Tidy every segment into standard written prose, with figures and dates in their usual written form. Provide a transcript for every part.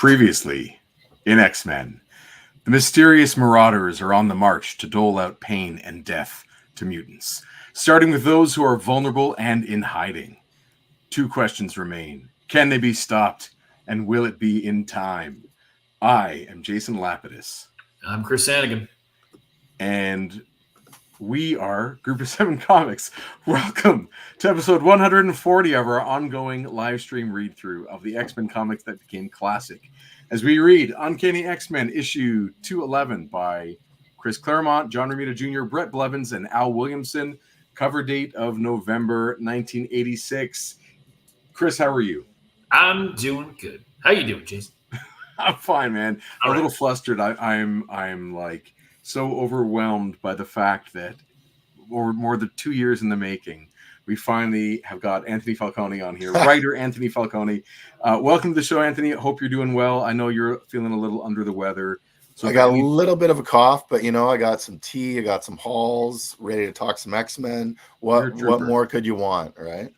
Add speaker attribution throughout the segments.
Speaker 1: Previously, in X-Men, the mysterious marauders are on the march to dole out pain and death to mutants, starting with those who are vulnerable and in hiding. Two questions remain. Can they be stopped? And will it be in time? I am Jason Lapidus.
Speaker 2: I'm Chris Sanagan.
Speaker 1: And we are Group of Seven Comics. Welcome to episode 140 of our ongoing live stream read-through of the X-Men comics that became classic. As we read Uncanny X-Men issue 211 by Chris Claremont, John Romita Jr., Bret Blevins, and Al Williamson. Cover date of November 1986. Chris, how are you?
Speaker 2: I'm doing good. How you doing, Jason?
Speaker 1: I'm fine, man. A little flustered. I'm like so overwhelmed by the fact that more than 2 years in the making, we finally have got Anthony Falcone on here. Writer Anthony Falcone. Welcome to the show, Anthony. I hope you're doing well. I know you're feeling a little under the weather. So
Speaker 3: I got a little bit of a cough, but I got some tea, I got some halls, ready to talk some X-Men. What more could you want, right?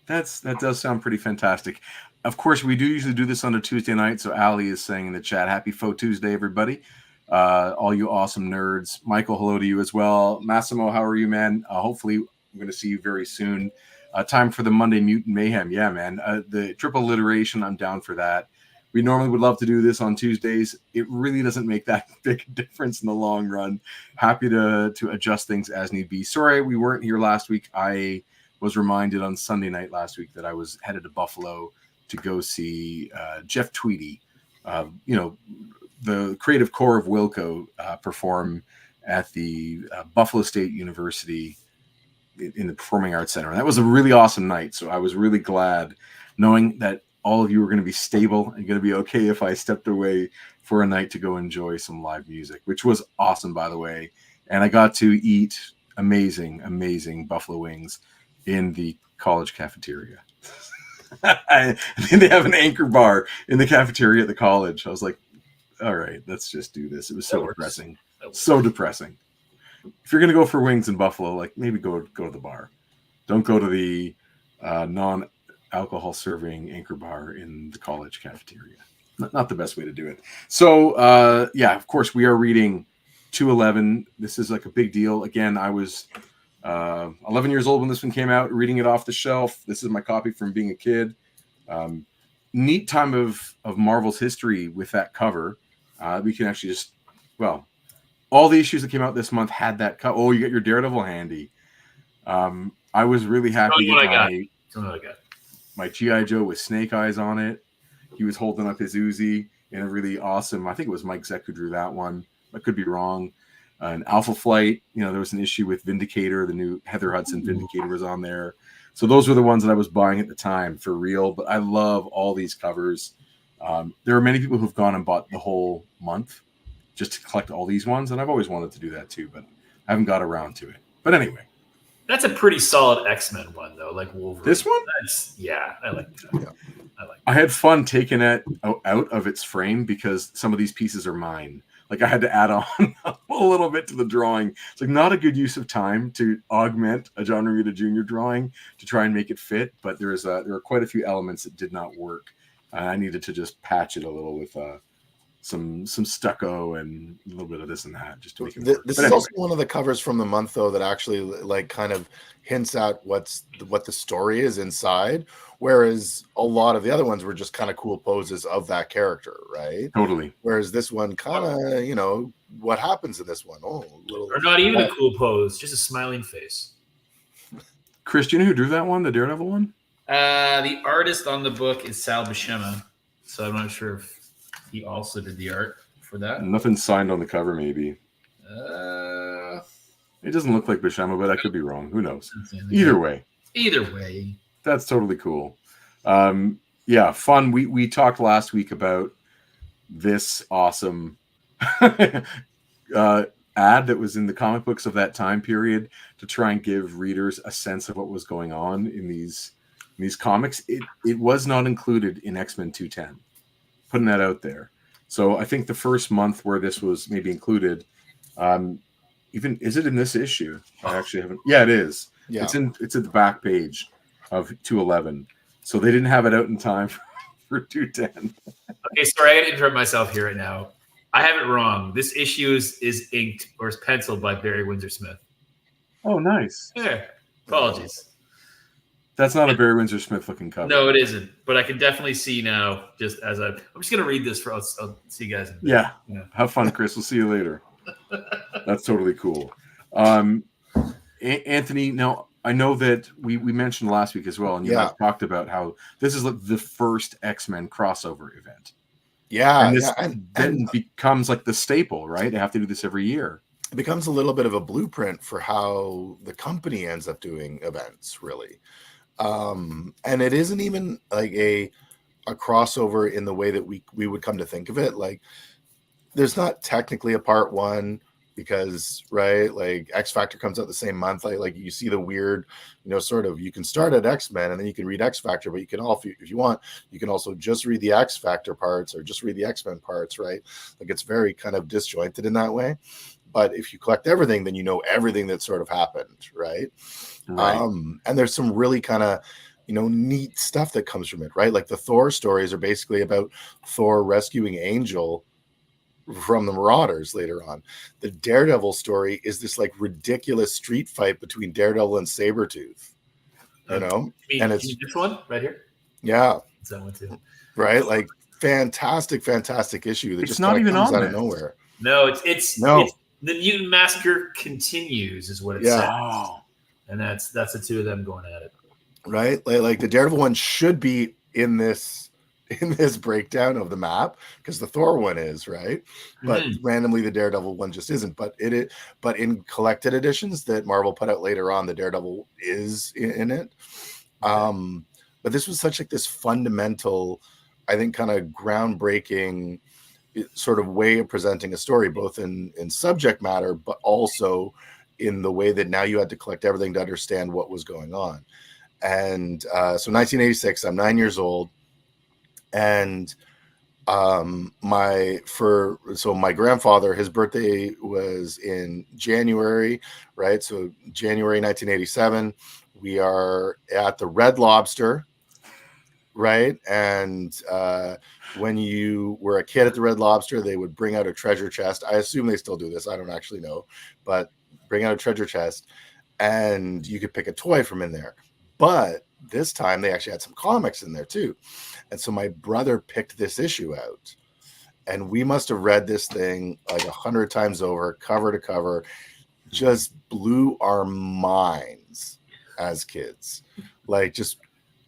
Speaker 1: That does sound pretty fantastic. Of course, we do usually do this on a Tuesday night. So Ali is saying in the chat, happy Faux Tuesday, everybody. All you awesome nerds. Michael, hello to you as well. Massimo, how are you, man? Hopefully I'm going to see you very soon. Time for the Monday Mutant Mayhem. Yeah, man. The triple alliteration, I'm down for that. We normally would love to do this on Tuesdays. It really doesn't make that big a difference in the long run. Happy to adjust things as need be. Sorry we weren't here last week. I was reminded on Sunday night last week that I was headed to Buffalo to go see Jeff Tweedy, the creative core of Wilco, perform at the Buffalo State University in the Performing Arts Center. And that was a really awesome night. So I was really glad knowing that all of you were going to be stable and going to be okay if I stepped away for a night to go enjoy some live music, which was awesome, by the way. And I got to eat amazing, amazing buffalo wings in the college cafeteria. And they have an Anchor bar in the cafeteria at the college. I was like, all right, let's just do this. It was so depressing. So depressing. If you're going to go for wings in Buffalo, like maybe go to the bar. Don't go to the non-alcohol serving Anchor bar in the college cafeteria. Not the best way to do it. So, of course, we are reading 211. This is like a big deal. Again, I was 11 years old when this one came out, reading it off the shelf. This is my copy from being a kid. Neat time of Marvel's history with that cover. We can actually all the issues that came out this month had that cover. Oh, you got your Daredevil handy. I was really happy to get my G.I. Joe with Snake Eyes on it. He was holding up his Uzi in a really awesome, I think it was Mike Zeck who drew that one. I could be wrong. An Alpha Flight, there was an issue with Vindicator. The new Heather Hudson Vindicator was on there. So those were the ones that I was buying at the time for real. But I love all these covers. There are many people who've gone and bought the whole month just to collect all these ones. And I've always wanted to do that too, but I haven't got around to it. But anyway.
Speaker 2: That's a pretty solid X-Men one, though, like Wolverine.
Speaker 1: This one?
Speaker 2: I like that. Yeah.
Speaker 1: I had fun taking it out of its frame because some of these pieces are mine. Like I had to add on a little bit to the drawing. It's like not a good use of time to augment a John Romita Jr. drawing to try and make it fit. But there are quite a few elements that did not work. I needed to just patch it a little with some stucco and a little bit of this and that just to make it work.
Speaker 3: This is also one of the covers from the month, though, that actually like kind of hints at what the story is inside. Whereas a lot of the other ones were just kind of cool poses of that character, right?
Speaker 1: Totally.
Speaker 3: Whereas this one kind of, what happens in this one? Or
Speaker 2: not even a cool pose, just a smiling face.
Speaker 1: Chris, do you know who drew that one, the Daredevil one?
Speaker 2: The artist on the book is Sal Buscema, so I'm not sure if he also did the art for that.
Speaker 1: Nothing signed on the cover, maybe. It doesn't look like Buscema, but I could be wrong. Who knows? Either way. That's totally cool. Fun. We talked last week about this awesome ad that was in the comic books of that time period to try and give readers a sense of what was going on in these comics. It was not included in X-Men 210. Putting that out there. So I think the first month where this was maybe included, even is it in this issue? I actually haven't. Yeah, it is. Yeah. It's at the back page of 211. So they didn't have it out in time for for 210.
Speaker 2: Okay, sorry, I got to interrupt myself here right now. I have it wrong. This issue is inked or is penciled by Barry Windsor Smith.
Speaker 1: Oh, nice.
Speaker 2: Yeah, apologies.
Speaker 1: That's not a Barry Windsor Smith looking cover.
Speaker 2: No, it isn't. But I can definitely see now, just as I'm just going to read this for us. I'll see you guys in a bit.
Speaker 1: Yeah.
Speaker 2: Yeah.
Speaker 1: Have fun, Chris. We'll see you later. That's totally cool. Anthony, now I know that we mentioned last week as well, and you guys talked about how this is like the first X-Men crossover event.
Speaker 3: Yeah.
Speaker 1: And this then becomes like the staple, right? They have to do this every year.
Speaker 3: It becomes a little bit of a blueprint for how the company ends up doing events, really. And it isn't even like a crossover in the way that we would come to think of it. Like, there's not technically a part one because, right, like X Factor comes out the same month. Like you see the weird, sort of, you can start at X-Men and then you can read X Factor, but you can also, if you want, you can also just read the X Factor parts or just read the X-Men parts, right? Like, it's very kind of disjointed in that way. But if you collect everything, then you know everything that sort of happened, right? And there's some really kind of, neat stuff that comes from it, right? Like the Thor stories are basically about Thor rescuing Angel from the Marauders later on. The Daredevil story is this like ridiculous street fight between Daredevil and Sabretooth, and it's
Speaker 2: this one right here.
Speaker 3: Yeah,
Speaker 2: it's that one too,
Speaker 3: right? Like fantastic issue that
Speaker 1: it's
Speaker 3: just
Speaker 1: not even
Speaker 3: comes
Speaker 1: on
Speaker 3: out
Speaker 1: there.
Speaker 3: of nowhere.
Speaker 2: No, it's the Mutant Massacre continues, is what it says.
Speaker 1: Oh.
Speaker 2: And that's the two of them going at it.
Speaker 3: Right? Like the Daredevil one should be in this breakdown of the map because the Thor one is, right? But randomly the Daredevil one just isn't. But but in collected editions that Marvel put out later on, the Daredevil is in it. But this was such like this fundamental, I think, kind of groundbreaking sort of way of presenting a story, both in subject matter, but also in the way that now you had to collect everything to understand what was going on. And so 1986, I'm 9 years old. And my grandfather, his birthday was in January, right? So January 1987, we are at the Red Lobster, right? And when you were a kid at the Red Lobster, they would bring out a treasure chest. I assume they still do this. I don't actually know, but bring out a treasure chest and you could pick a toy from in there. But this time they actually had some comics in there too. And so my brother picked this issue out and we must have read this thing like 100 times over, cover to cover. Just blew our minds as kids. Like, just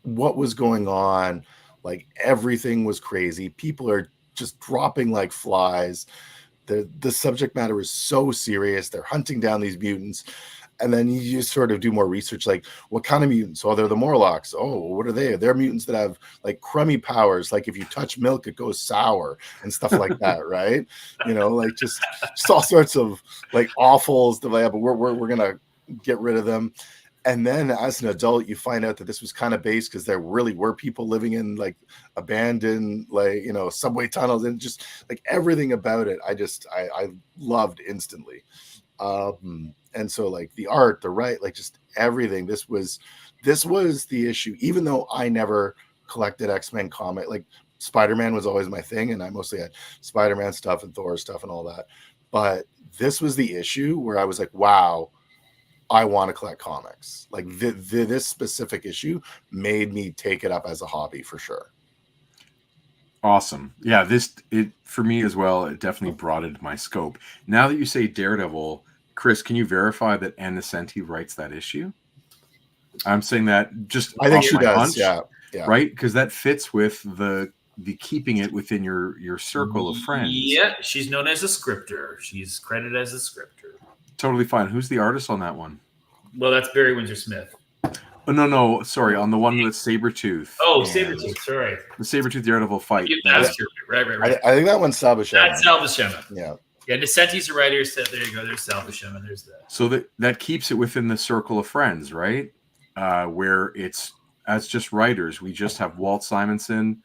Speaker 3: what was going on. Like, everything was crazy. People are just dropping like flies. The subject matter is so serious. They're hunting down these mutants. And then you just sort of do more research, like, what kind of mutants? Oh, they're the Morlocks. Oh, what are they? They're mutants that have like crummy powers. Like, if you touch milk, it goes sour and stuff like that, right? Like just all sorts of like awful stuff like that. But we're gonna get rid of them. And then as an adult, you find out that this was kind of based because there really were people living in like abandoned, like, subway tunnels, and just like everything about it. I loved instantly. And so like the art, the like just everything, this was the issue, even though I never collected X-Men comic, like Spider-Man was always my thing. And I mostly had Spider-Man stuff and Thor stuff and all that. But this was the issue where I was like, wow, I want to collect comics. Like this specific issue made me take it up as a hobby for sure.
Speaker 1: Awesome. Yeah, it for me as well, it definitely broadened my scope. Now that you say Daredevil, Chris, can you verify that Ann Nocenti writes that issue? I'm saying that just
Speaker 3: I think she does.
Speaker 1: hunch,
Speaker 3: yeah.
Speaker 1: Right? Because that fits with the keeping it within your circle of friends.
Speaker 2: Yeah, she's known as a scripter. She's credited as a scripter.
Speaker 1: Totally fine. Who's the artist on that one?
Speaker 2: Well, that's Barry Windsor Smith.
Speaker 1: Oh, no. Sorry, on the one with Sabretooth.
Speaker 2: Oh, Sabretooth. Sorry.
Speaker 1: The Sabretooth Daredevil fight.
Speaker 2: Right.
Speaker 3: I think that one's Sal Buscema.
Speaker 2: That's Sal Buscema.
Speaker 3: Yeah.
Speaker 2: Yeah, Nocenti's a writer. So there you go. There's Sal Buscema. There's that.
Speaker 1: So that keeps it within the circle of friends, right? Where it's, as just writers, we just have Walt Simonson,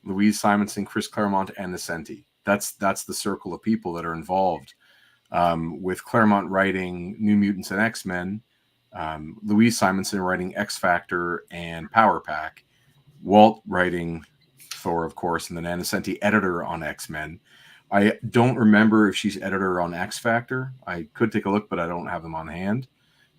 Speaker 1: Louise Simonson, Chris Claremont, and Nocenti. That's the circle of people that are involved. With Claremont writing New Mutants and X-Men, Louise Simonson writing X Factor and Power Pack, Walt writing Thor, of course, and then Anna Senti, editor on X-Men. I don't remember if she's editor on X Factor. I could take a look, but I don't have them on hand.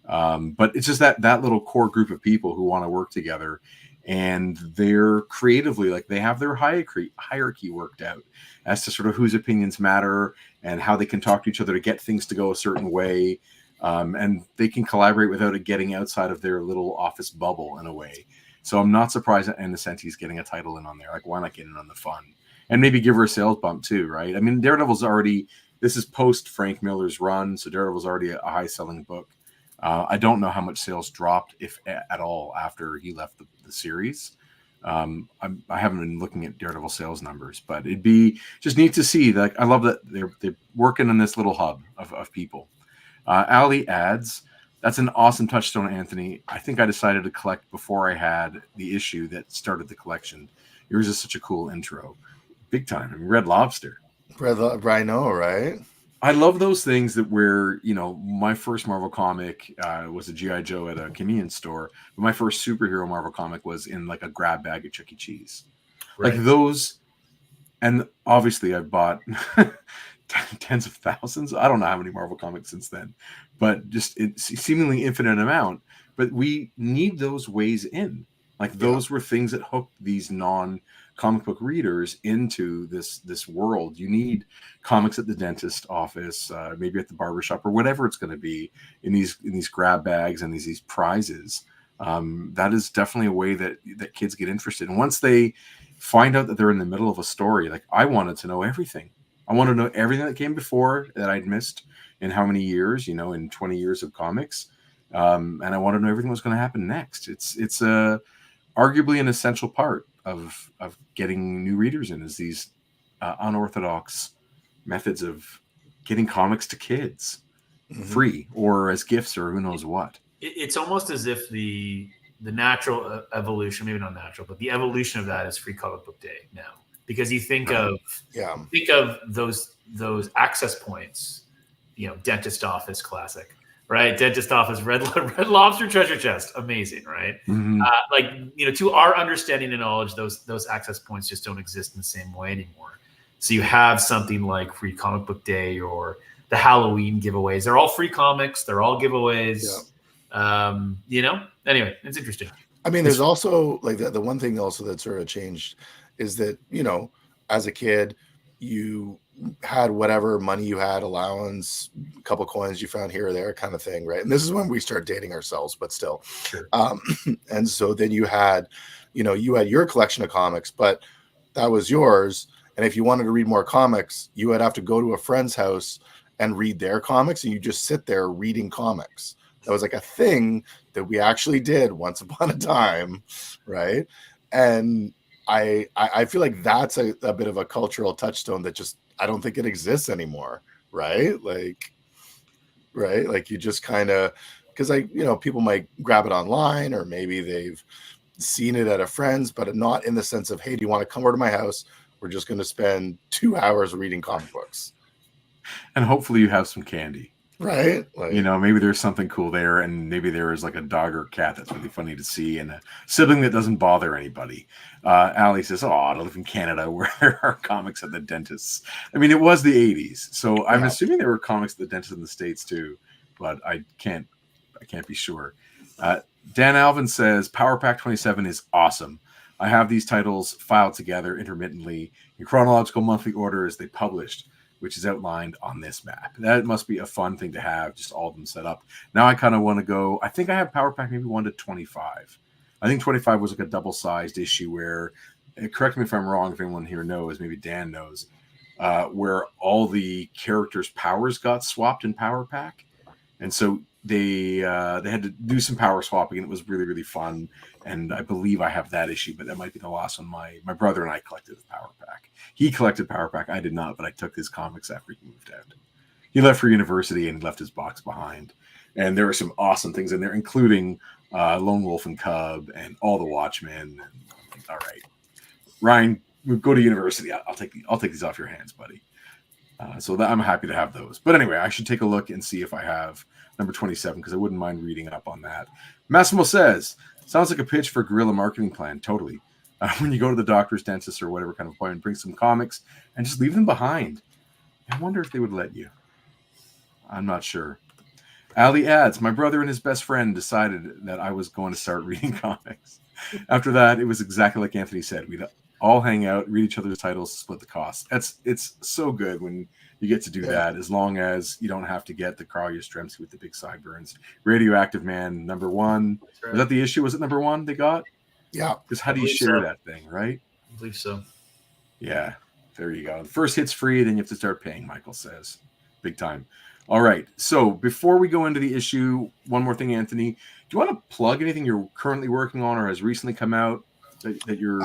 Speaker 1: But it's just that little core group of people who want to work together, and they're creatively, like, they have their hierarchy worked out as to sort of whose opinions matter and how they can talk to each other to get things to go a certain way. And they can collaborate without it getting outside of their little office bubble in a way. So I'm not surprised that Anna Senti's getting a title in on there. Like, why not get in on the fun? And maybe give her a sales bump too, right? I mean, Daredevil's already, this is post Frank Miller's run, so Daredevil's already a high-selling book. I don't know how much sales dropped, if at all, after he left the series. I haven't been looking at Daredevil sales numbers, but it'd be just neat to see. Like, I love that they're working in this little hub of people. Ali adds, that's an awesome touchstone, Anthony. I think I decided to collect before I had the issue that started the collection. Yours is such a cool intro. Big time. I mean, Red Lobster.
Speaker 3: I know, right?
Speaker 1: I love those things that where, you know, my first Marvel comic was a G.I. Joe at a convenience store. But my first superhero Marvel comic was in like a grab bag at Chuck E. Cheese. Right. Like those. And obviously I've bought tens of thousands. I don't know how many Marvel comics since then, but just it's seemingly infinite amount. But we need those ways in. Like those were things that hooked these non-comic book readers into this world. You need comics at the dentist office, maybe at the barbershop, or whatever it's going to be in these grab bags and these prizes. That is definitely a way that kids get interested. And once they find out that they're in the middle of a story, like I wanted to know everything. I wanted to know everything that came before that I'd missed in how many years, you know, in 20 years of comics. And I wanted to know everything that was going to happen next. It's arguably an essential part of getting new readers in, is these unorthodox methods of getting comics to kids free or as gifts or who knows what.
Speaker 2: It's almost as if the natural evolution, maybe not natural, but the evolution of that is Free Comic Book Day now, because you think of those access points, you know, dentist office classic. Right, dentist office, red lobster treasure chest, amazing, right? Like, you know, to our understanding and knowledge, those access points just don't exist in the same way anymore. So you have something like Free Comic Book Day or the Halloween giveaways. They're all free comics. They're all giveaways. Yeah. You know. Anyway, it's interesting.
Speaker 3: I mean, there's also like the one thing also that sort of changed is that, you know, as a kid, you had whatever money you had, allowance, a couple coins you found here or there, kind of thing, right? And this is when we start dating ourselves, but still.
Speaker 1: Sure.
Speaker 3: And so then you had your collection of comics, but that was yours. And if you wanted to read more comics, you would have to go to a friend's house and read their comics, and you just sit there reading comics. That was like a thing that we actually did once upon a time, right? And I feel like that's a bit of a cultural touchstone that just, I don't think it exists anymore, right? Like you just kind of, because people might grab it online, or maybe they've seen it at a friend's, but not in the sense of, hey, do you want to come over to my house? We're just going to spend 2 hours reading comic books.
Speaker 1: And hopefully you have some candy.
Speaker 3: Right. Like,
Speaker 1: you know, maybe there's something cool there, and maybe there is like a dog or cat that's really funny to see, and a sibling that doesn't bother anybody. Ali says, I live in Canada where there are comics at the dentists. I mean, it was the 80s, so I'm assuming there were comics at the dentists in the States too, but I can't be sure. Dan Alvin says, Power Pack 27 is awesome. I have these titles filed together intermittently in chronological monthly order as they published, which is outlined on this map. That must be a fun thing to have, just all of them set up. Now I kind of want to go, I think I have Power Pack maybe 1 to 25. I think 25 was like a double-sized issue where, correct me if I'm wrong, if anyone here knows, maybe Dan knows, where all the characters' powers got swapped in Power Pack. And so they had to do some power swapping, and it was really, really fun. And I believe I have that issue, but that might be the last one. My brother and I collected the Power Pack. He collected Power Pack. I did not, but I took his comics after he moved out. He left for university and left his box behind. And there were some awesome things in there, including Lone Wolf and Cub and all the Watchmen. And, all right, Ryan, we'll go to university. I'll take these off your hands, buddy. So I'm happy to have those. But anyway, I should take a look and see if I have number 27, because I wouldn't mind reading up on that. Massimo says, sounds like a pitch for a guerrilla marketing plan. Totally. when you go to the doctor's, dentist, or whatever kind of appointment, bring some comics and just leave them behind. I wonder if they would let you. I'm not sure. Ali adds, my brother and his best friend decided that I was going to start reading comics. After that, it was exactly like Anthony said. We'd all hang out, read each other's titles, split the cost. It's so good when you get to do that, as long as you don't have to get the Carl Yastrzemski with the big sideburns. Radioactive Man, number 1. Right. Was that the issue? Was it number 1 they got?
Speaker 3: Yeah.
Speaker 1: Because how do you share that thing, right?
Speaker 2: I believe so.
Speaker 1: Yeah, there you go. The first hit's free, then you have to start paying, Michael says. Big time. All right. So before we go into the issue, one more thing, Anthony. Do you want to plug anything you're currently working on or has recently come out that you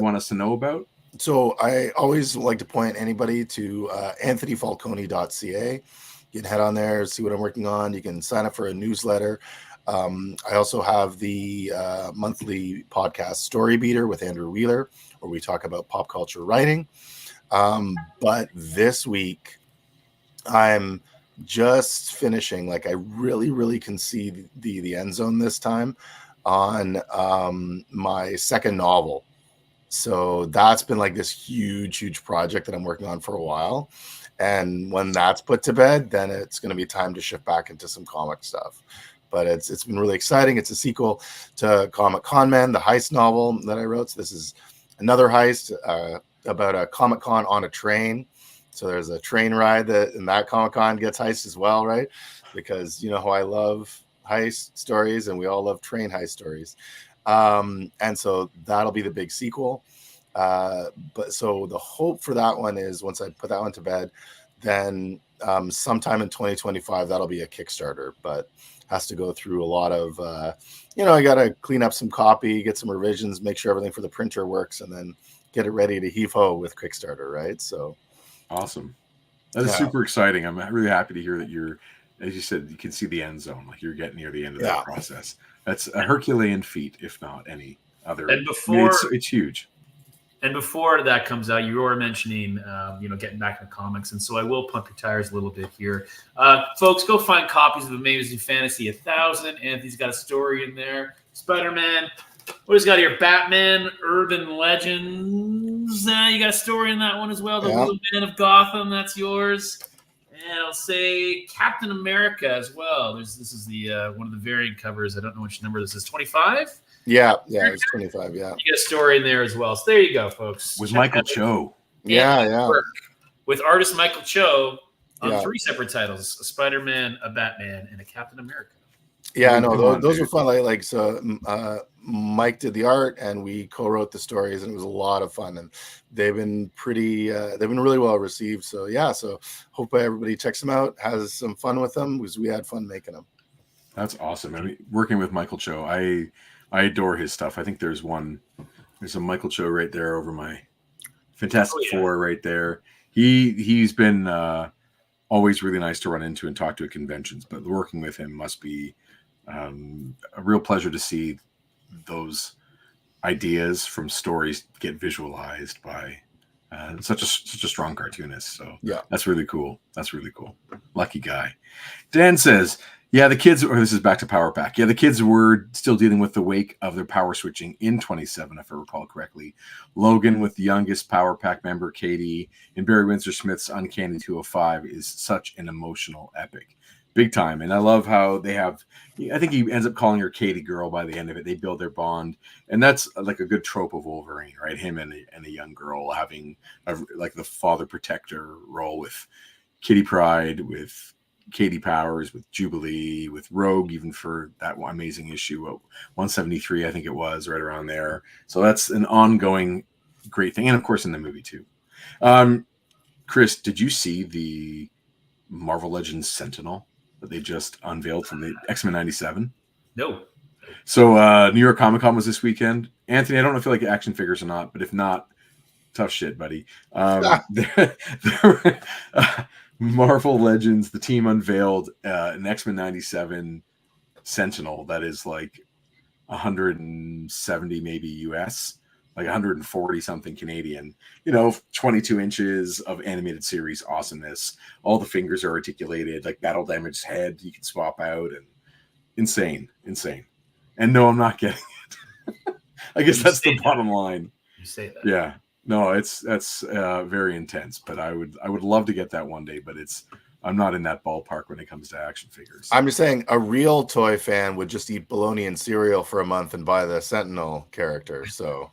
Speaker 1: want us to know about?
Speaker 3: So I always like to point anybody to anthonyfalcone.ca. You can head on there, see what I'm working on. You can sign up for a newsletter. I also have the monthly podcast Story Beater with Andrew Wheeler, where we talk about pop culture writing. But this week, I'm just finishing, like I really can see the end zone this time on my second novel. So that's been like this huge project that I'm working on for a while. And when that's put to bed, then it's going to be time to shift back into some comic stuff. But it's been really exciting. It's a sequel to Comic Con Man, the heist novel that I wrote. So this is another heist about a Comic Con on a train. So there's a train ride and that Comic Con gets heist as well, right? Because you know how I love heist stories, and we all love train heist stories. And so that'll be the big sequel. But so the hope for that one is once I put that one to bed, then sometime in 2025, that'll be a Kickstarter, but has to go through a lot of, I got to clean up some copy, get some revisions, make sure everything for the printer works, and then get it ready to heave ho with Kickstarter, right? So
Speaker 1: awesome. That is super exciting. I'm really happy to hear that you're, as you said, you can see the end zone, like you're getting near the end of that process. That's a Herculean feat, if not any other.
Speaker 2: And before
Speaker 1: it's huge. And
Speaker 2: before that comes out, you were mentioning, getting back into comics, and so I will pump your tires a little bit here, folks. Go find copies of Amazing Fantasy 1000. Anthony's got a story in there. Spider-Man. What has got here? Batman, Urban Legends. You got a story in that one as well. The Little Man of Gotham. That's yours. And I'll say Captain America as well. This is the one of the variant covers. I don't know which number this is. 25.
Speaker 3: Yeah, it's 25. Yeah,
Speaker 2: you get a story in there as well. So there you go, folks.
Speaker 1: With Michael Cho.
Speaker 3: Yeah.
Speaker 2: With artist Michael Cho on 3 separate titles: a Spider-Man, a Batman, and a Captain America.
Speaker 3: Yeah, no, those were fun. So Mike did the art, and we co-wrote the stories, and it was a lot of fun. And they've been they've been really well received. So so hope everybody checks them out, has some fun with them, because we had fun making them.
Speaker 1: That's awesome. I mean, working with Michael Cho, I adore his stuff. I think there's a Michael Cho right there over my Fantastic Four right there. He's been always really nice to run into and talk to at conventions, but working with him must be a real pleasure to see those ideas from stories get visualized by such a strong cartoonist. So that's really cool. Lucky guy. Dan says, the kids, or this is back to Power Pack. The kids were still dealing with the wake of their power switching in 27, if I recall correctly. Logan with the youngest Power Pack member, Katie, and Barry Windsor Smith's Uncanny 205 is such an emotional epic. Big time. And I love how they have, I think he ends up calling her Katie Girl by the end of it. They build their bond. And that's like a good trope of Wolverine, right? Him and a young girl having like the father protector role with Kitty Pryde, with Katie Powers, with Jubilee, with Rogue, even for that amazing issue of 173, I think it was, right around there. So that's an ongoing great thing. And of course in the movie too. Chris, did you see the Marvel Legends Sentinel that they just unveiled from the X-Men 97?
Speaker 2: No.
Speaker 1: So New York Comic Con was this weekend. Anthony, I don't know if you like action figures or not, but if not, tough shit, buddy. Marvel Legends, the team unveiled an X-Men 97 Sentinel that is like 170 maybe US, like 140 something Canadian, 22 inches of animated series awesomeness. All the fingers are articulated, like battle damaged head you can swap out, and insane. And no, I'm not getting it. I guess
Speaker 2: You
Speaker 1: that's
Speaker 2: say
Speaker 1: the
Speaker 2: that.
Speaker 1: bottom line.
Speaker 2: You say that.
Speaker 1: Yeah. No, that's very intense, but I would love to get that one day, but I'm not in that ballpark when it comes to action figures.
Speaker 3: I'm just saying a real toy fan would just eat bologna and cereal for a month and buy the Sentinel character. So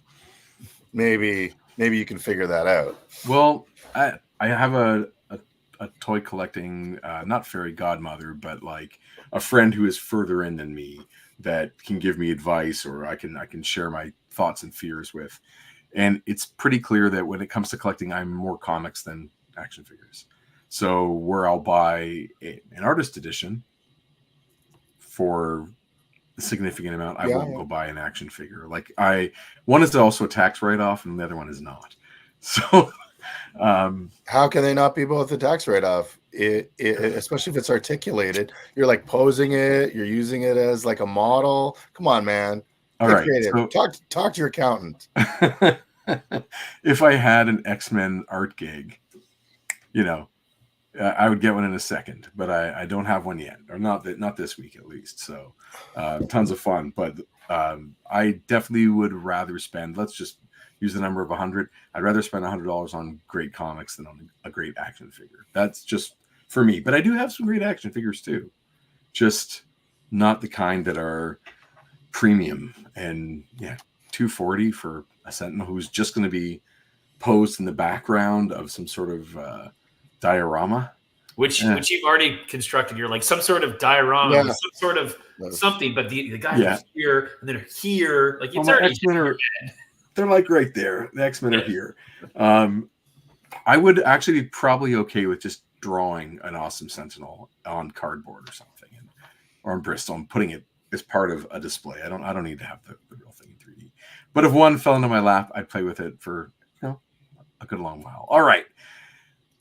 Speaker 3: maybe you can figure that out.
Speaker 1: Well, I have a toy collecting not fairy godmother, but like a friend who is further in than me that can give me advice, or I can share my thoughts and fears with. And it's pretty clear that when it comes to collecting, I'm more comics than action figures. So where I'll buy an artist edition for a significant amount, I won't go buy an action figure. Like one is also a tax write-off and the other one is not. So
Speaker 3: how can they not be both a tax write-off? Especially if it's articulated, you're like posing it, you're using it as like a model. Come on, man.
Speaker 1: All right.
Speaker 3: So, talk to your accountant.
Speaker 1: If I had an X-Men art gig, I would get one in a second, but I don't have one yet, or not this week at least. So tons of fun, but I definitely would rather spend, let's just use the number of 100. I'd rather spend $100 on great comics than on a great action figure. That's just for me, but I do have some great action figures too. Just not the kind that are premium. And yeah, $240 for a Sentinel who's just going to be posed in the background of some sort of diorama,
Speaker 2: which you've already constructed. You're like some sort of diorama, some sort of something, but the guys are here and they're here. Like it's already
Speaker 1: they're like right there. The X-Men are here. I would actually be probably okay with just drawing an awesome Sentinel on cardboard or something, or in Bristol, and putting it as part of a display. I don't need to have the real thing in 3D. But if one fell into my lap, I'd play with it for a good long while. All right.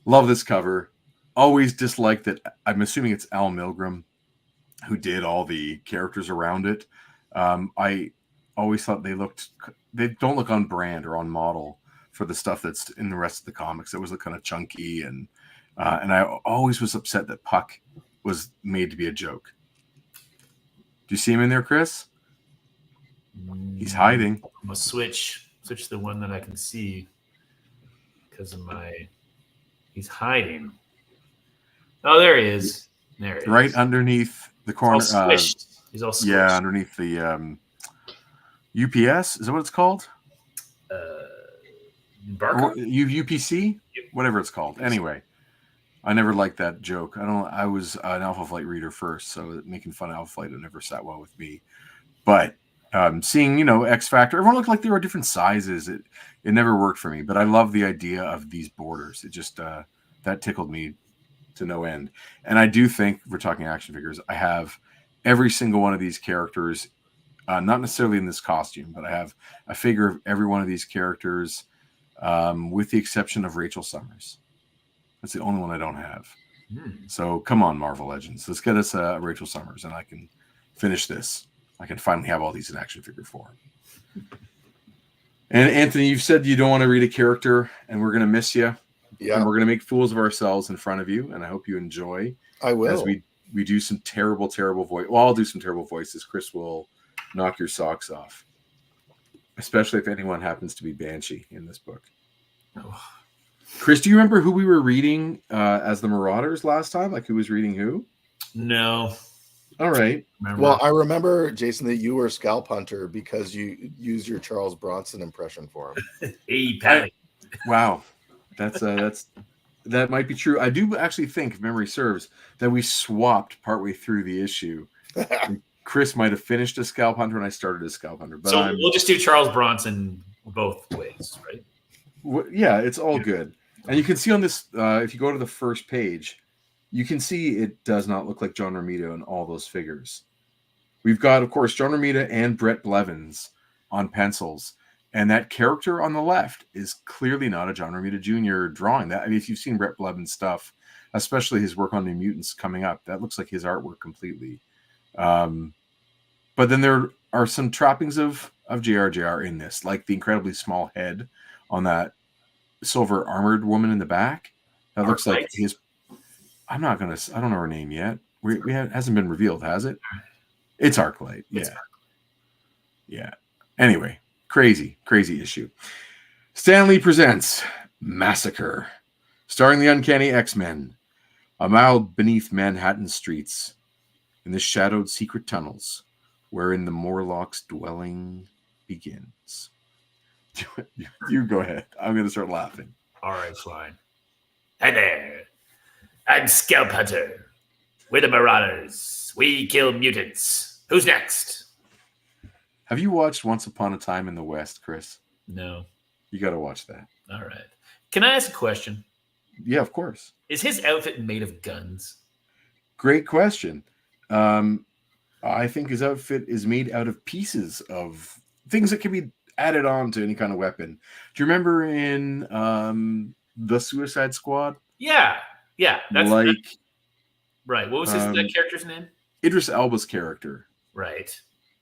Speaker 1: Love this cover. Always disliked that. I'm assuming it's Al Milgrom who did all the characters around it. I always thought they don't look on brand or on model for the stuff that's in the rest of the comics. It was kind of chunky, and I always was upset that Puck was made to be a joke. Do you see him in there, Chris? He's hiding.
Speaker 2: I'm gonna switch the one that I can see because of my. He's hiding. Oh, there he is. There he is.
Speaker 1: Right underneath the corner.
Speaker 2: He's all squished.
Speaker 1: Yeah, underneath the UPS. Is that what it's called? UPC? Whatever it's called. Anyway, I never liked that joke. I was an Alpha Flight reader first, so making fun of Alpha Flight never sat well with me. But seeing, X Factor, everyone looked like they were different sizes. It never worked for me, but I love the idea of these borders. It just, that tickled me to no end. And I do think, if we're talking action figures, I have every single one of these characters, not necessarily in this costume, but I have a figure of every one of these characters, with the exception of Rachel Summers. That's the only one I don't have. So come on, Marvel Legends. Let's get us Rachel Summers, and I can finish this. I can finally have all these in action figure form. And Anthony, you've said you don't want to read a character, and we're going to miss you. Yeah. And we're going to make fools of ourselves in front of you, and I hope you enjoy.
Speaker 3: I will.
Speaker 1: As we do some terrible, terrible voice. Well, I'll do some terrible voices. Chris will knock your socks off. Especially if anyone happens to be Banshee in this book. Oh. Chris, do you remember who we were reading as the Marauders last time? Like who was reading who?
Speaker 2: No.
Speaker 1: All right.
Speaker 3: Well, I remember, Jason, that you were Scalp Hunter because you used your Charles Bronson impression for him.
Speaker 2: Hey, Patty.
Speaker 1: Wow. That might be true. I do actually think, if memory serves, that we swapped partway through the issue. Chris might have finished a Scalp Hunter and I started a Scalp Hunter. But
Speaker 2: so we'll just do Charles Bronson both ways, right?
Speaker 1: Yeah, it's all good. And you can see on this, if you go to the first page, you can see it does not look like John Romita in all those figures. We've got, of course, John Romita and Bret Blevins on pencils. And that character on the left is clearly not a John Romita Jr. drawing. That, I mean, if you've seen Bret Blevins stuff, especially his work on New Mutants coming up, that looks like his artwork completely. But then there are some trappings of JRJR in this, like the incredibly small head on that silver armored woman in the back. That looks like his... I don't know her name yet. Hasn't been revealed, has it? It's Arclight. Yeah. Yeah. Anyway, Crazy issue. Stan Lee presents Massacre, starring the Uncanny X-Men. A mile beneath Manhattan streets, in the shadowed secret tunnels, wherein the Morlock's dwelling begins. You go ahead. I'm going to start laughing.
Speaker 2: All right, fine. Hi there. I'm Scalp Hunter. We're the Marauders. We kill mutants. Who's next?
Speaker 1: Have you watched Once Upon a Time in the West, Chris?
Speaker 2: No.
Speaker 1: You got to watch that.
Speaker 2: All right. Can I ask a question?
Speaker 1: Yeah, of course.
Speaker 2: Is his outfit made of guns?
Speaker 1: Great question. I think his outfit is made out of pieces of things that can be added on to any kind of weapon. Do you remember in the Suicide Squad?
Speaker 2: Yeah. That's right. What was that character's name?
Speaker 1: Idris Elba's character.
Speaker 2: Right.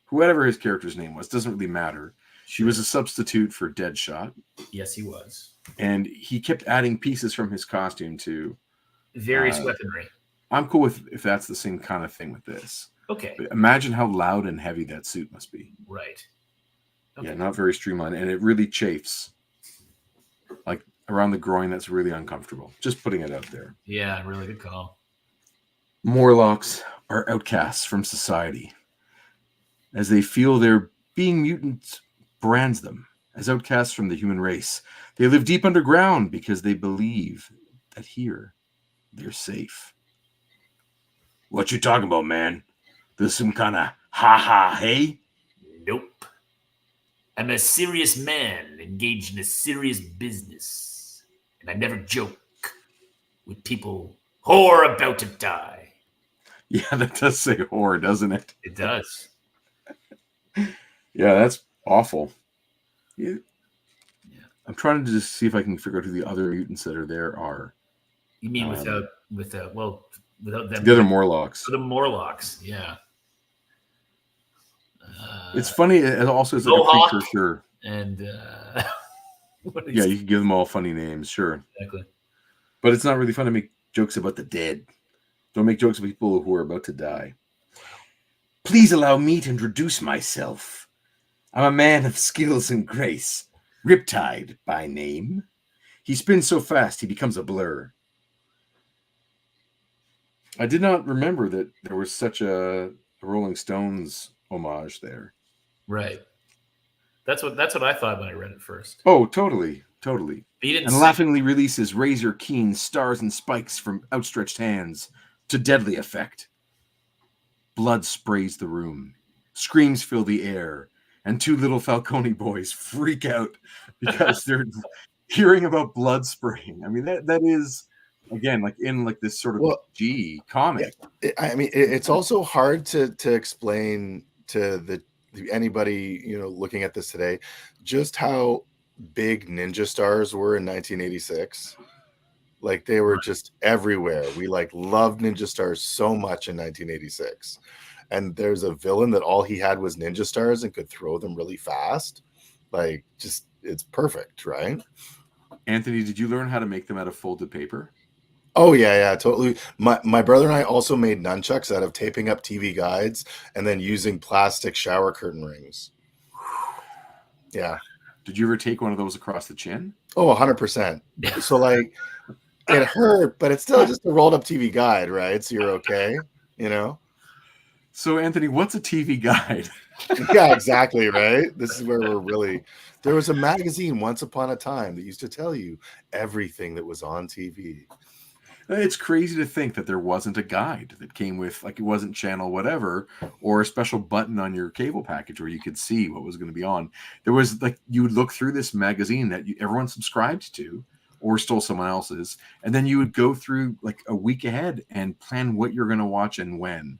Speaker 1: Whoever his character's name was, doesn't really matter. She was a substitute for Deadshot.
Speaker 2: Yes, he was.
Speaker 1: And he kept adding pieces from his costume to
Speaker 2: various weaponry.
Speaker 1: I'm cool with if that's the same kind of thing with this.
Speaker 2: Okay.
Speaker 1: But imagine how loud and heavy that suit must be.
Speaker 2: Right. Okay.
Speaker 1: Yeah, not very streamlined. And it really chafes. Like around the groin, that's really uncomfortable. Just putting it out there.
Speaker 2: Yeah, really good call.
Speaker 1: Morlocks are outcasts from society. As they feel their being mutants brands them as outcasts from the human race. They live deep underground because they believe that here they're safe. What you talking about, man? There's some kind of ha-ha hey?
Speaker 2: Nope. I'm a serious man engaged in a serious business. And I never joke with people who are about to die.
Speaker 1: Yeah, that does say whore, doesn't it?
Speaker 2: It does.
Speaker 1: Yeah, that's awful. Yeah. I'm trying to just see if I can figure out who the other mutants that are there are.
Speaker 2: You mean without them?
Speaker 1: The other Morlocks.
Speaker 2: The Morlocks, yeah.
Speaker 1: It's funny. It also is like a precursor.
Speaker 2: And
Speaker 1: yeah, you can give them all funny names, sure.
Speaker 2: Exactly.
Speaker 1: But it's not really fun to make jokes about the dead. Don't make jokes about people who are about to die. Please allow me to introduce myself. I'm a man of skills and grace. Riptide by name. He spins so fast he becomes a blur. I did not remember that there was such a Rolling Stones homage there.
Speaker 2: Right. That's what I thought when I read it first.
Speaker 1: Oh, totally.
Speaker 2: And
Speaker 1: laughingly releases razor keen stars and spikes from outstretched hands to deadly effect. Blood sprays the room. Screams fill the air. And two little Falcone boys freak out because they're hearing about blood spraying. I mean, that is, again, like in like this sort of comic.
Speaker 3: Yeah, it's also hard to explain to anybody looking at this today just how big ninja stars were in 1986. Like they were just everywhere. We loved ninja stars so much in 1986. And there's a villain that all he had was ninja stars and could throw them really fast. It's perfect, right?
Speaker 1: Anthony, did you learn how to make them out of folded paper?
Speaker 3: Oh, yeah, totally. My brother and I also made nunchucks out of taping up TV guides and then using plastic shower curtain rings. Yeah.
Speaker 1: Did you ever take one of those across the chin?
Speaker 3: Oh, 100%. So it hurt, but it's still just a rolled up TV guide, right? So you're okay, So
Speaker 1: Anthony, what's a TV guide?
Speaker 3: Yeah, exactly, right? This is where there was a magazine once upon a time that used to tell you everything that was on TV.
Speaker 1: It's crazy to think that there wasn't a guide that came with, it wasn't channel whatever, or a special button on your cable package where you could see what was going to be on. There was you would look through this magazine that everyone subscribed to or stole someone else's. And then you would go through a week ahead and plan what you're going to watch and when.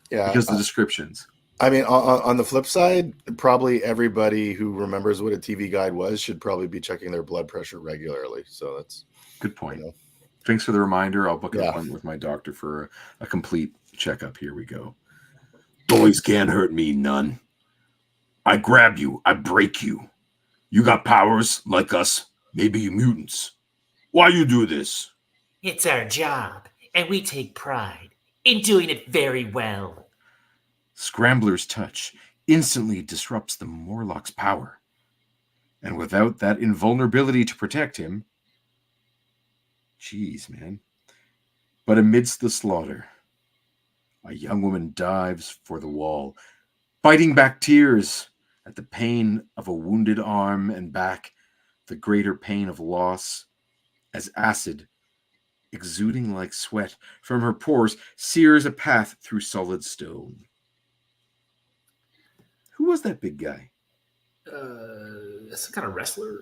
Speaker 1: Yeah, because the descriptions.
Speaker 3: I mean, on the flip side, probably everybody who remembers what a TV guide was should probably be checking their blood pressure regularly. So that's
Speaker 1: good point. Thanks for the reminder. I'll book an appointment with my doctor for a complete checkup. Here we go. Toys can't hurt me none. I grab you. I break you. You got powers like us. Maybe you mutants. Why you do this?
Speaker 4: It's our job, and we take pride in doing it very well.
Speaker 1: Scrambler's touch instantly disrupts the Morlock's power. And without that invulnerability to protect him, jeez, man. But amidst the slaughter, a young woman dives for the wall, fighting back tears at the pain of a wounded arm and back, the greater pain of loss, as acid, exuding like sweat from her pores, sears a path through solid stone. Who was that big guy?
Speaker 2: Some kind of wrestler.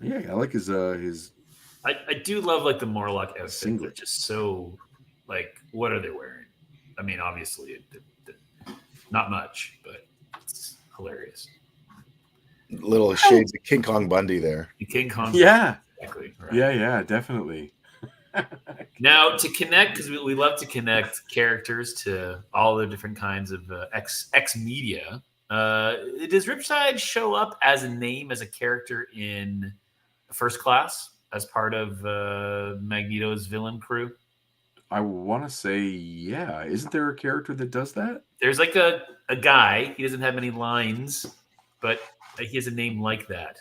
Speaker 1: Yeah, I like his
Speaker 2: I do love like the Morlock outfit.
Speaker 1: Singlet.
Speaker 2: They're just so like, what are they wearing? I mean, obviously, not much, but it's hilarious.
Speaker 3: Little shades of King Kong Bundy there.
Speaker 2: King Kong.
Speaker 1: Yeah.
Speaker 2: Exactly. Right.
Speaker 1: Yeah, definitely.
Speaker 2: Now, to connect, because we love to connect characters to all the different kinds of X media, does Riptide show up as a name, as a character in First Class, as part of Magneto's villain crew?
Speaker 1: I want to say, yeah. Isn't there a character that does that?
Speaker 2: There's like a guy. He doesn't have many lines, but he has a name like that.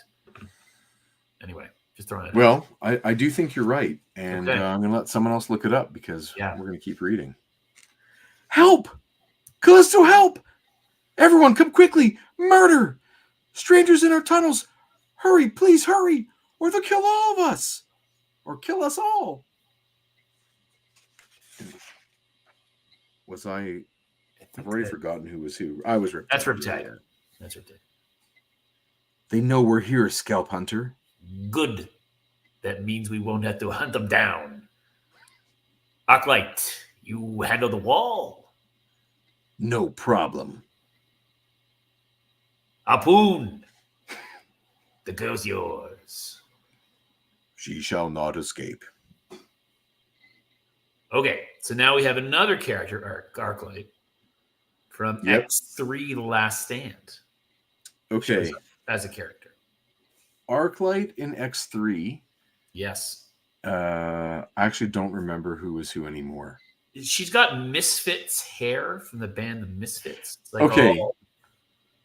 Speaker 2: Anyway. Just throwing it
Speaker 1: well, I do think you're right. And
Speaker 2: okay.
Speaker 1: I'm going to let someone else look it up because
Speaker 2: Yeah.
Speaker 1: we're going to keep reading. Help! Callisto, help! Everyone, come quickly! Murder! Strangers in our tunnels! Hurry, please hurry! Or they'll kill all of us! Or kill us all! I've already forgotten who was who. I was Riptide.
Speaker 2: That's Riptide.
Speaker 1: Yeah.
Speaker 2: That's Riptide.
Speaker 1: They know we're here, Scalp Hunter.
Speaker 2: Good. That means we won't have to hunt them down. Arclight, you handle the wall.
Speaker 1: No problem.
Speaker 2: Harpoon, the girl's yours.
Speaker 1: She shall not escape.
Speaker 2: Okay, so now we have another character, Arclight, from X3 The Last Stand.
Speaker 1: Okay.
Speaker 2: As a character.
Speaker 1: Arclight in X3.
Speaker 2: Yes.
Speaker 1: I actually don't remember who was who anymore.
Speaker 2: She's got Misfits hair from the band The Misfits. Like,
Speaker 1: okay.
Speaker 2: oh.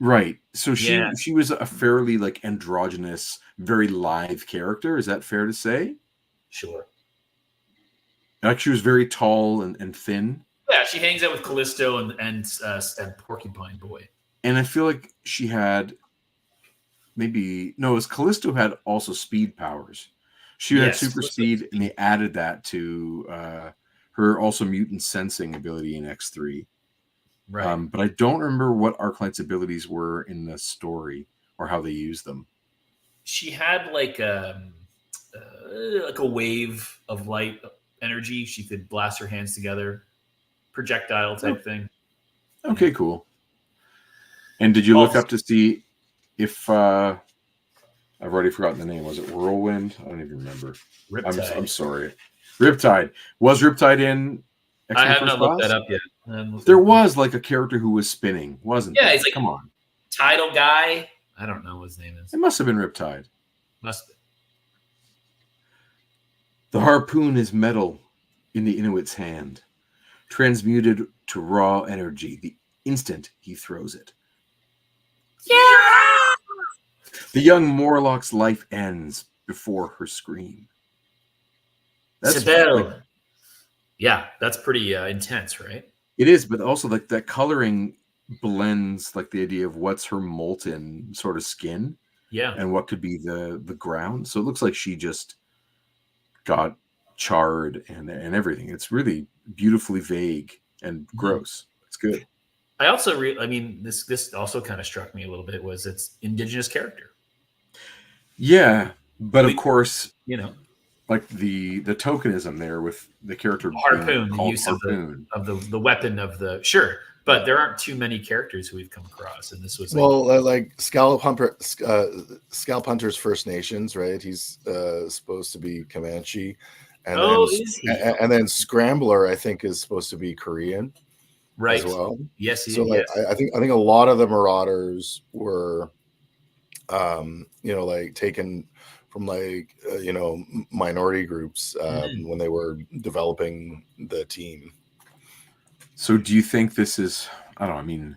Speaker 1: Right. So she was a fairly like androgynous, very live character. Is that fair to say?
Speaker 2: Sure.
Speaker 1: Like she was very tall and thin.
Speaker 2: Yeah, she hangs out with Callisto and Porcupine Boy.
Speaker 1: And I feel like she had it was Callisto had also speed powers. She had super speed, and they added that to her also mutant sensing ability in X3.
Speaker 2: Right.
Speaker 1: But I don't remember what Arclight's abilities were in the story or how they used them.
Speaker 2: She had like a wave of light energy. She could blast her hands together, projectile type thing.
Speaker 1: Okay, cool. And did you look up to see if I've already forgotten the name? Was it Whirlwind? I don't even remember.
Speaker 2: Riptide.
Speaker 1: I'm sorry. Riptide. Was Riptide in X-Men
Speaker 2: I have
Speaker 1: First
Speaker 2: not looked
Speaker 1: Class?
Speaker 2: that up yet.
Speaker 1: There was like a character who was spinning, wasn't there?
Speaker 2: Yeah, he's like,
Speaker 1: come on.
Speaker 2: Tidal guy. I don't know what his name is.
Speaker 1: It must have been Riptide.
Speaker 2: Must be.
Speaker 1: The harpoon is metal in the Inuit's hand, transmuted to raw energy the instant he throws it.
Speaker 4: Yeah!
Speaker 1: The young Morlock's life ends before her scream.
Speaker 2: Sibel. Yeah, that's pretty intense, right?
Speaker 1: It is, but also like that coloring blends like the idea of what's her molten sort of skin, and what could be the ground. So it looks like she just got charred and everything. It's really beautifully vague and gross. It's good.
Speaker 2: I also this also kind of struck me a little bit was its indigenous character.
Speaker 1: Yeah, but of course, like the tokenism there with the character
Speaker 2: harpoon, the use
Speaker 1: harpoon.
Speaker 2: of the weapon of the but there aren't too many characters who we've come across, and this was
Speaker 3: like Scalp Hunter's First Nations, right? He's supposed to be Comanche, and
Speaker 2: is he?
Speaker 3: And then Scrambler, I think, is supposed to be Korean,
Speaker 2: right?
Speaker 3: As well.
Speaker 2: Yes,
Speaker 3: so like, I think a lot of the Marauders were, like taken from minority groups when they were developing the team.
Speaker 1: So do you think this is, I don't know, I mean,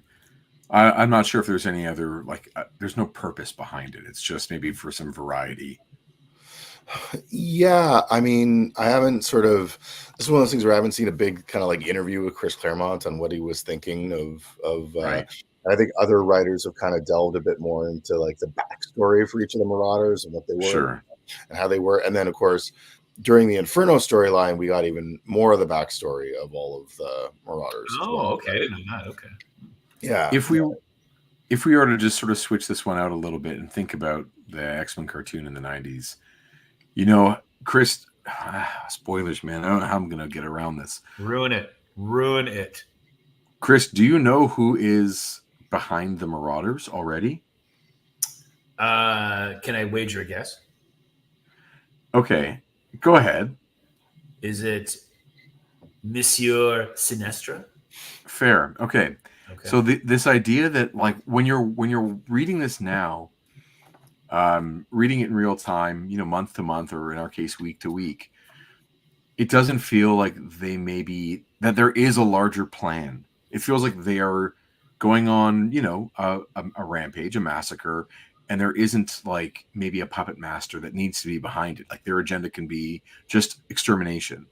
Speaker 1: I'm not sure if there's any other, like, there's no purpose behind it. It's just maybe for some variety.
Speaker 3: Yeah, I mean, I haven't sort of. This is one of those things where I haven't seen a big kind of like interview with Chris Claremont on what he was thinking of.
Speaker 1: Right.
Speaker 3: I think other writers have kind of delved a bit more into like the backstory for each of the Marauders and what they were
Speaker 1: Sure.
Speaker 3: and how they were, and then of course during the Inferno storyline, we got even more of the backstory of all of the Marauders. As well.
Speaker 2: Okay. I didn't know that. Okay.
Speaker 3: Yeah.
Speaker 1: If we were to just sort of switch this one out a little bit and think about the X-Men cartoon in the 90s, you know, Chris, spoilers, man. I don't know how I'm going to get around this.
Speaker 2: Ruin it.
Speaker 1: Chris, do you know who is behind the Marauders already?
Speaker 2: Can I wager a guess?
Speaker 1: Okay, go ahead.
Speaker 2: Is it Monsieur Sinestra?
Speaker 1: Fair. Okay.
Speaker 2: Okay.
Speaker 1: So this idea that, like, when you're reading this now, reading it in real time, you know, month to month, or in our case, week to week, it doesn't feel like that there is a larger plan. It feels like they are going on, you know, a rampage, a massacre, and there isn't like maybe a puppet master that needs to be behind it. Like, their agenda can be just extermination.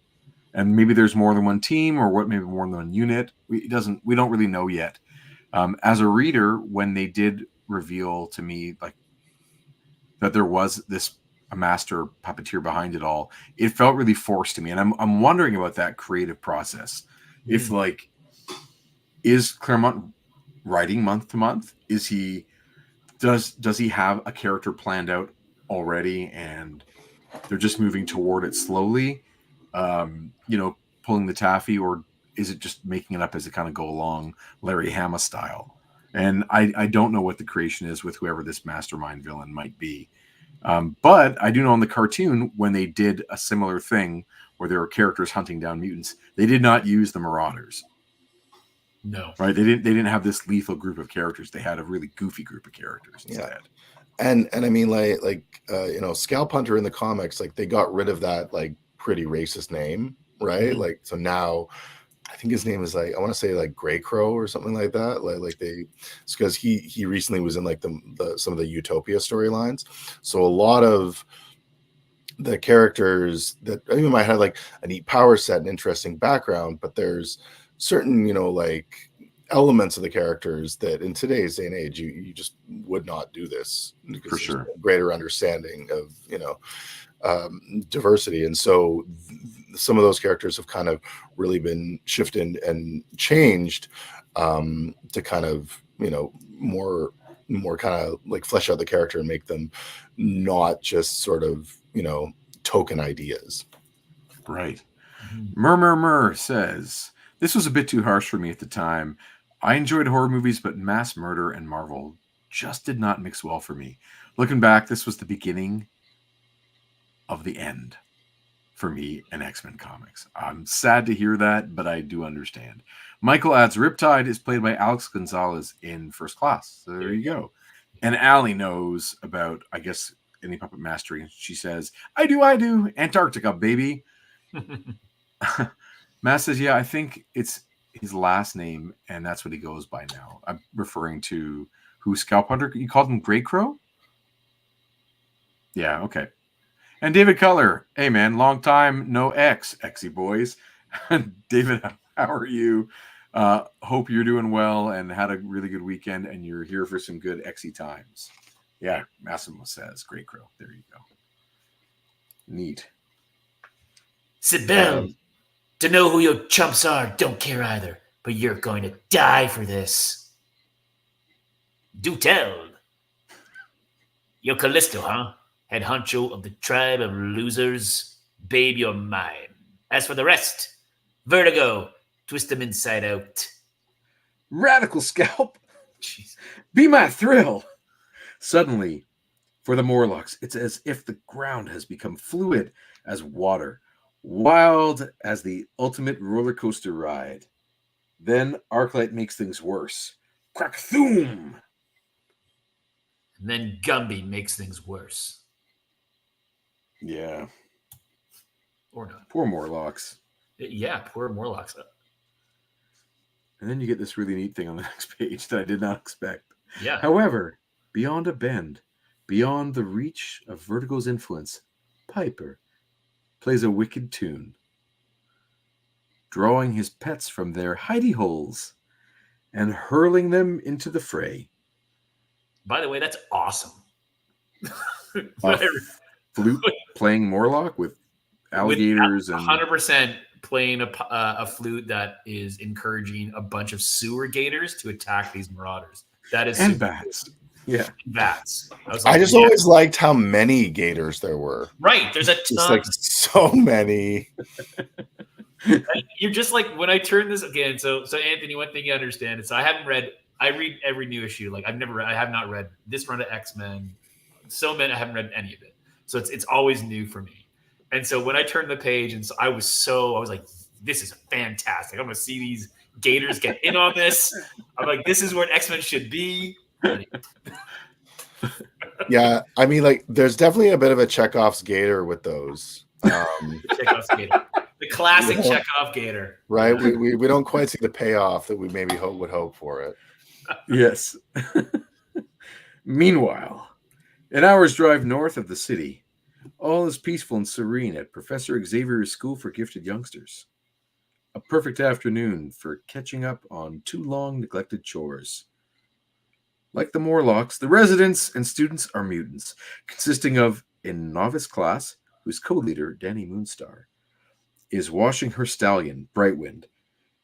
Speaker 1: And maybe there's more than one team, or maybe more than one unit. We don't really know yet. As a reader, when they did reveal to me like that there was a master puppeteer behind it all, it felt really forced to me. And I'm wondering about that creative process. If, like, is Claremont writing month to month? Does he have a character planned out already, and they're just moving toward it slowly? You know, pulling the taffy, or is it just making it up as it kind of go along, Larry Hama style? And I don't know what the creation is with whoever this mastermind villain might be. But I do know in the cartoon, when they did a similar thing where there were characters hunting down mutants, they did not use the Marauders.
Speaker 2: No.
Speaker 1: Right? They didn't have this lethal group of characters. They had a really goofy group of characters instead.
Speaker 3: Yeah. And I mean, you know, Scalp Hunter in the comics, like, they got rid of that like pretty racist name, right?
Speaker 2: Mm-hmm.
Speaker 3: Like, so now I think his name is, like, I want to say like Grey Crow or something like that. It's because he recently was in like some of the Utopia storylines. So a lot of the characters that even might have like a neat power set and interesting background, but there's certain, you know, like elements of the characters that in today's day and age you just would not do this, because
Speaker 1: For sure.
Speaker 3: there's a greater understanding of, you know, diversity. And so some of those characters have kind of really been shifted and changed to kind of, you know, more kind of like flesh out the character and make them not just sort of, you know, token ideas.
Speaker 1: Right. Murmur says, this was a bit too harsh for me at the time. I enjoyed horror movies, but mass murder and Marvel just did not mix well for me. Looking back, this was the beginning of the end for me in X-Men comics. I'm sad to hear that, but I do understand. Michael adds, Riptide is played by Alex Gonzalez in First Class. So there you go. And Allie knows about, I guess, any puppet mastery. She says, I do. Antarctica, baby. Matt says, yeah, I think it's his last name, and that's what he goes by now. I'm referring to who, Scalp Hunter? You called him Grey Crow? Yeah, okay. And David Cutler, hey man, long time no Exy boys. David, how are you? Hope you're doing well and had a really good weekend, and you're here for some good Exy times. Yeah, Massimo says, Grey Crow. There you go. Neat.
Speaker 4: Sibel, to know who your chumps are, don't care either, but you're going to die for this. Do tell. You're Callisto, huh? Head honcho of the tribe of losers? Babe, you're mine. As for the rest, Vertigo, twist them inside out.
Speaker 1: Radical Scalp. Jeez. Be my thrill. Suddenly, for the Morlocks, it's as if the ground has become fluid as water, wild as the ultimate roller coaster ride. Then Arclight makes things worse. Crack-thoom!
Speaker 4: And then Gumby makes things worse.
Speaker 1: Yeah.
Speaker 2: Or not.
Speaker 1: Poor Morlocks.
Speaker 2: Yeah, poor Morlocks.
Speaker 1: And then you get this really neat thing on the next page that I did not expect.
Speaker 2: Yeah.
Speaker 1: However, beyond a bend, beyond the reach of Vertigo's influence, Piper plays a wicked tune, drawing his pets from their hidey holes and hurling them into the fray.
Speaker 2: By the way, that's awesome.
Speaker 1: A flute playing Morlock with alligators
Speaker 2: with
Speaker 1: and
Speaker 2: 100% playing a flute that is encouraging a bunch of sewer gators to attack these marauders. That is
Speaker 1: and
Speaker 2: super
Speaker 1: bats. Yeah,
Speaker 2: bats.
Speaker 3: I just always liked how many gators there were.
Speaker 2: Right. There's a
Speaker 3: Just
Speaker 2: ton.
Speaker 3: like so many.
Speaker 2: You're just like when I turn this again. So Anthony, one thing you understand is I read every new issue. Like I have not read this run of X-Men. So many, I haven't read any of it. So it's always new for me. And so when I turned the page, and so I was like, this is fantastic. I'm going to see these gators get in on this. I'm like, this is what X-Men should be.
Speaker 3: Yeah, I mean, like, there's definitely a bit of a Chekhov's gator with those.
Speaker 2: Chekhov's gator. The classic Chekhov gator.
Speaker 3: Right? We don't quite see the payoff that we maybe would hope for it.
Speaker 1: Yes. Meanwhile, an hour's drive north of the city, all is peaceful and serene at Professor Xavier's School for Gifted Youngsters. A perfect afternoon for catching up on too long neglected chores. Like the Morlocks, the residents and students are mutants, consisting of a novice class whose co-leader, Danny Moonstar, is washing her stallion, Brightwind.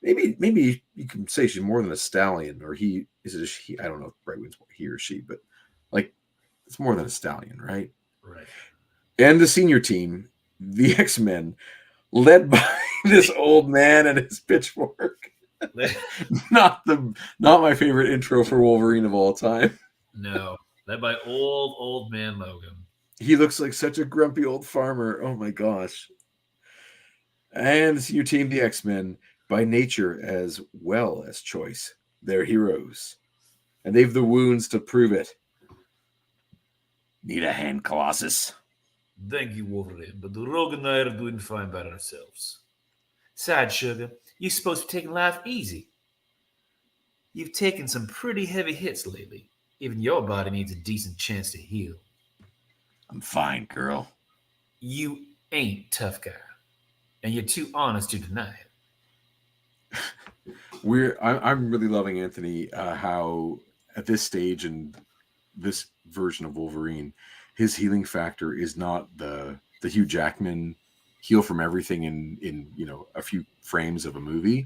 Speaker 1: Maybe you can say she's more than a stallion, or he is it a she? I don't know if Brightwind's he or she, but like it's more than a stallion, right?
Speaker 2: Right.
Speaker 1: And the senior team, the X-Men, led by this old man and his pitchfork. Not my favorite intro for Wolverine of all time.
Speaker 2: No, led by old man Logan.
Speaker 1: He looks like such a grumpy old farmer. Oh my gosh. And the senior team, the X-Men, by nature as well as choice, they're heroes. And they've the wounds to prove it. Need a hand, Colossus?
Speaker 2: Thank you, Wolverine, but the Rogue and I are doing fine by ourselves. Sad sugar, you're supposed to be taking life easy. You've taken some pretty heavy hits lately. Even your body needs a decent chance to heal.
Speaker 1: I'm fine, girl.
Speaker 2: You ain't tough guy, and you're too honest to deny it.
Speaker 1: I'm really loving Anthony, how at this stage and this version of Wolverine, his healing factor is not the Hugh Jackman heal from everything in a few frames of a movie.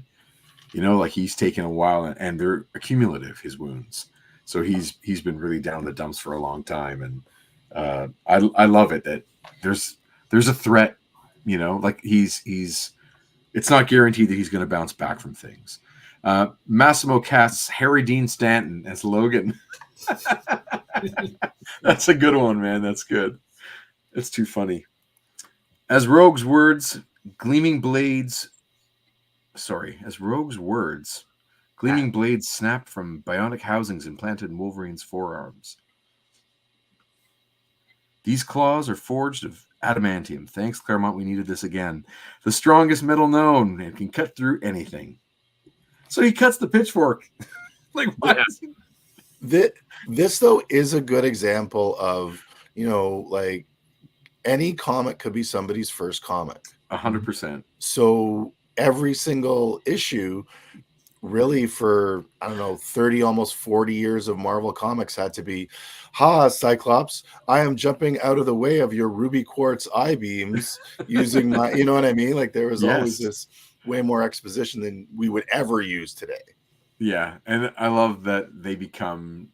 Speaker 1: Like he's taken a while and they're accumulative, his wounds. So he's been really down in the dumps for a long time. And I love it that there's a threat, like he's it's not guaranteed that he's going to bounce back from things. Massimo casts Harry Dean Stanton as Logan. That's a good one, man. That's good. It's too funny. As Rogue's words, gleaming blades snapped from bionic housings implanted in Wolverine's forearms. These claws are forged of adamantium. Thanks, Claremont, we needed this again. The strongest metal known. It can cut through anything. So he cuts the pitchfork. Like, why is he...
Speaker 3: This, though, is a good example of, like, any comic could be somebody's first comic.
Speaker 1: 100%.
Speaker 3: So every single issue, really, for, 30, almost 40 years of Marvel Comics had to be, Cyclops, I am jumping out of the way of your ruby quartz I-beams using my, you know what I mean? Like, there was always this way more exposition than we would ever use today.
Speaker 1: Yeah, and I love that they become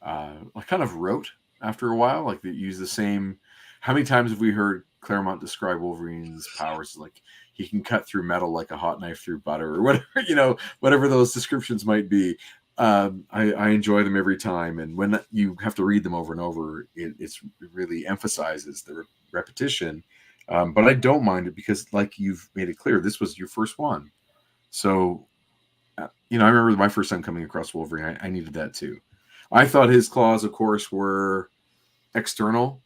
Speaker 1: kind of rote after a while. Like they use the same. How many times have we heard Claremont describe Wolverine's powers? Like he can cut through metal like a hot knife through butter, or whatever whatever those descriptions might be. I enjoy them every time, and when you have to read them over and over, it really emphasizes the repetition. But I don't mind it because, like you've made it clear, this was your first one, so. I remember my first time coming across Wolverine. I needed that too. I thought his claws, of course, were external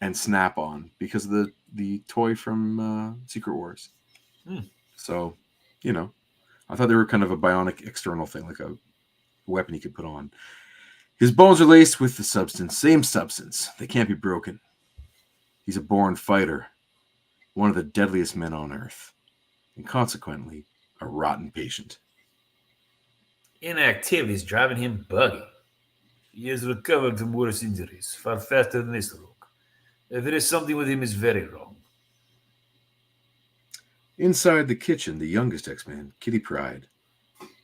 Speaker 1: and snap-on because of the toy from Secret Wars. So, I thought they were kind of a bionic external thing, like a weapon he could put on. His bones are laced with the same substance. They can't be broken. He's a born fighter, one of the deadliest men on Earth, and consequently, a rotten patient.
Speaker 4: Inactivity is driving him buggy. He has recovered from worse injuries, far faster than this rook. There is something with him is very wrong.
Speaker 1: Inside the kitchen, the youngest X-Man, Kitty Pryde,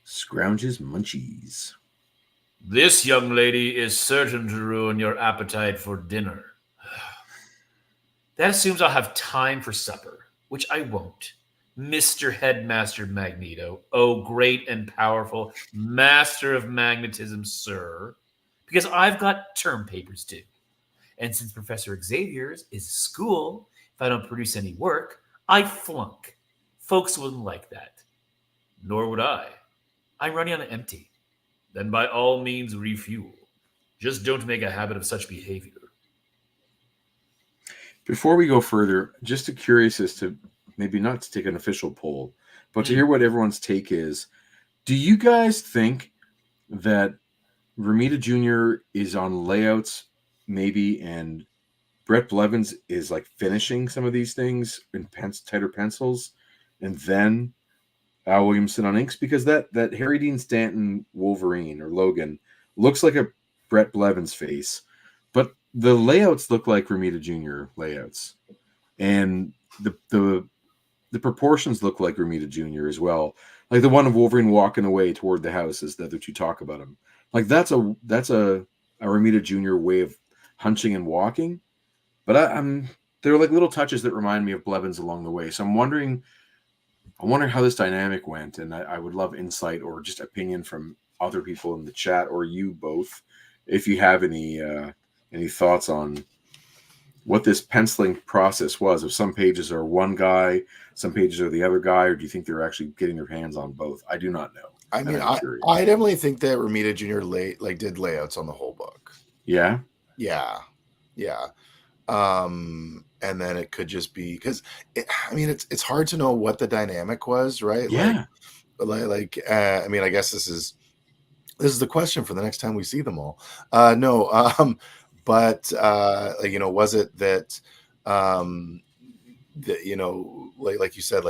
Speaker 1: scrounges munchies.
Speaker 4: This young lady is certain to ruin your appetite for dinner.
Speaker 2: That assumes I'll have time for supper, which I won't. Mr. Headmaster Magneto, oh great and powerful master of magnetism, sir, because I've got term papers due. And since Professor Xavier's is school, if I don't produce any work, I flunk. Folks wouldn't like that. Nor would I. I'm running on empty. Then by all means refuel. Just don't make a habit of such behavior.
Speaker 1: Before we go further, just curious as to maybe not to take an official poll, but to hear what everyone's take is. Do you guys think that Romita Jr. is on layouts maybe and Bret Blevins is like finishing some of these things in tighter pencils and then Al Williamson on inks? Because that Harry Dean Stanton Wolverine or Logan looks like a Bret Blevins face, but the layouts look like Romita Jr. layouts. And the proportions look like Romita Jr. as well. Like the one of Wolverine walking away toward the house as the other two talk about him. Like that's a Romita Jr. way of hunching and walking. But there are like little touches that remind me of Blevins along the way. So I'm wondering how this dynamic went, and I would love insight or just opinion from other people in the chat or you both, if you have any thoughts on what this penciling process was. If some pages are one guy, some pages are the other guy, or do you think they're actually getting their hands on both? I do not know.
Speaker 3: I mean, I definitely think that Romita Jr. did layouts on the whole book.
Speaker 1: Yeah.
Speaker 3: Yeah. And then it could just be because it's hard to know what the dynamic was, right?
Speaker 1: Yeah.
Speaker 3: I mean, I guess this is the question for the next time we see them all. But was it that like you said,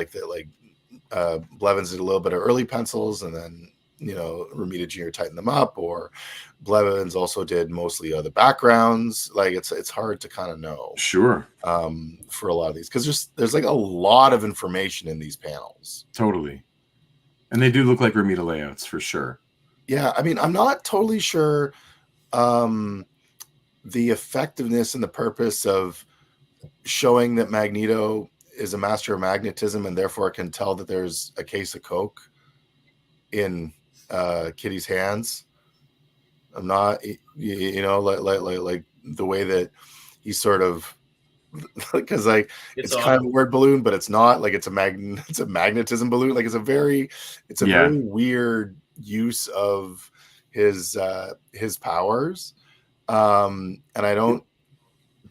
Speaker 3: Blevins did a little bit of early pencils and then Romita Jr. tightened them up, or Blevins also did mostly the backgrounds. Like it's hard to kind of know.
Speaker 1: Sure.
Speaker 3: For a lot of these, because there's like a lot of information in these panels.
Speaker 1: Totally. And they do look like Romita layouts for sure.
Speaker 3: Yeah, I mean, I'm not totally sure the effectiveness and the purpose of showing that Magneto is a master of magnetism and therefore can tell that there's a case of Coke in Kitty's hands. I'm not, like the way that he's sort of, because it's kind of a word balloon, but it's not like it's a magnetism balloon. Like it's a very weird use of his powers. And I don't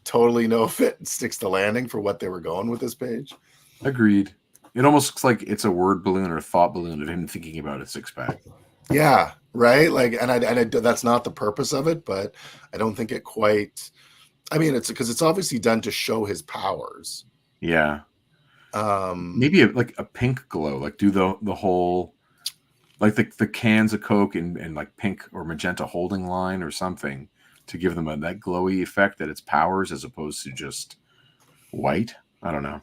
Speaker 3: totally know if it sticks the landing for what they were going with this page.
Speaker 1: Agreed. It almost looks like it's a word balloon or a thought balloon of him thinking about a six-pack.
Speaker 3: Yeah, right. Like, and I that's not the purpose of it, but I don't think it quite. I mean, it's because it's obviously done to show his powers.
Speaker 1: Yeah. Maybe like a pink glow, like do the whole, like the cans of Coke and like pink or magenta holding line or something to give them that glowy effect that it's powers as opposed to just white. I don't know.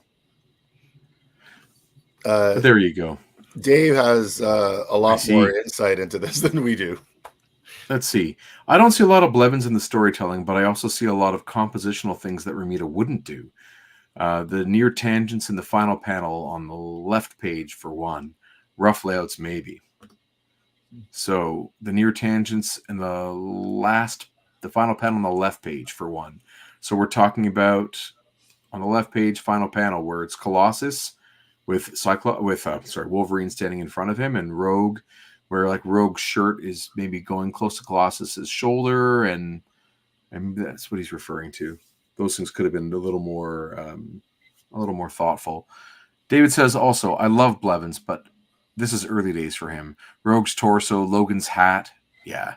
Speaker 1: But there you go.
Speaker 3: Dave has a lot more insight into this than we do.
Speaker 1: Let's see. I don't see a lot of Blevins in the storytelling, but I also see a lot of compositional things that Romita wouldn't do. The near tangents in the final panel on the left page, for one. Rough layouts, maybe. So the near tangents in the final panel on the left page, for one. So we're talking about on the left page, final panel, where it's Colossus with Wolverine standing in front of him, and Rogue, where like Rogue's shirt is maybe going close to Colossus's shoulder, and that's what he's referring to. Those things could have been a little more thoughtful. David says also, I love Blevins, but this is early days for him. Rogue's torso, Logan's hat, yeah,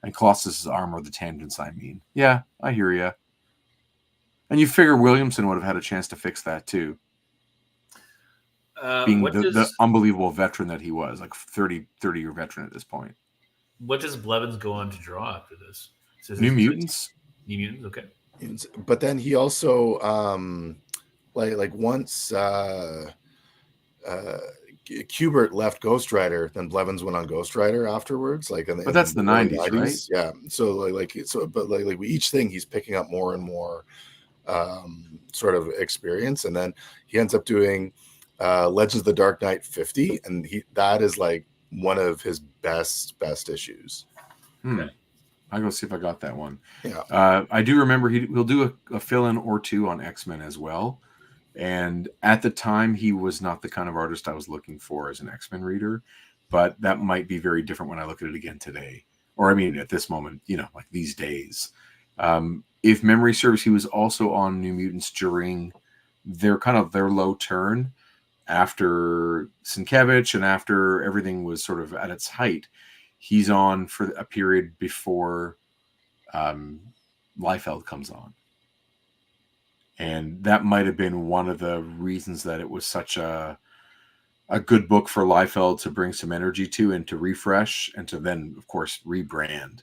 Speaker 1: and Colossus's armor, the tangents. I mean, yeah, I hear ya. And you figure Williamson would have had a chance to fix that too, being the unbelievable veteran that he was, like 30-year veteran at this point.
Speaker 2: What does Blevins go on to draw after this?
Speaker 1: New Mutants.
Speaker 2: New Mutants, okay.
Speaker 3: But then he also like once Kubert left Ghost Rider, then Blevins went on Ghost Rider afterwards.
Speaker 1: But that's the 90s, right?
Speaker 3: Yeah. So but with each thing he's picking up more and more sort of experience, and then he ends up doing Legends of the Dark Knight 50, and that is like one of his best issues.
Speaker 1: Okay. I'll go see if I got that one.
Speaker 3: Yeah.
Speaker 1: I do remember he'll do a fill-in or two on X-Men as well. And at the time, he was not the kind of artist I was looking for as an X-Men reader, but that might be very different when I look at it again today. Or, I mean, at this moment, like these days. If memory serves, he was also on New Mutants during their low turn after Sienkiewicz and after everything was sort of at its height. He's on for a period before Liefeld comes on. And that might have been one of the reasons that it was such a good book for Liefeld to bring some energy to and to refresh and to then, of course, rebrand.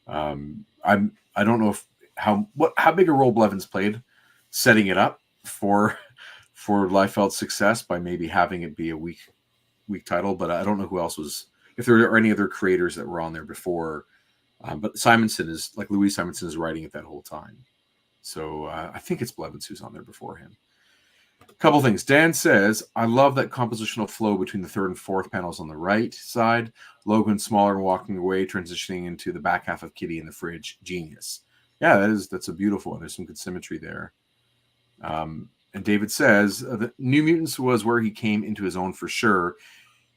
Speaker 1: I don't know how big a role Blevins played setting it up for Liefeld's success by maybe having it be a weak title, but I don't know who else was, if there are any other creators that were on there before. But Louise Simonson is writing it that whole time. So I think it's Blevins who's on there before him. A couple things. Dan says, I love that compositional flow between the third and fourth panels on the right side. Logan smaller and walking away, transitioning into the back half of Kitty in the fridge. Genius. Yeah, that's a beautiful one. There's some good symmetry there. And David says, the New Mutants was where he came into his own for sure.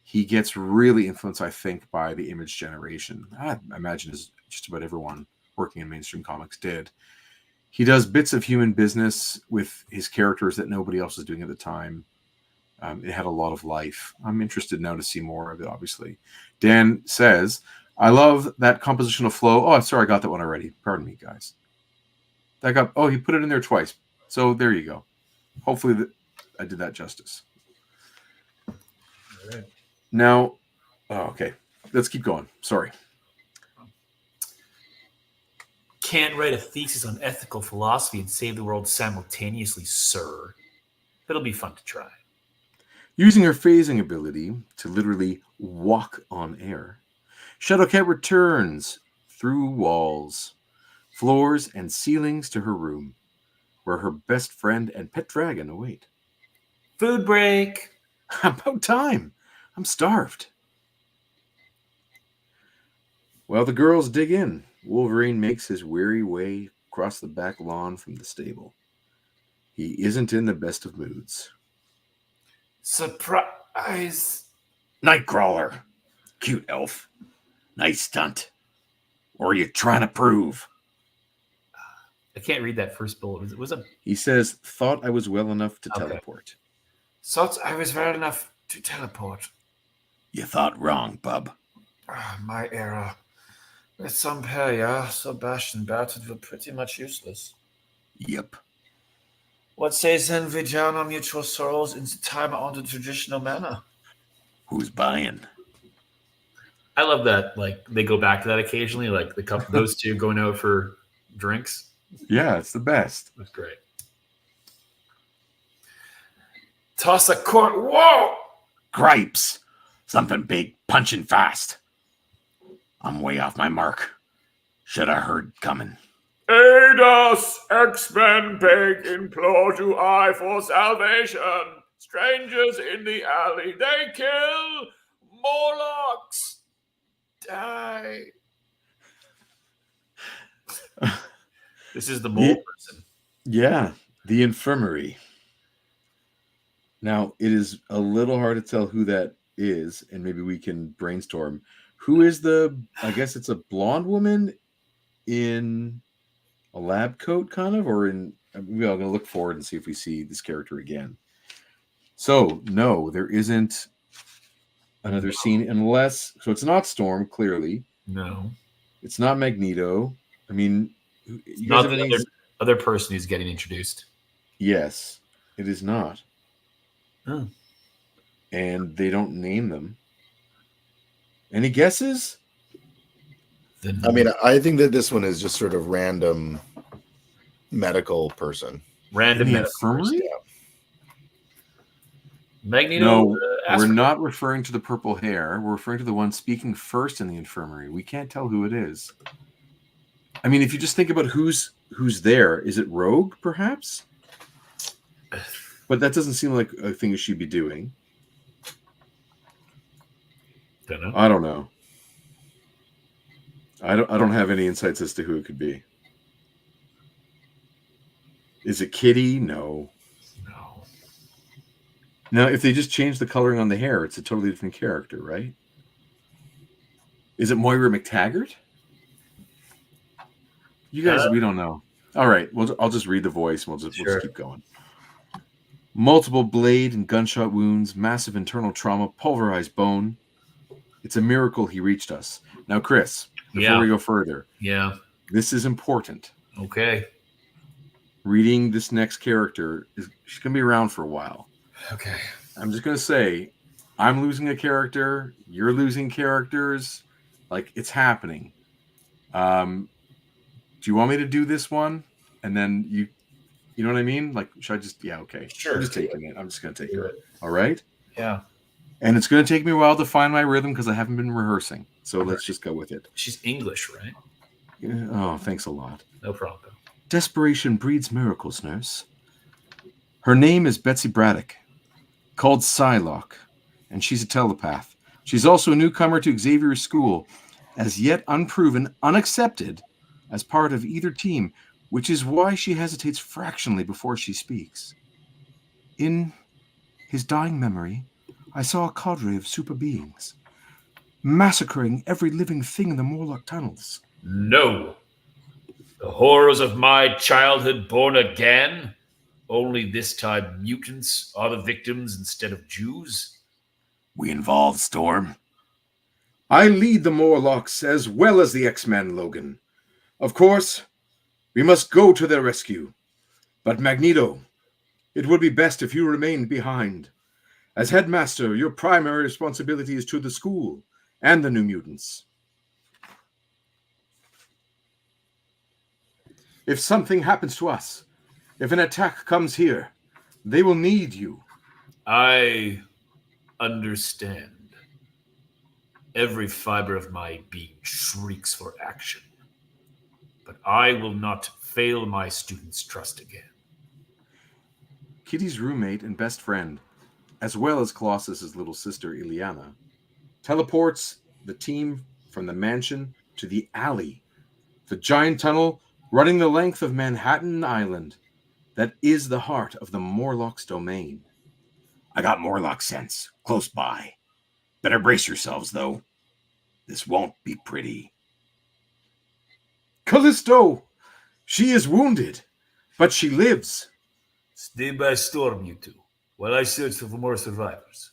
Speaker 1: He gets really influenced, I think, by the Image generation. I imagine as just about everyone working in mainstream comics did. He does bits of human business with his characters that nobody else was doing at the time. It had a lot of life. I'm interested now to see more of it, obviously. Dan says, I love that compositional flow. Oh, sorry, I got that one already. Pardon me, guys. He put it in there twice. So there you go. Hopefully I did that justice.
Speaker 2: All right.
Speaker 1: Now, okay. Let's keep going. Sorry.
Speaker 2: Can't write a thesis on ethical philosophy and save the world simultaneously, sir. It'll be fun to try.
Speaker 1: Using her phasing ability to literally walk on air, Shadowcat returns through walls, floors, and ceilings to her room, where her best friend and pet dragon await.
Speaker 2: Food break.
Speaker 1: About time. I'm starved. While the girls dig in, Wolverine makes his weary way across the back lawn from the stable. He isn't in the best of moods.
Speaker 2: Surprise!
Speaker 4: Nightcrawler. Cute elf. Nice stunt. Or are you trying to prove?
Speaker 2: I can't read that first bullet.
Speaker 1: He says, thought I was well enough to teleport.
Speaker 2: Thought I was well enough to teleport.
Speaker 4: You thought wrong, bub.
Speaker 2: My error. With some pair, so bashed and battered, were pretty much useless.
Speaker 4: Yep.
Speaker 2: What says then we drown our mutual sorrows in time-honored traditional manner?
Speaker 4: Who's buying?
Speaker 2: I love that. Like they go back to that occasionally. Like those two going out for drinks.
Speaker 1: Yeah, it's the best.
Speaker 2: That's great. Toss a court. Whoa!
Speaker 4: Gripes. Something big, punching fast. I'm way off my mark. Should have heard coming.
Speaker 2: Aid us, X-Men beg, implore to I for salvation. Strangers in the alley, they kill. Morlocks die. This is the mole person.
Speaker 1: Yeah, the infirmary. Now, it is a little hard to tell who that is, and maybe we can brainstorm. Who is I guess it's a blonde woman in a lab coat, kind of, or in, we're going to look forward and see if we see this character again. So, no, there isn't another scene, unless so it's not Storm. Clearly,
Speaker 2: No.
Speaker 1: it's not Magneto. I mean, you guys
Speaker 2: Not
Speaker 1: have
Speaker 2: the
Speaker 1: any?
Speaker 2: other person who's getting introduced.
Speaker 1: Yes, it is not.
Speaker 2: Oh.
Speaker 1: And they don't name them. Any guesses?
Speaker 3: I mean, I think that this one is just sort of random medical person.
Speaker 2: Random
Speaker 1: In the
Speaker 2: medical
Speaker 1: infirmary?
Speaker 3: Yeah.
Speaker 2: Magneto.
Speaker 1: No, we're
Speaker 2: Asper-
Speaker 1: not referring to the purple hair. We're referring to the one speaking first in the infirmary. We can't tell who it is. I mean, if you just think about who's there, is it Rogue, perhaps? But that doesn't seem like a thing she'd be doing.
Speaker 2: Don't know.
Speaker 1: I don't know. I don't have any insights as to who it could be. Is it Kitty? No.
Speaker 2: No.
Speaker 1: Now, if they just change the coloring on the hair, it's a totally different character, right? Is it Moira McTaggart? You guys, we don't know. All right, I'll just read the voice and we'll just keep going. Multiple blade and gunshot wounds, massive internal trauma, pulverized bone. It's a miracle he reached us. Now, Chris, before we go further, this is important.
Speaker 2: Okay.
Speaker 1: Reading this next character, she's going to be around for a while.
Speaker 2: Okay.
Speaker 1: I'm just going to say, I'm losing a character. You're losing characters. Like, it's happening. Do you want me to do this one? And then you know what I mean? Like, should I just, okay.
Speaker 2: Sure.
Speaker 1: I'm just taking it. I'm just going to take
Speaker 2: it.
Speaker 1: All right?
Speaker 2: Yeah.
Speaker 1: And it's going to take me a while to find my rhythm because I haven't been rehearsing. So let's just go with it.
Speaker 2: She's English, right?
Speaker 1: Yeah. Oh, thanks a lot.
Speaker 2: No problem.
Speaker 1: Desperation breeds miracles, nurse. Her name is Betsy Braddock, called Psylocke, and she's a telepath. She's also a newcomer to Xavier's school, as yet unproven, unaccepted, as part of either team, which is why she hesitates fractionally before she speaks. In his dying memory, I saw a cadre of super beings, massacring every living thing in the Morlock tunnels.
Speaker 2: No. The horrors of my childhood born again? Only this time mutants are the victims instead of Jews?
Speaker 1: We involved Storm. I lead the Morlocks as well as the X-Men, Logan. Of course, we must go to their rescue. But Magneto, it would be best if you remained behind. As headmaster, your primary responsibility is to the school and the New Mutants. If something happens to us, if an attack comes here, they will need you.
Speaker 2: I understand. Every fiber of my being shrieks for action. But I will not fail my students' trust again.
Speaker 1: Kitty's roommate and best friend, as well as Colossus's little sister, Ileana, teleports the team from the mansion to the alley, the giant tunnel running the length of Manhattan Island that is the heart of the Morlock's domain. I got Morlock sense close by. Better brace yourselves, though. This won't be pretty. Callisto! She is wounded, but she lives.
Speaker 2: Stay by Storm, you two, while I search for more survivors.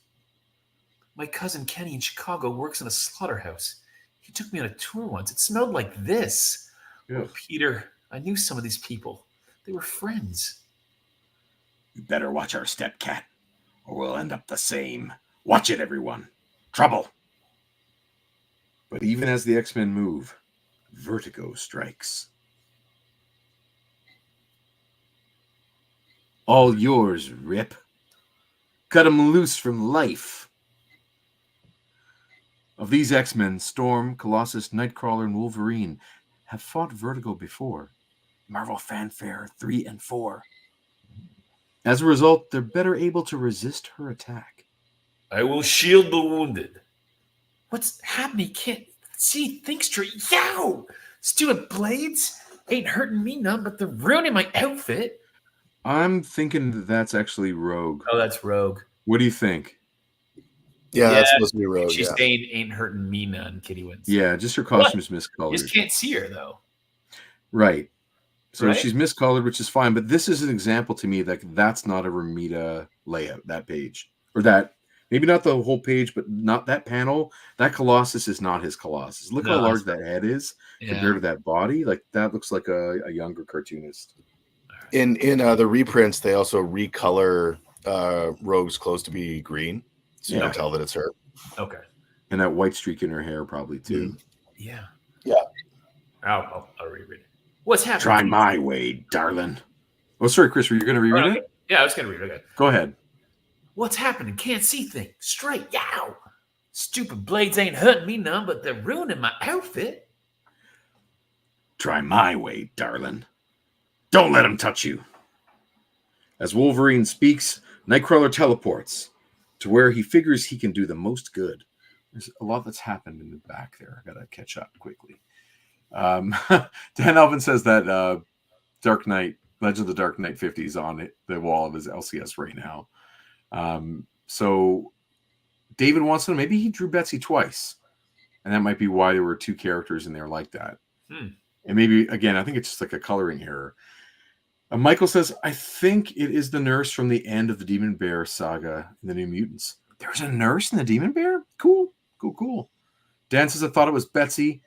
Speaker 2: My cousin Kenny in Chicago works in a slaughterhouse. He took me on a tour once. It smelled like this. Oh, Peter, I knew some of these people. They were friends.
Speaker 1: You better watch our step, Cat, or we'll end up the same. Watch it, everyone. Trouble. But even as the X-Men move, vertigo strikes. All yours, Rip. Cut 'em loose from life. Of these X-Men, Storm, Colossus, Nightcrawler, and Wolverine have fought Vertigo before. Marvel Fanfare 3 and 4. As a result, they're better able to resist her attack.
Speaker 2: I will shield the wounded.
Speaker 4: What's happening? Can't see, think straight. Yow! Stupid blades ain't hurting me none, but they're ruining my outfit.
Speaker 1: I'm thinking that that's actually Rogue.
Speaker 2: Oh, that's Rogue.
Speaker 1: What do you think?
Speaker 3: Yeah, that's supposed to be Rogue.
Speaker 2: She's saying ain't hurting me none, Kitty wins.
Speaker 1: Yeah, just her costume's miscolored.
Speaker 2: You just can't see her, though.
Speaker 1: Right. So
Speaker 2: Right?
Speaker 1: she's miscolored, which is fine. But this is an example to me that that's not a Romita layout, that page. Or that, Maybe not the whole page, but not that panel. That Colossus is not his Colossus. Look how large that head is compared to that body. Like that looks like a younger cartoonist.
Speaker 3: In the reprints, they also recolor Rogue's clothes to be green, so you can tell that it's her.
Speaker 2: Okay.
Speaker 1: And that white streak in her hair probably too.
Speaker 3: Mm-hmm.
Speaker 2: Yeah.
Speaker 3: Yeah.
Speaker 2: I'll reread it. What's happening?
Speaker 1: Try my way, darling. Oh, sorry, Chris. Were you going to reread it?
Speaker 2: Yeah, I was going to read it. Okay.
Speaker 1: Go ahead.
Speaker 2: What's happening? Can't see things. Straight. Yow. Stupid blades ain't hurting me none, but they're ruining my outfit.
Speaker 1: Try my way, darling. Don't let him touch you. As Wolverine speaks, Nightcrawler teleports to where he figures he can do the most good. There's a lot that's happened in the back there. I got to catch up quickly. Dan Elvin says that Dark Knight, Legend of the Dark Knight 50 is on the wall of his LCS right now. So David wants to know, maybe he drew Betsy twice. And that might be why there were two characters in there like that. And maybe, again, I think it's just like a coloring error. Michael says, I think it is the nurse from the end of the Demon Bear saga in the New Mutants. There's a nurse in the Demon Bear? Cool. Dan says, I thought it was Betsy.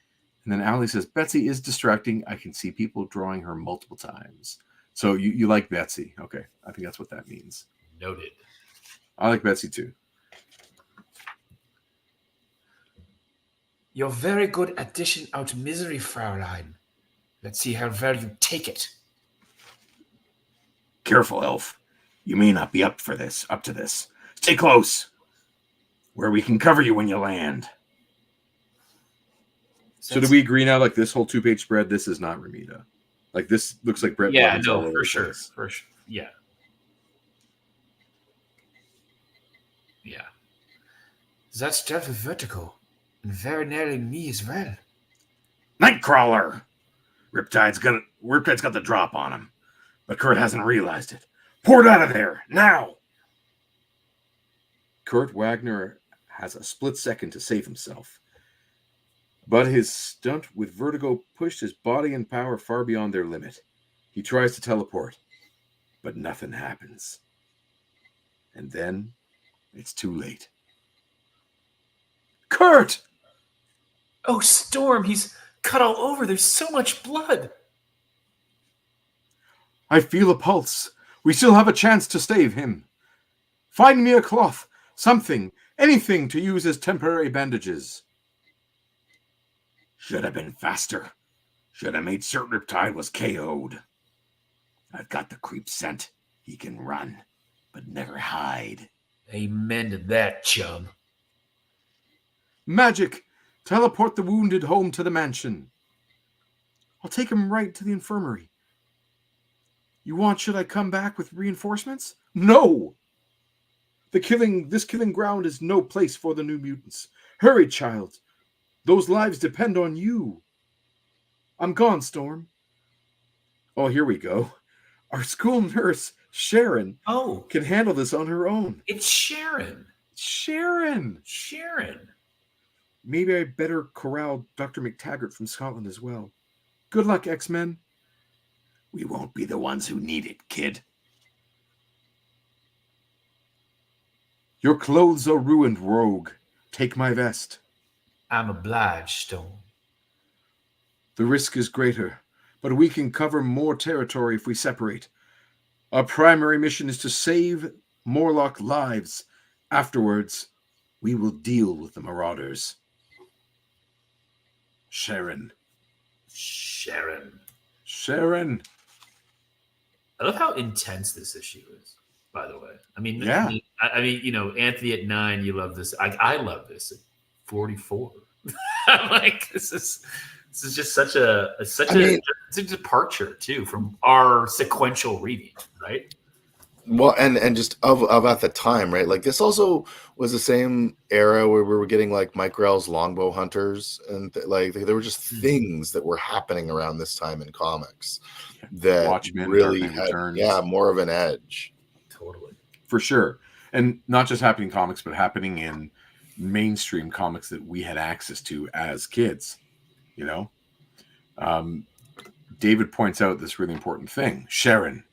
Speaker 1: And then Allie says, Betsy is distracting. I can see people drawing her multiple times. So you like Betsy. Okay. I think that's what that means.
Speaker 2: Noted.
Speaker 1: I like Betsy too.
Speaker 4: You're very good at dishing out misery, Fraulein. Let's see how well you take it.
Speaker 1: Careful, Elf. You may not be up to this. Stay close. Where we can cover you when you land. So do we agree now, like this whole 2-page spread, this is not Romita? Like this looks like Bret Blevins all over
Speaker 2: for
Speaker 1: the
Speaker 2: sure.
Speaker 1: place.
Speaker 2: For sure. Yeah. Yeah.
Speaker 4: That's definitely vertical. And very nearly me as well.
Speaker 1: Nightcrawler! Riptide's got the drop on him. But Kurt hasn't realized it. Pour it out of there, now! Kurt Wagner has a split second to save himself. But his stunt with vertigo pushed his body and power far beyond their limit. He tries to teleport, but nothing happens. And then it's too late. Kurt!
Speaker 2: Oh, Storm, he's cut all over. There's so much blood.
Speaker 1: I feel a pulse. We still have a chance to save him. Find me a cloth, something, anything to use as temporary bandages. Should have been faster. Should have made certain Riptide was KO'd. I've got the creep scent. He can run, but never hide.
Speaker 4: Amen to that, chum.
Speaker 1: Magic! Teleport the wounded home to the mansion. I'll take him right to the infirmary. Should I come back with reinforcements? No! This killing ground is no place for the New Mutants. Hurry, child. Those lives depend on you. I'm gone, Storm. Oh, here we go. Our school nurse, Sharon, can handle this on her own.
Speaker 2: It's Sharon.
Speaker 1: Sharon. Maybe I better corral Dr. McTaggart from Scotland as well. Good luck, X-Men. We won't be the ones who need it, kid. Your clothes are ruined, Rogue. Take my vest.
Speaker 4: I'm obliged, Storm.
Speaker 1: The risk is greater, but we can cover more territory if we separate. Our primary mission is to save Morlock lives. Afterwards, we will deal with the Marauders. Sharon.
Speaker 2: I love how intense this issue is, by the way. I mean,
Speaker 1: yeah.
Speaker 2: I mean, you know, Anthony at 9, you love this. I love this at 44. I'm like, this is just such a departure too from our sequential reading, right?
Speaker 3: Well, and just of at the time, right? Like this also was the same era where we were getting like Mike Grell's Longbow Hunters, and like there were just things that were happening around this time in comics that
Speaker 1: Watchmen,
Speaker 3: really
Speaker 1: Dark Knight
Speaker 3: had
Speaker 1: Returns.
Speaker 3: More of an edge.
Speaker 2: Totally,
Speaker 1: for sure, and not just happening in comics, but happening in mainstream comics that we had access to as kids. You know, David points out this really important thing, Sharon.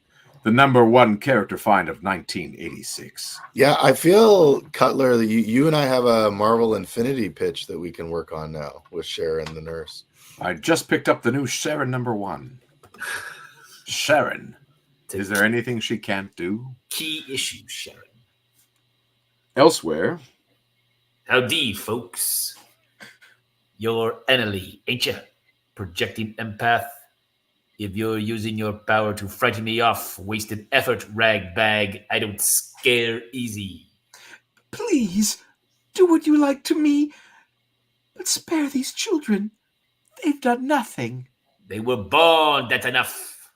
Speaker 1: The #1 character find of 1986.
Speaker 3: Yeah, I feel Cutler, you and I have a Marvel Infinity pitch that we can work on now with Sharon the nurse.
Speaker 1: I just picked up the new Sharon #1. Sharon. Is there anything she can't do?
Speaker 4: Key issue, Sharon.
Speaker 1: Elsewhere.
Speaker 4: Howdy, folks. You're Annalie, ain't ya? Projecting empath. If you're using your power to frighten me off, wasted effort, rag bag. I don't scare easy.
Speaker 5: Please, do what you like to me, but spare these children. They've done nothing.
Speaker 4: They were born, that's enough.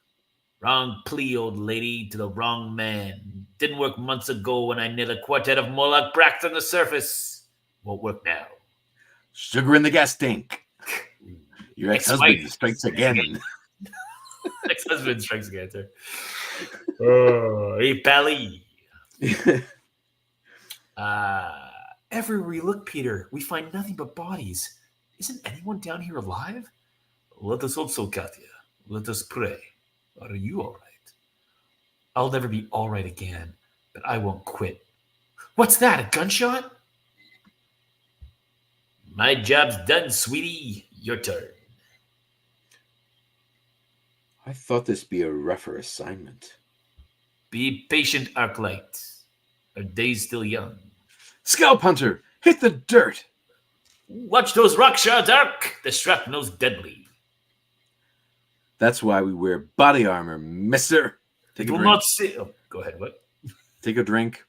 Speaker 4: Wrong plea, old lady, to the wrong man. Didn't work months ago when I nailed a quartet of Moloch brats on the surface. Won't work now.
Speaker 1: Sugar in the gas tank. Your ex-husband strikes again.
Speaker 4: Ex-husband strikes again, sir. Oh, hey, Pally. Everywhere we look, Peter, we find nothing but bodies. Isn't anyone down here alive? Let us hope so, Katya. Let us pray. Are you all right? I'll never be all right again, but I won't quit. What's that, a gunshot? My job's done, sweetie. Your turn.
Speaker 1: I thought this be a rougher assignment.
Speaker 4: Be patient, Arclight. Our day's still young.
Speaker 1: Scalp Hunter, hit the dirt.
Speaker 4: Watch those rock shards, Ark. The shrapnel's deadly.
Speaker 1: That's why we wear body armor, mister. Take
Speaker 4: It
Speaker 1: a
Speaker 4: will
Speaker 1: drink.
Speaker 4: not save. Oh, go ahead. What?
Speaker 1: Take a drink.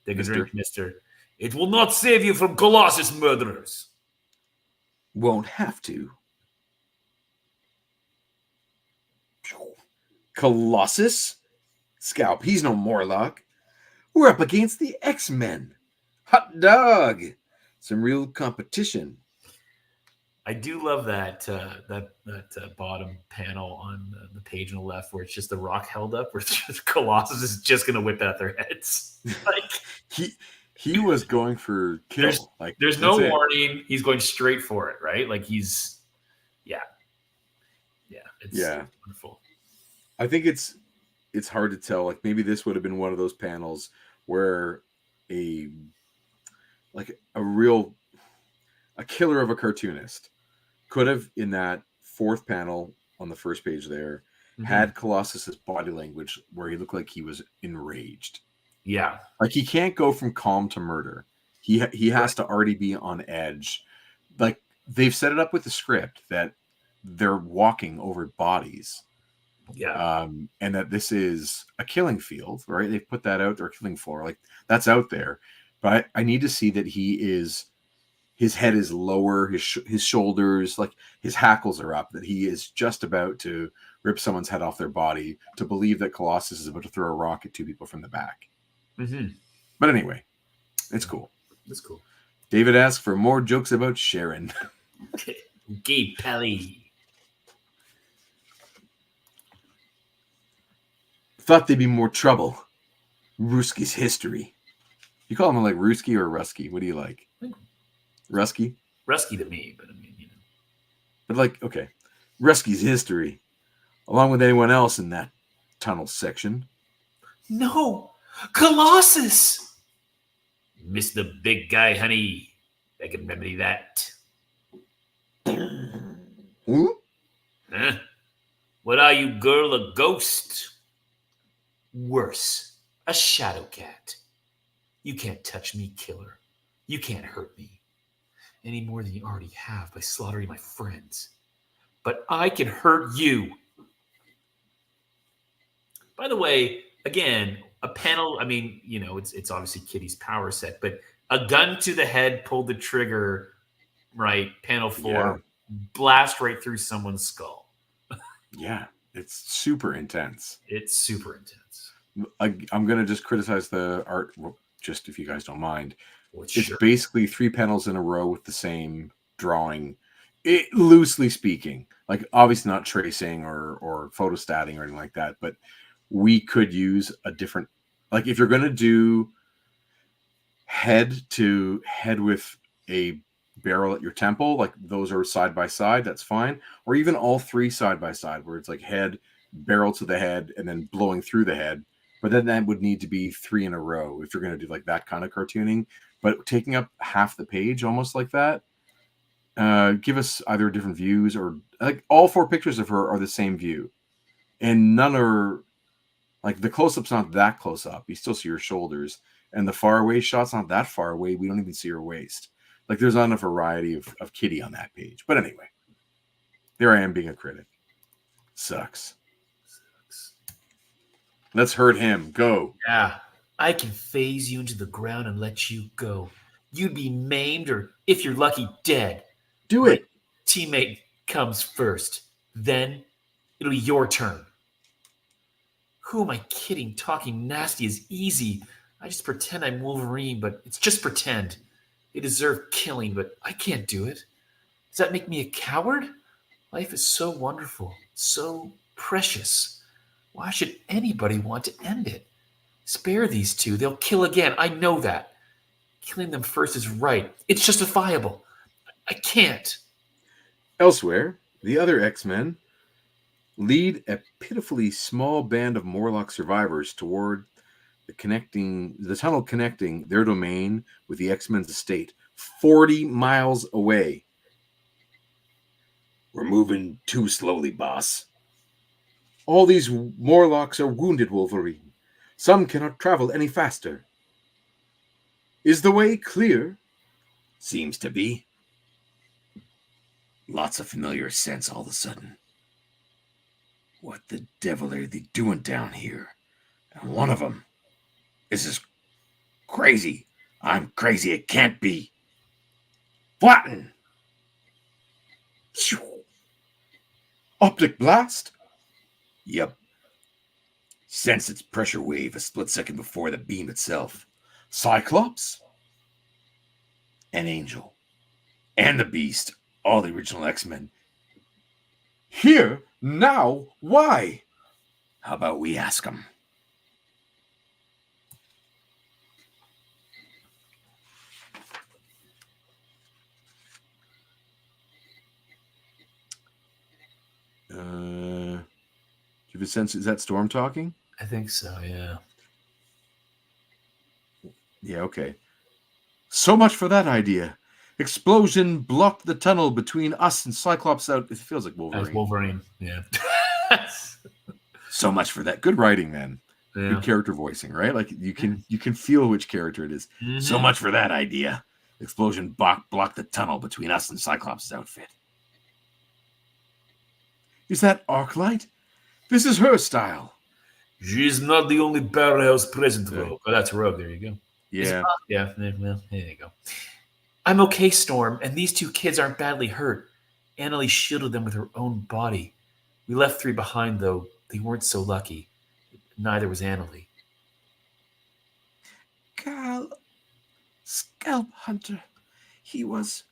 Speaker 4: Take
Speaker 1: Mister.
Speaker 4: a drink, mister. It will not save you from Colossus murderers.
Speaker 1: Won't have to. Colossus? Scalp, he's no Morlock. We're up against the X-Men. Hot dog. Some real competition.
Speaker 2: I do love that bottom panel on the page on the left where it's just the Rock held up, where Colossus is just going to whip out their heads. Like
Speaker 1: he was going for kill.
Speaker 2: There's no warning. He's going straight for it, right? Like it's wonderful.
Speaker 1: I think it's hard to tell. Like maybe this would have been one of those panels where a killer of a cartoonist could have, in that fourth panel on the first page there, had Colossus's body language where he looked like he was enraged.
Speaker 2: Yeah.
Speaker 1: Like he can't go from calm to murder. He has to already be on edge. Like they've set it up with the script that they're walking over bodies.
Speaker 2: Yeah.
Speaker 1: And that this is a killing field, right? They've put that out there, killing floor. Like that's out there. But I need to see that his head is lower, his shoulders, like his hackles are up, that he is just about to rip someone's head off their body, to believe that Colossus is about to throw a rock at two people from the back. But anyway, it's cool.
Speaker 2: That's cool.
Speaker 1: David asked for more jokes about Sharon.
Speaker 4: Gay Pally.
Speaker 1: Thought there'd be more trouble. Ruski's history. You call him like Ruski or Rusky? What do you like? Rusky?
Speaker 2: Rusky to me, but I mean,
Speaker 1: But like, okay. Ruski's history. Along with anyone else in that tunnel section.
Speaker 4: No! Colossus! Miss the big guy, honey. I can remedy that.
Speaker 1: Huh?
Speaker 4: Huh? What are you, girl? A ghost? Worse, a shadow cat. You can't touch me, killer. You can't hurt me. Any more than you already have by slaughtering my friends. But I can hurt you. By the way, again, a panel, I mean, it's obviously Kitty's power set, but a gun to the head, pull the trigger, right, panel 4, blast right through someone's skull.
Speaker 1: Yeah, it's super intense.
Speaker 2: it's super intense.
Speaker 1: I'm going to just criticize the art, just if you guys don't mind.
Speaker 2: Well,
Speaker 1: It's basically 3 panels in a row with the same drawing, loosely speaking. Like, obviously not tracing or photostatting or anything like that, but we could use a different, like if you're going to do head to head with a barrel at your temple, like those are side by side, that's fine. Or even all 3 side by side, where it's like head, barrel to the head, and then blowing through the head. But then that would need to be 3 in a row if you're going to do like that kind of cartooning. But taking up half the page almost like that, give us either different views or like all 4 pictures of her are the same view. And none are like the close-up's not that close up. You still see her shoulders. And the far away shot's not that far away. We don't even see her waist. Like there's not enough variety of Kitty on that page. But anyway, there I am being a critic. Sucks. Let's hurt him. Go.
Speaker 4: Yeah. I can phase you into the ground and let you go. You'd be maimed or, if you're lucky, dead.
Speaker 1: Do it.
Speaker 4: Teammate comes first. Then it'll be your turn. Who am I kidding? Talking nasty is easy. I just pretend I'm Wolverine, but it's just pretend. They deserve killing, but I can't do it. Does that make me a coward? Life is so wonderful, so precious. Why should anybody want to end it? Spare these 2. They'll kill again. I know that. Killing them first is right. It's justifiable. I can't.
Speaker 1: Elsewhere, the other X-Men lead a pitifully small band of Morlock survivors toward the tunnel connecting their domain with the X-Men's estate, 40 miles away. We're moving too slowly, boss. All these Morlocks are wounded, Wolverine. Some cannot travel any faster. Is the way clear? Seems to be. Lots of familiar scents all of a sudden. What the devil are they doing down here? And one of them. This is crazy. I'm crazy. It can't be. Flatten. Optic blast? Yep. Sense its pressure wave a split second before the beam itself. Cyclops? An Angel. And the Beast. All the original X-Men. Here? Now? Why? How about we ask them? Do you have a sense? Is that Storm talking?
Speaker 4: I think so, yeah.
Speaker 1: Yeah, okay. So much for that idea. Explosion blocked the tunnel between us and Cyclops out. It feels like Wolverine.
Speaker 4: As Wolverine, yeah.
Speaker 1: So much for that. Good writing, man.
Speaker 4: Yeah.
Speaker 1: Good character voicing, right? Like you can feel which character it is.
Speaker 4: Mhm.
Speaker 1: So much for that idea. Explosion blocked the tunnel between us and Cyclops' outfit. Is that Arclight? This is her style.
Speaker 4: She's not the only powerhouse present, Rogue. Oh, that's Rogue. There you go.
Speaker 1: Yeah.
Speaker 4: Yeah, well, there you go. I'm okay, Storm, and these 2 kids aren't badly hurt. Annalie shielded them with her own body. We left 3 behind, though. They weren't so lucky. Neither was Annalie.
Speaker 5: Cal, Scalp Hunter. He was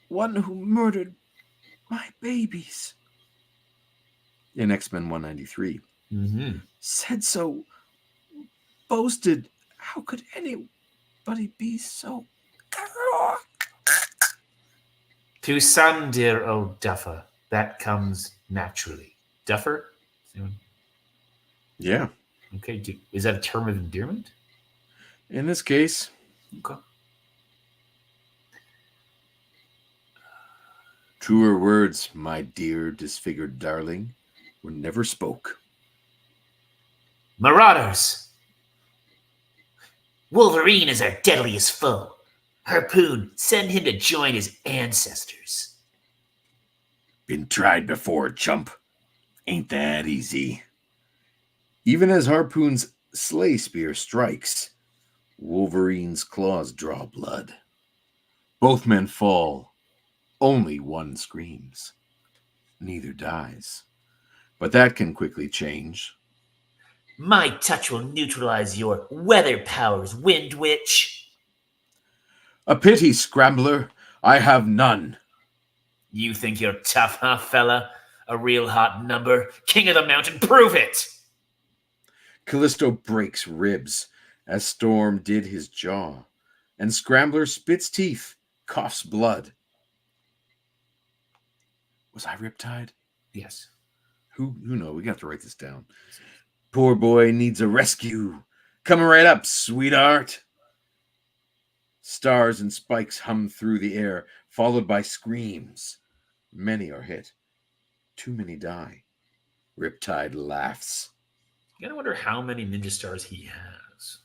Speaker 5: one who murdered my babies.
Speaker 1: In X-Men 193.
Speaker 4: Mm-hmm.
Speaker 5: Said so. Boasted. How could anybody be so...
Speaker 4: To some, dear old duffer, that comes naturally. Duffer?
Speaker 1: Yeah.
Speaker 4: Okay, is that a term of endearment?
Speaker 1: In this case.
Speaker 4: Okay.
Speaker 1: Truer words, my dear disfigured darling, were never spoke.
Speaker 4: Marauders!
Speaker 6: Wolverine is our deadliest foe. Harpoon, send him to join his ancestors.
Speaker 1: Been tried before, chump. Ain't that easy. Even as Harpoon's sleigh spear strikes, Wolverine's claws draw blood. Both men fall. Only one screams. Neither dies. But that can quickly change.
Speaker 6: My touch will neutralize your weather powers, Wind Witch.
Speaker 1: A pity, Scrambler. I have none.
Speaker 6: You think you're tough, huh, fella? A real hot number? King of the mountain, prove it!
Speaker 1: Callisto breaks ribs as Storm did his jaw, and Scrambler spits teeth, coughs blood. Was I Riptide?
Speaker 4: Yes.
Speaker 1: Who knows? We got to write this down. poor boy needs a rescue. Coming right up, sweetheart. Stars and spikes hum through the air, followed by screams. Many are hit. Too many die. Riptide laughs.
Speaker 2: You gotta wonder how many ninja stars he has.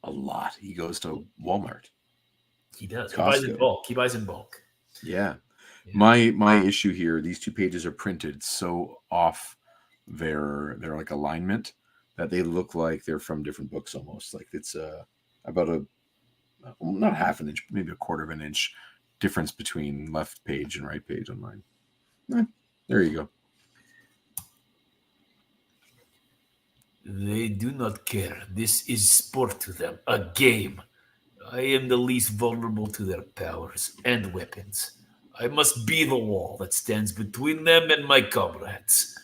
Speaker 1: A lot. He goes to Walmart.
Speaker 2: He does. He
Speaker 1: Costco.
Speaker 2: buys in bulk. He buys in bulk.
Speaker 1: Yeah.
Speaker 2: Yeah.
Speaker 1: My issue here, these 2 pages are printed so off their like alignment that they look like they're from different books almost. Like it's about a not half an inch, maybe a quarter of an inch difference between left page and right page on mine. There you go.
Speaker 6: They do not care. This is sport to them, a game. I am the least vulnerable to their powers and weapons. I must be the wall that stands between them and my comrades.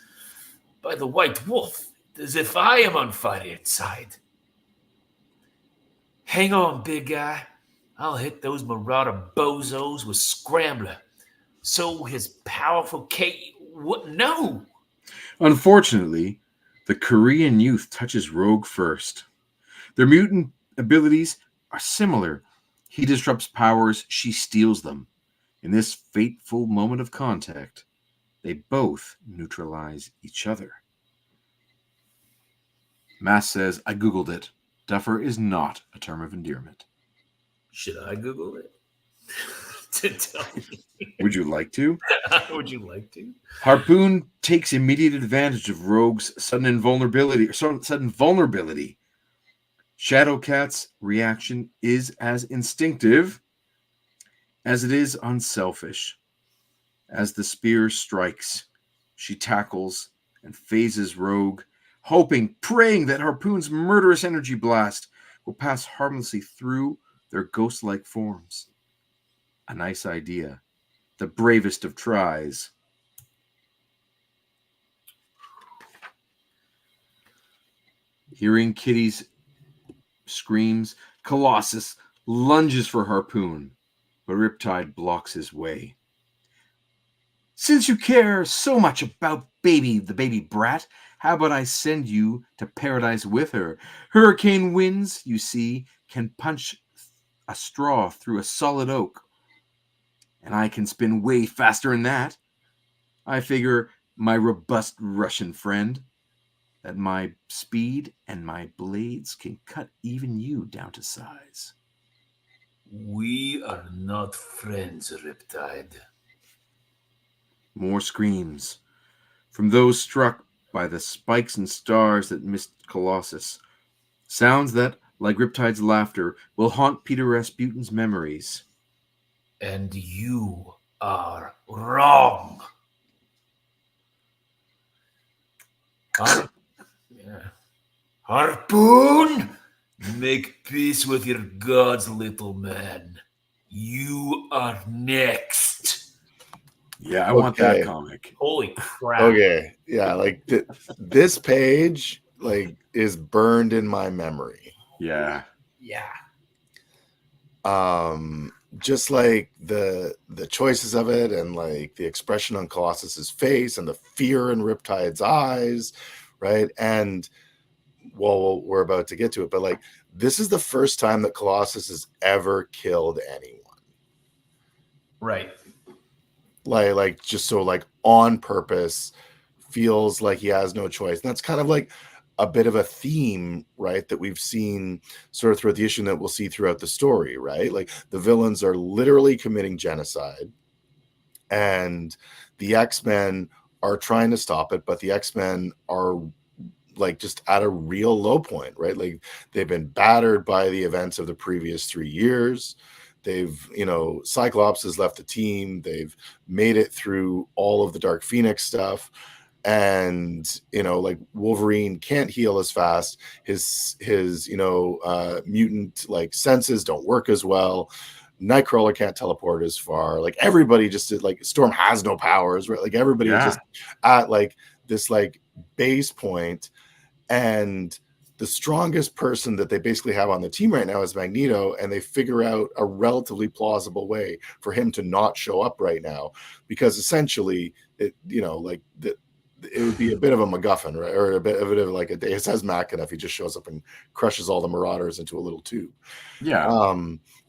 Speaker 6: By the white wolf, as if I am on fire inside. Hang on, big guy. I'll hit those marauder bozos with Scrambler. So his powerful what? No!
Speaker 1: Unfortunately, the Korean youth touches Rogue first. Their mutant abilities are similar. He disrupts powers, she steals them. In this fateful moment of contact, they both neutralize each other. Mass says, I Googled it. Duffer is not a term of endearment.
Speaker 2: Should I Google it? To tell me.
Speaker 1: Would you like to?
Speaker 2: Would you like to?
Speaker 1: Harpoon takes immediate advantage of Rogue's sudden invulnerability. Shadowcat's reaction is as instinctive as it is unselfish. As the spear strikes, she tackles and phases Rogue, hoping, praying that Harpoon's murderous energy blast will pass harmlessly through their ghost-like forms. A nice idea. The bravest of tries. Hearing Kitty's screams, Colossus lunges for Harpoon, but Riptide blocks his way. Since you care so much about the baby brat, how about I send you to paradise with her? Hurricane winds, you see, can punch a straw through a solid oak. And I can spin way faster than that. I figure, my robust Russian friend, that my speed and my blades can cut even you down to size.
Speaker 6: We are not friends, Riptide.
Speaker 1: More screams from those struck by the spikes and stars that missed Colossus. Sounds that, like Riptide's laughter, will haunt Peter Rasputin's memories.
Speaker 6: And you are wrong. Harpoon, make peace with your gods, little man. You are next.
Speaker 1: Yeah, I want that comic.
Speaker 2: Holy crap.
Speaker 3: Okay. Yeah, like this page like is burned in my memory.
Speaker 1: Yeah.
Speaker 2: Yeah.
Speaker 3: Just like the choices of it and like the expression on Colossus's face and the fear in Riptide's eyes, right? And well, we're about to get to it, but like this is the first time that Colossus has ever killed anyone.
Speaker 2: Right.
Speaker 3: Like just so like on purpose, feels like he has no choice. And that's kind of like a bit of a theme, right, that we've seen sort of throughout the issue and that we'll see throughout the story, right? Like the villains are literally committing genocide and the X-Men are trying to stop it, but the X-Men are like just at a real low point, right? Like they've been battered by the events of the previous 3 years. They've, Cyclops has left the team. They've made it through all of the Dark Phoenix stuff. And, like Wolverine can't heal as fast. His mutant like senses don't work as well. Nightcrawler can't teleport as far. Like everybody just did, like Storm has no powers, right? Like everybody is just at like this like base point. And the strongest person that they basically have on the team right now is Magneto, and they figure out a relatively plausible way for him to not show up right now, because essentially it would be a bit of a MacGuffin, right? Or a bit of like a Deus Ex Machina if he just shows up and crushes all the Marauders into a little tube.
Speaker 1: Yeah.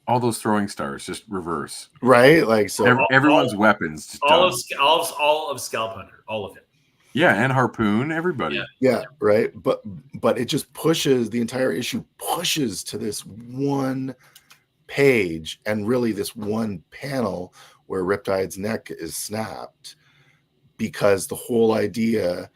Speaker 1: All those throwing stars, just reverse.
Speaker 3: Right? Like, so
Speaker 1: everyone's weapons. Just
Speaker 2: all
Speaker 1: done.
Speaker 2: of Scalp Hunter, all of it.
Speaker 1: Yeah, and Harpoon, everybody.
Speaker 3: Yeah, right. But it just pushes, the entire issue pushes to this one page and really this one panel where Riptide's neck is snapped, because the whole idea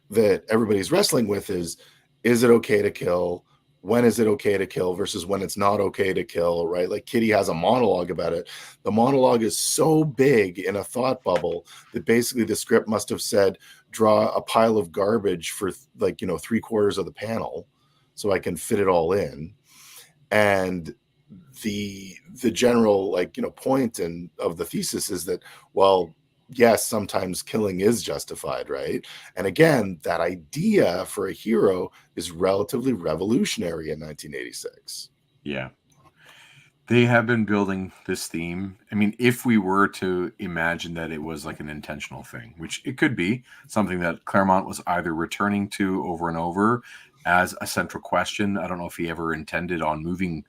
Speaker 3: that everybody's wrestling with is it okay to kill? When is it okay to kill versus when it's not okay to kill, right? Like Kitty has a monologue about it. The monologue is so big in a thought bubble that basically the script must have said, draw a pile of garbage for like, 3/4 of the panel so I can fit it all in. And the general point of the thesis is that, well, yes, sometimes killing is justified, right? And again, that idea for a hero is relatively revolutionary in 1986.
Speaker 1: Yeah. They have been building this theme. I mean, if we were to imagine that it was like an intentional thing, which it could be, something that Claremont was either returning to over and over as a central question. I don't know if he ever intended on moving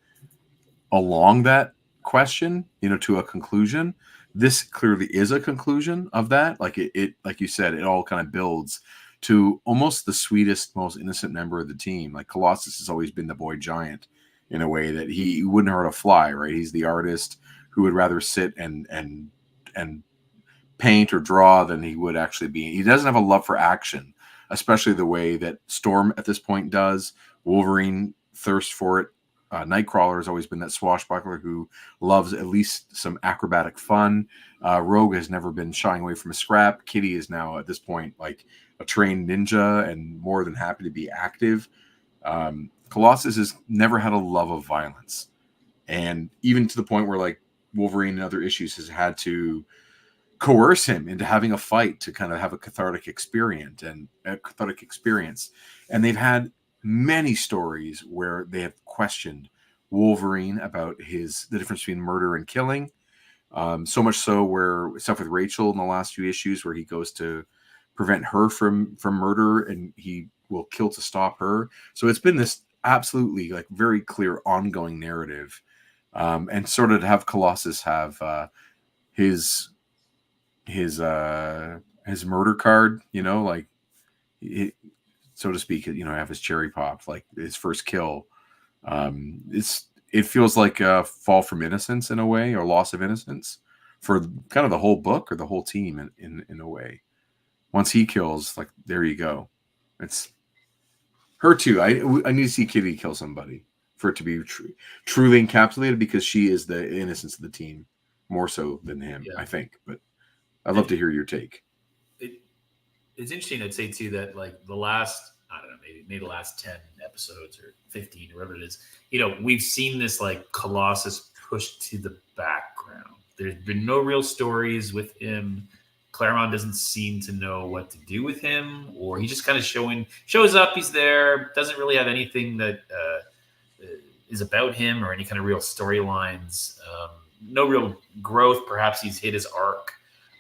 Speaker 1: along that question, to a conclusion. This clearly is a conclusion of that. Like it like you said, it all kind of builds to almost the sweetest, most innocent member of the team. Like Colossus has always been the boy giant in a way that he wouldn't hurt a fly, right? He's the artist who would rather sit and paint or draw than he would actually be. He doesn't have a love for action, especially the way that Storm at this point does. Wolverine thirsts for it. Nightcrawler has always been that swashbuckler who loves at least some acrobatic fun. Rogue has never been shying away from a scrap. Kitty is now at this point like a trained ninja and more than happy to be active. Colossus has never had a love of violence, and even to the point where like Wolverine and other issues has had to coerce him into having a fight to kind of have a cathartic experience. And they've had many stories where they have questioned Wolverine about the difference between murder and killing. So much so where stuff with Rachel in the last few issues where he goes to prevent her from murder and he will kill to stop her. So it's been this absolutely like very clear ongoing narrative. And sort of to have Colossus have his murder card, so to speak, have his cherry popped, like his first kill. It feels like a fall from innocence in a way, or loss of innocence for kind of the whole book or the whole team in a way. Once he kills, like, there you go. It's her too. I need to see Kitty kill somebody for it to be truly encapsulated, because she is the innocence of the team more so than him, I think. But I'd love to hear your take.
Speaker 2: It's interesting, I'd say too, that like the last, I don't know, maybe the last 10 episodes or 15 or whatever it is, we've seen this like Colossus pushed to the background. There's been no real stories with him. Claremont doesn't seem to know what to do with him, or he just kind of shows up, he's there, doesn't really have anything that is about him or any kind of real storylines. No real growth. Perhaps he's hit his arc.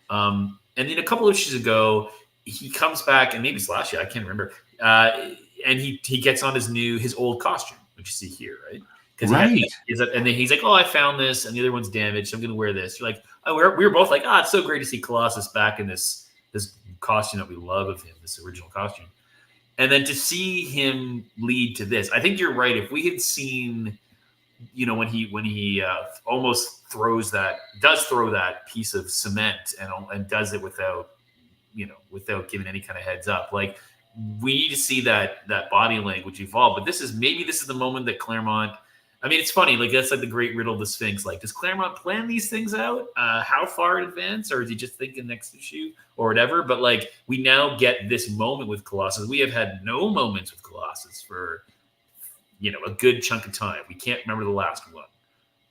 Speaker 2: And then a couple of issues ago, he comes back, and maybe it's last year, I can't remember. And he gets on his old costume, which you see here, right?
Speaker 1: Right.
Speaker 2: And then he's like, "Oh, I found this, and the other one's damaged, so I'm going to wear this." You're like, we were both like, "Ah, it's so great to see Colossus back in this costume that we love of him, this original costume." And then to see him lead to this, I think you're right. If we had seen, when he almost throw that piece of cement and does it without giving any kind of heads up, like, we need to see that body language evolve. But this is the moment that Claremont, I mean, it's funny, like, that's like the great riddle of the Sphinx. Like, does Claremont plan these things out? How far in advance? Or is he just thinking next issue or whatever? But like, we now get this moment with Colossus. We have had no moments with Colossus for, a good chunk of time. We can't remember the last one.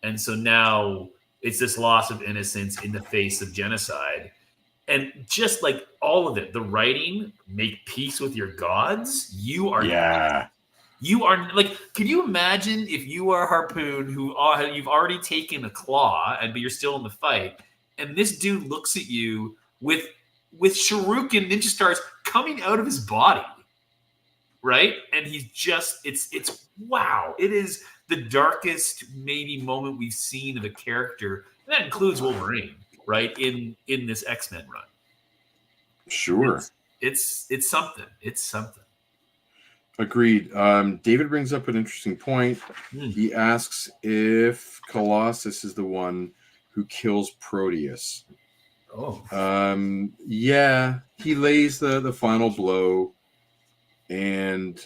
Speaker 2: And so now it's this loss of innocence in the face of genocide. And just like all of it, the writing, make peace with your gods. You are like, can you imagine if you are Harpoon, you've already taken a claw, but you're still in the fight, and this dude looks at you with with shuriken ninja stars coming out of his body, right? And he's just it's wow. It is the darkest maybe moment we've seen of a character, and that includes Wolverine, right? In this X-Men run.
Speaker 1: Sure.
Speaker 2: It's something. It's something.
Speaker 1: Agreed. David brings up an interesting point. He asks if Colossus is the one who kills Proteus.
Speaker 2: Oh.
Speaker 1: Yeah, he lays the final blow, and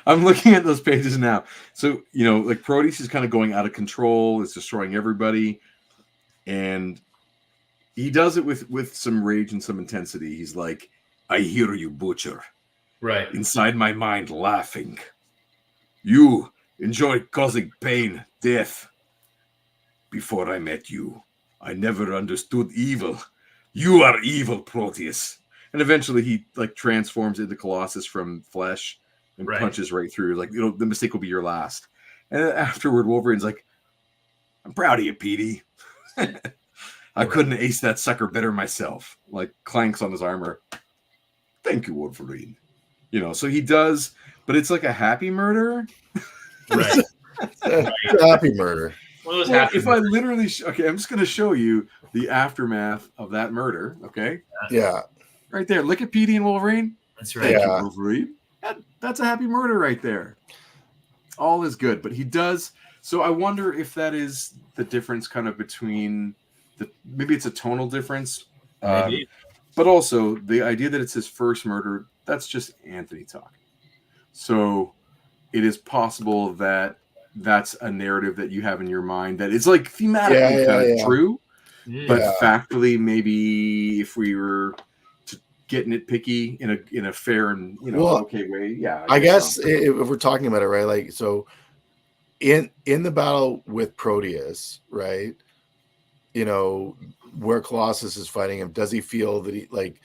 Speaker 1: I'm looking at those pages now. So, you know, like Proteus is kind of going out of control, is destroying everybody, and he does it with some rage and some intensity. He's like, I hear you, Butcher.
Speaker 2: Right.
Speaker 1: Inside my mind, laughing. You enjoy causing pain, death. Before I met you, I never understood evil. You are evil, Proteus. And eventually he like transforms into Colossus from flesh and punches right through. Like, you know, the mistake will be your last. And then afterward, Wolverine's like, I'm proud of you, Petey. I couldn't ace that sucker better myself. Like, clanks on his armor. Thank you, Wolverine. You know, so he does, but it's like a happy murder.
Speaker 2: Right.
Speaker 3: Happy murder.
Speaker 2: Well,
Speaker 1: if I literally, okay, I'm just going to show you the aftermath of that murder. Okay.
Speaker 3: Yeah.
Speaker 1: Right there. Look at Petey and Wolverine.
Speaker 2: That's right.
Speaker 1: Thank you, Wolverine. That's a happy murder right there. All is good, but he does. So I wonder if that is the difference kind of between maybe it's a tonal difference.
Speaker 2: Maybe.
Speaker 1: But also the idea that it's his first murder, that's just Anthony talking. So it is possible that that's a narrative that you have in your mind that is like thematically kind of true, but factually, maybe if we were to get nitpicky in a fair and okay way, I
Speaker 3: guess if we're talking about it, right? Like, so in the battle with Proteus, right? You know, where Colossus is fighting him, does he feel that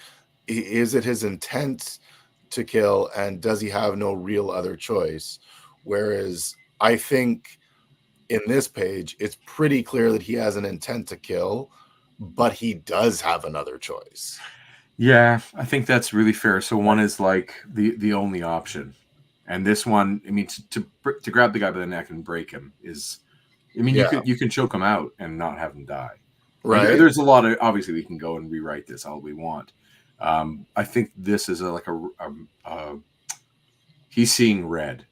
Speaker 3: is it his intent to kill, and does he have no real other choice? Whereas I think in this page, it's pretty clear that he has an intent to kill, but he does have another choice.
Speaker 1: Yeah, I think that's really fair. So one is like the only option, and this one, I mean, to grab the guy by the neck and break him is, I mean, you can choke him out and not have him die.
Speaker 3: Right.
Speaker 1: There's a lot of, obviously we can go and rewrite this all we want. I think this is he's seeing red.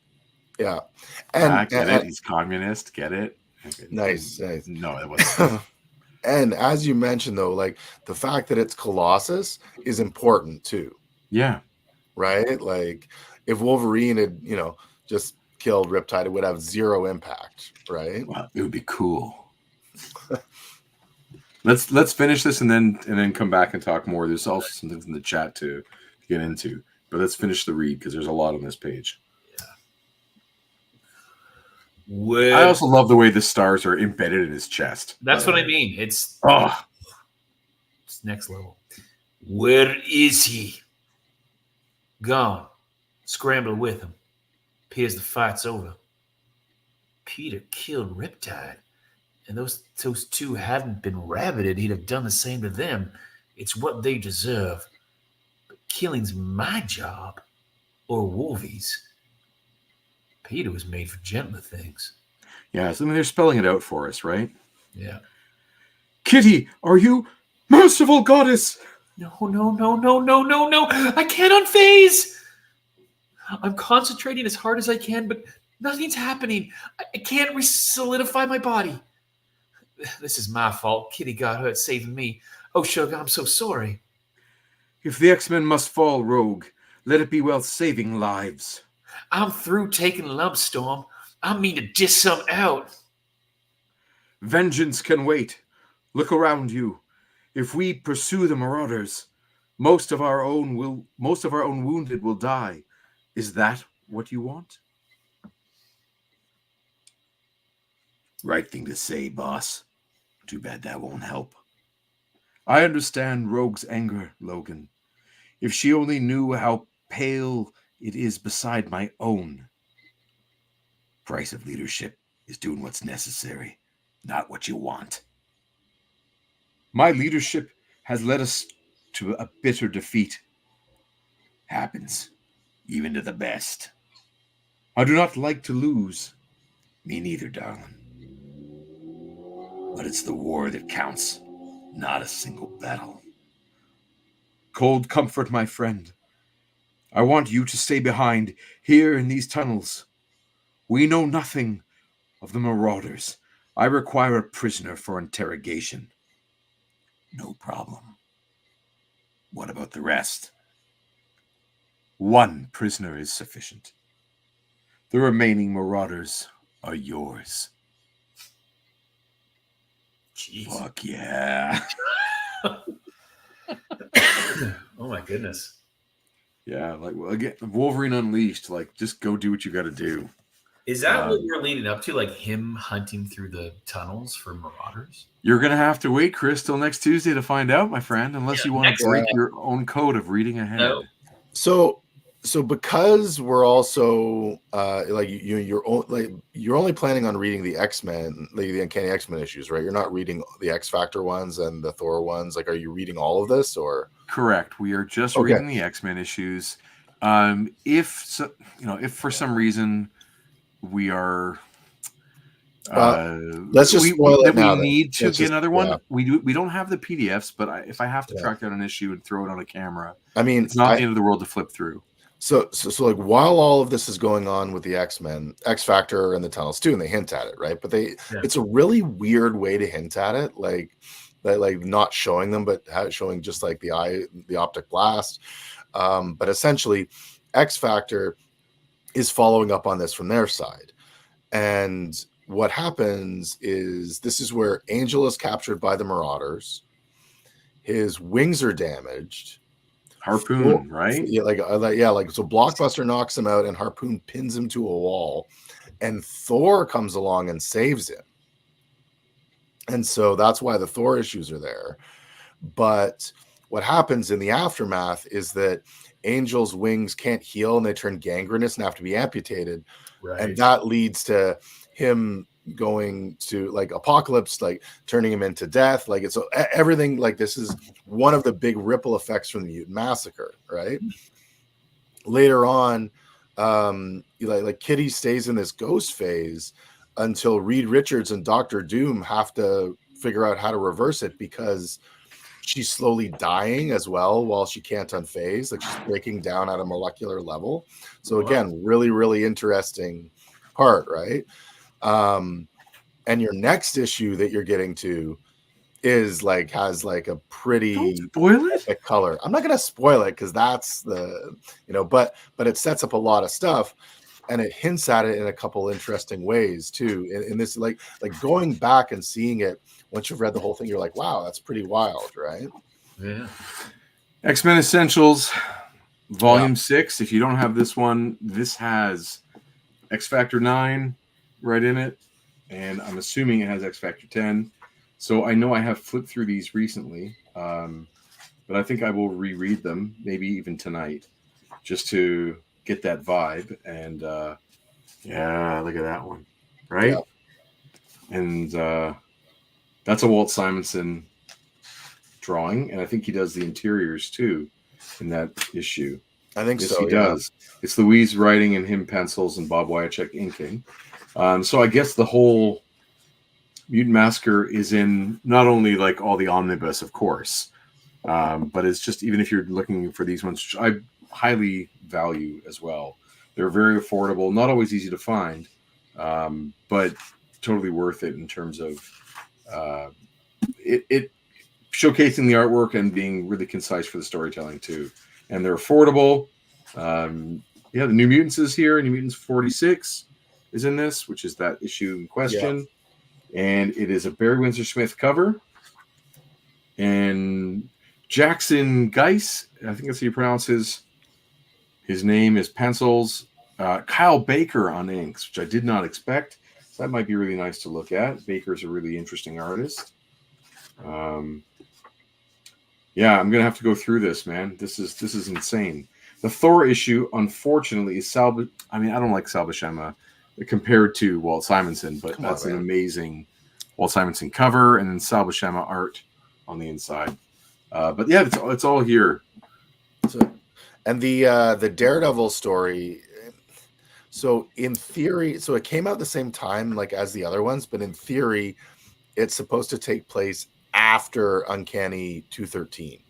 Speaker 3: Yeah.
Speaker 1: And get it? He's communist. Get it?
Speaker 3: Nice.
Speaker 1: No, it wasn't.
Speaker 3: And as you mentioned, though, like the fact that it's Colossus is important too.
Speaker 1: Yeah.
Speaker 3: Right? Like if Wolverine had, just killed Riptide, it would have zero impact, right?
Speaker 1: Well, it would be cool. Let's finish this and then come back and talk more. There's also some things in the chat to get into, but let's finish the read because there's a lot on this page. I also love the way the stars are embedded in his chest.
Speaker 2: That's what I mean. It's next level.
Speaker 4: Where is he?
Speaker 2: Gone. Scramble with him. Appears the fight's over.
Speaker 4: Peter killed Riptide. And those two hadn't been rabbited, he'd have done the same to them. It's what they deserve. But killing's my job. Or Wolvie's. Peter was made for gentler things.
Speaker 1: Yeah, so I mean, they're spelling it out for us, right?
Speaker 2: Yeah.
Speaker 1: Kitty, are you merciful goddess?
Speaker 2: No. I can't unphase. I'm concentrating as hard as I can, but nothing's happening. I can't solidify my body. This is my fault. Kitty got hurt saving me. Oh, Sugar, I'm so sorry.
Speaker 1: If the X-Men must fall, Rogue, let it be while saving lives.
Speaker 4: I'm through taking lumps, Storm. I mean to dish some out.
Speaker 1: Vengeance can wait. Look around you. If we pursue the marauders, most of our own wounded will die. Is that what you want? Right thing to say, boss. Too bad that won't help. I understand Rogue's anger, Logan. If she only knew how pale it is beside my own. Price of leadership is doing what's necessary, not what you want. My leadership has led us to a bitter defeat. Happens, even to the best. I do not like to lose. Me neither, darling. But it's the war that counts, not a single battle. Cold comfort, my friend. I want you to stay behind here in these tunnels. We know nothing of the marauders. I require a prisoner for interrogation. No problem. What about the rest? One prisoner is sufficient. The remaining marauders are yours.
Speaker 2: Jeez.
Speaker 1: Fuck yeah.
Speaker 2: Oh my goodness.
Speaker 1: Yeah, like again, Wolverine Unleashed. Like, just go do what you got to do.
Speaker 2: Is that what we're leading up to? Like him hunting through the tunnels for marauders?
Speaker 1: You're gonna have to wait, Chris, till next Tuesday to find out, my friend. Unless you want to break your own code of reading ahead.
Speaker 2: No.
Speaker 3: So because we're also like you're only planning on reading the X-Men, like the Uncanny X-Men issues, right? You're not reading the X Factor ones and the Thor ones. Like, are you reading all of this or?
Speaker 1: Correct. We are just reading the X-Men issues. If for some reason we are,
Speaker 3: let's just spoil it now.
Speaker 1: We need to get another one. Yeah. We don't have the PDFs, but if I have to track down an issue and throw it on a camera,
Speaker 3: I mean,
Speaker 1: it's not the end of the world to flip through.
Speaker 3: So like while all of this is going on with the X-Men, X Factor and the tunnels too, and they hint at it, right? But it's a really weird way to hint at it, like not showing them, but showing just like the optic blast. But essentially, X Factor is following up on this from their side. And what happens is this is where Angel is captured by the Marauders. His wings are damaged.
Speaker 1: Harpoon, right?
Speaker 3: Yeah, so Blockbuster knocks him out and Harpoon pins him to a wall, and Thor comes along and saves him. And so that's why the Thor issues are there. But what happens in the aftermath is that Angel's wings can't heal and they turn gangrenous and have to be amputated. Right. And that leads to him going to like Apocalypse, like turning him into death. Like it's everything. Like this is one of the big ripple effects from the Mutant Massacre, right? Later on, like Kitty stays in this ghost phase until Reed Richards and Dr. Doom have to figure out how to reverse it because she's slowly dying as well while she can't unphase. Like she's breaking down at a molecular level. So again, really, really interesting part, right? And your next issue that you're getting to is like has like a pretty
Speaker 1: spoil it
Speaker 3: color. I'm not gonna spoil it because that's the but it sets up a lot of stuff and it hints at it in a couple interesting ways too. In this like going back and seeing it once you've read the whole thing, you're like, wow, that's pretty wild, right?
Speaker 2: Yeah.
Speaker 1: X-Men Essentials, Volume 6. If you don't have this one, this has X Factor 9 right in it, and I'm assuming it has X Factor 10. So I know I have flipped through these recently, but I think I will reread them, maybe even tonight, just to get that vibe. And yeah, look at that one, right? Yeah. And that's a Walt Simonson drawing, and I think he does the interiors too in that issue.
Speaker 3: I think
Speaker 1: yes,
Speaker 3: so.
Speaker 1: He does. It's Louise writing and him pencils and Bob Wyacek inking. So I guess the whole Mutant Massacre is in not only like all the omnibus, of course, but it's just even if you're looking for these ones, which I highly value as well. They're very affordable, not always easy to find, but totally worth it in terms of it showcasing the artwork and being really concise for the storytelling too. And they're affordable. The New Mutants is here. New Mutants 46 is in this, which is that issue in question. Yeah. And it is a Barry Windsor Smith cover. And Jackson Geiss, I think that's how you pronounce his name, is pencils. Kyle Baker on inks, which I did not expect. So that might be really nice to look at. Baker's a really interesting artist. Yeah, I'm gonna have to go through this, man. This is insane. The Thor issue, unfortunately, is I don't like Sal Buscema compared to Walt Simonson, but that's an amazing Walt Simonson cover, and then Sal Buscema art on the inside. But yeah, it's all here.
Speaker 3: And the Daredevil story. So in theory, so it came out the same time like as the other ones, but in theory, it's supposed to take place after Uncanny 213.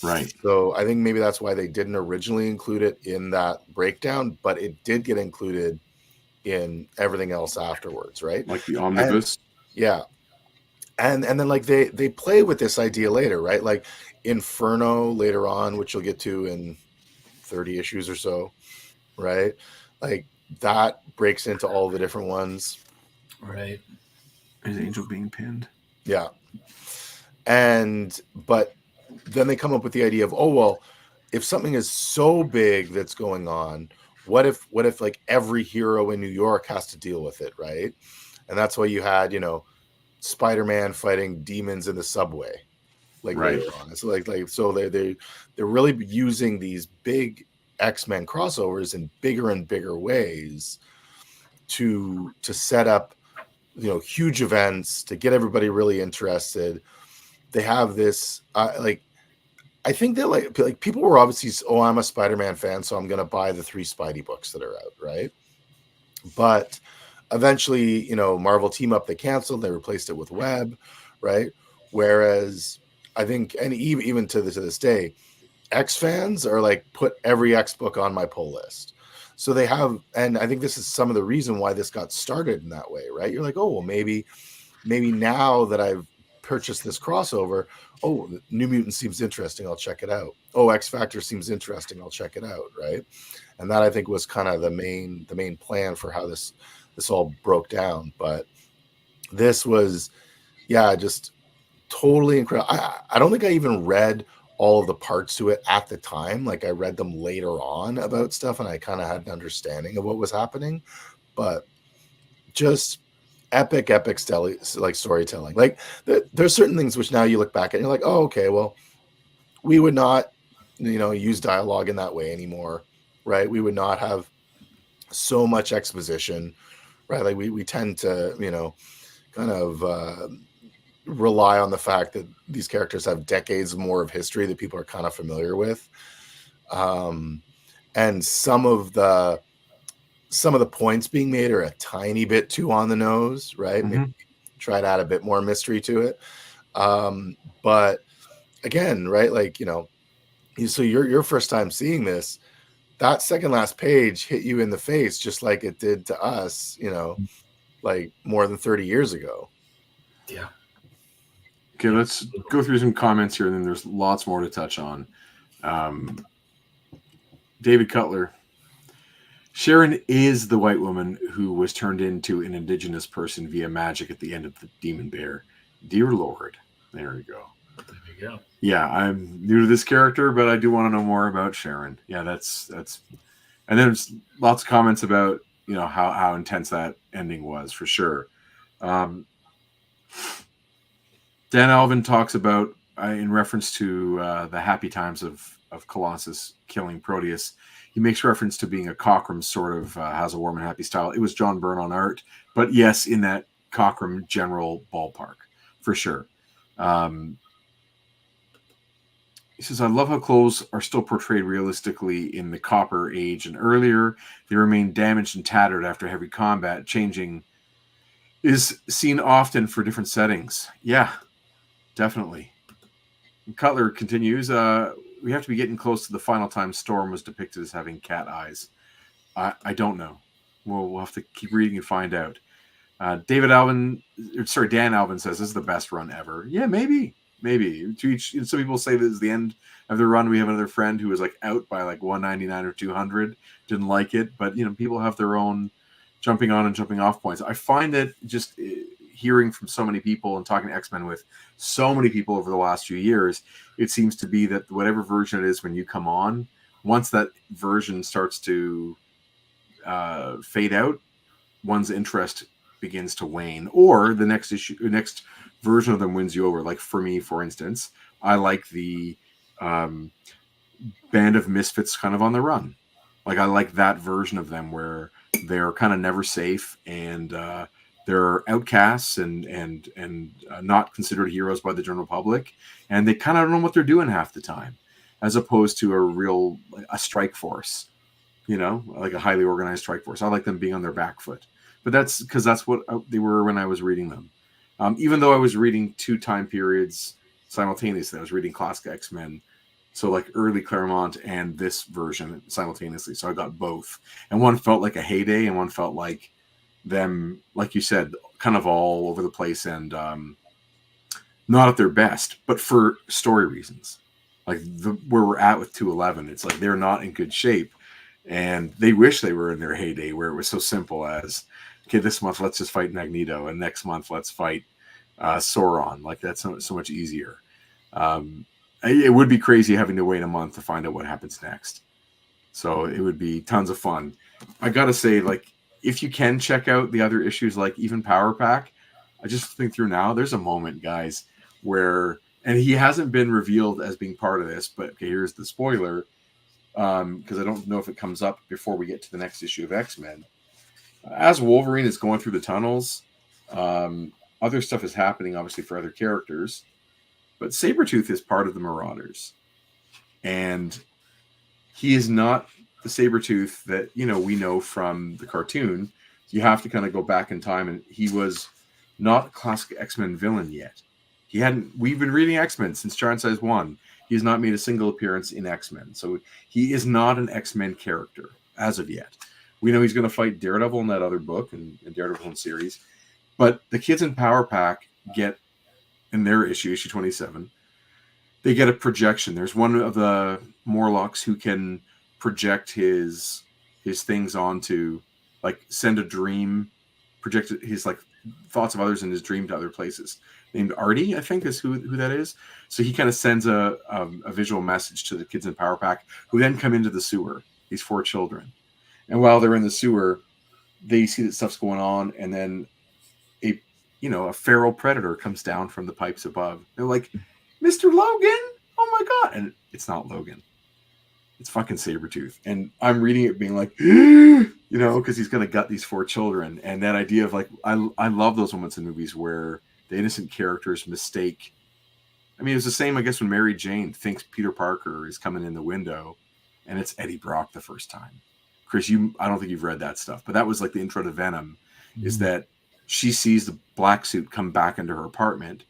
Speaker 1: Right.
Speaker 3: So I think maybe that's why they didn't originally include it in that breakdown, but it did get included in everything else afterwards, right?
Speaker 1: Like the omnibus.
Speaker 3: Yeah. And then like they play with this idea later, right? Like Inferno later on, which you'll get to in 30 issues or so, right? Like that breaks into all the different ones.
Speaker 2: Right.
Speaker 1: Is Angel being pinned?
Speaker 3: Yeah. But then they come up with the idea of, oh, well, if something is so big that's going on, what if like every hero in New York has to deal with it, right? And that's why you had, Spider-Man fighting demons in the subway, like
Speaker 1: right.
Speaker 3: later on. It's so they're really using these big X-Men crossovers in bigger and bigger ways to set up, huge events to get everybody really interested. They have this I think that like people were obviously, oh, I'm a Spider-Man fan, so I'm going to buy the 3 Spidey books that are out, right? But eventually, Marvel Team Up, they canceled, they replaced it with Web, right? Whereas I think, and even to this day, X fans are like, put every X book on my pull list. So they have, and I think this is some of the reason why this got started in that way, right? You're like, oh, well, maybe now that I've purchased this crossover, oh, New Mutant seems interesting, I'll check it out. Oh, X Factor seems interesting, I'll check it out, right? And that I think was kind of the main plan for how this all broke down. But this was, just totally incredible. I don't think I even read all of the parts to it at the time. Like I read them later on about stuff, and I kind of had an understanding of what was happening. But just epic like storytelling. Like there's certain things which now you look back and you're like, oh, okay, well, we would not, use dialogue in that way anymore, right? We would not have so much exposition, right? Like we tend to, kind of rely on the fact that these characters have decades more of history that people are kind of familiar with. And some of the points being made are a tiny bit too on the nose, right?
Speaker 1: Mm-hmm.
Speaker 3: Maybe try to add a bit more mystery to it. But again, right, like, so your first time seeing this, that second last page hit you in the face just like it did to us, like more than 30 years ago.
Speaker 2: Yeah.
Speaker 1: Okay, let's go through some comments here, and then there's lots more to touch on. David Cutler. Sharon is the white woman who was turned into an indigenous person via magic at the end of the Demon Bear. Dear Lord. There we go.
Speaker 2: There you go.
Speaker 1: Yeah, I'm new to this character, but I do want to know more about Sharon. Yeah, that's and then there's lots of comments about, how intense that ending was, for sure. Dan Alvin talks about, in reference to the happy times of Colossus killing Proteus, he makes reference to being a Cockrum sort of has a warm and happy style. It was John Byrne on art, but yes, in that Cockrum general ballpark, for sure. He says, I love how clothes are still portrayed realistically in the Copper Age and earlier. They remain damaged and tattered after heavy combat. Changing is seen often for different settings. Yeah, definitely. And Cutler continues, we have to be getting close to the final time Storm was depicted as having cat eyes. I don't know. We'll have to keep reading and find out. Dan Alvin says, this is the best run ever. Yeah, maybe. Some people say this is the end of the run. We have another friend who was like out by like 199 or 200, didn't like it, but people have their own jumping on and jumping off points. I find that just hearing from so many people and talking to X-Men with so many people over the last few years, it seems to be that whatever version it is when you come on, once that version starts to fade out, one's interest begins to wane, or the next version of them wins you over. Like for me, for instance, I like the Band of Misfits kind of on the run. Like I like that version of them where they're kind of never safe and they're outcasts and not considered heroes by the general public, and they kind of don't know what they're doing half the time, as opposed to a strike force, like a highly organized strike force. I like them being on their back foot, but that's because that's what they were when I was reading them. Even though I was reading 2 time periods simultaneously, I was reading classic X-Men, so like early Claremont and this version simultaneously. So I got both, and one felt like a heyday, and one felt like them, like you said, kind of all over the place and not at their best, but for story reasons. Like where we're at with 211, it's like they're not in good shape, and they wish they were in their heyday where it was so simple as, okay, this month let's just fight Magneto, and next month let's fight Sauron. Like that's so much easier. It would be crazy having to wait a month to find out what happens next. So it would be tons of fun. I gotta say, like, if you can check out the other issues, like even Power Pack, I just think through now, there's a moment, guys, where, and he hasn't been revealed as being part of this, but okay, here's the spoiler, because I don't know if it comes up before we get to the next issue of X-Men. As Wolverine is going through the tunnels, other stuff is happening, obviously, for other characters, but Sabretooth is part of the Marauders. And he is not the Sabretooth that, we know from the cartoon. You have to kind of go back in time, and he was not a classic X-Men villain yet. We've been reading X-Men since Giant Size 1. He has not made a single appearance in X-Men. So he is not an X-Men character as of yet. We know he's going to fight Daredevil in that other book and Daredevil in series. But the kids in Power Pack get, in their issue 27, they get a projection. There's one of the Morlocks who can project his things onto, like, send a dream, project his like thoughts of others in his dream to other places. Named Artie, I think, is who that is. So he kind of sends a visual message to the kids in Power Pack, who then come into the sewer. These 4 children, and while they're in the sewer, they see that stuff's going on, and then a feral predator comes down from the pipes above. They're like, "Mr. Logan, oh my god!" And it's not Logan. It's fucking Sabretooth. And I'm reading it being like, because he's going to gut these 4 children. And that idea of, like, I love those moments in movies where the innocent characters mistake. I mean, it was the same, I guess, when Mary Jane thinks Peter Parker is coming in the window, and it's Eddie Brock the first time. Chris, I don't think you've read that stuff, but that was like the intro to Venom, is that she sees the black suit come back into her apartment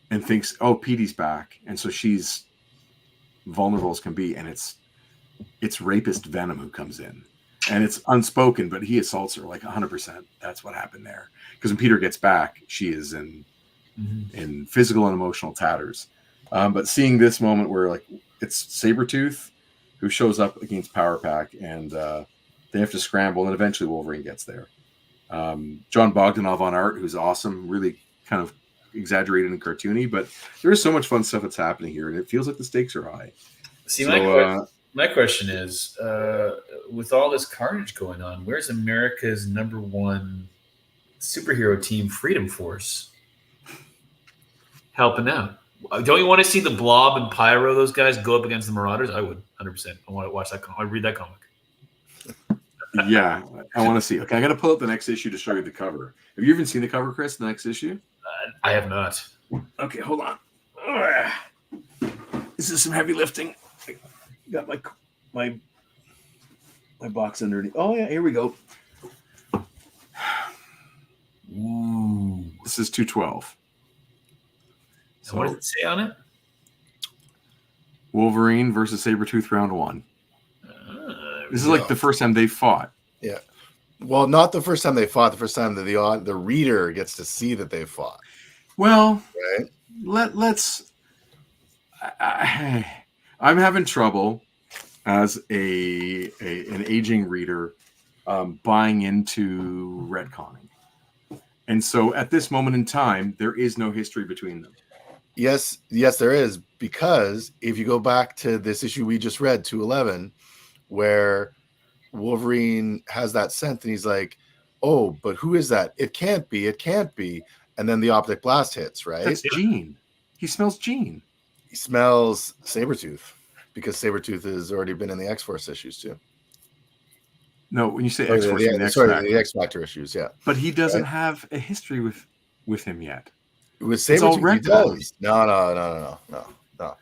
Speaker 1: and thinks, oh, Petey's back. And so she's vulnerable as can be, and it's rapist Venom who comes in, and it's unspoken, but he assaults her like 100%. That's what happened there, because when Peter gets back, she is in physical and emotional tatters. But seeing this moment where, like, it's Sabretooth who shows up against Power Pack, and they have to scramble, and eventually Wolverine gets there. John Bogdanov on art, who's awesome, really kind of exaggerated and cartoony, but there is so much fun stuff that's happening here, and it feels like the stakes are high.
Speaker 2: See, my question is, with all this carnage going on, where's America's #1 superhero team, Freedom Force, helping out? Don't you want to see the Blob and Pyro, those guys, go up against the Marauders? I would, 100%. I want to watch that. I read that comic.
Speaker 1: Yeah, I want to see. Okay, I got to pull up the next issue to show you the cover. Have you even seen the cover, Chris? The next issue?
Speaker 2: I have not.
Speaker 1: Okay, hold on. This is some heavy lifting. I got my box underneath. Oh yeah, here we go. Ooh, this is 212.
Speaker 2: So what does it say on it?
Speaker 1: Wolverine versus Sabretooth round 1. This is like the first time they fought.
Speaker 3: Yeah. Well, not the first time they fought. The first time that the reader gets to see that they fought.
Speaker 1: Well,
Speaker 3: right?
Speaker 1: let's. I'm having trouble as an aging reader buying into retconning, and so at this moment in time, there is no history between them.
Speaker 3: Yes, there is, because if you go back to this issue we just read, 211, where Wolverine has that scent and he's like, oh, but who is that? It can't be. And then the optic blast hits, right?
Speaker 1: That's Jean. He smells Jean.
Speaker 3: He smells Sabretooth, because Sabretooth has already been in the X-Force issues too.
Speaker 1: No, when you say
Speaker 3: Oh,
Speaker 1: X-Force, you mean X Factor.
Speaker 3: the X Factor issues, yeah.
Speaker 1: But he doesn't have a history with him yet.
Speaker 3: With
Speaker 1: all
Speaker 3: Sabretooth, he does. No.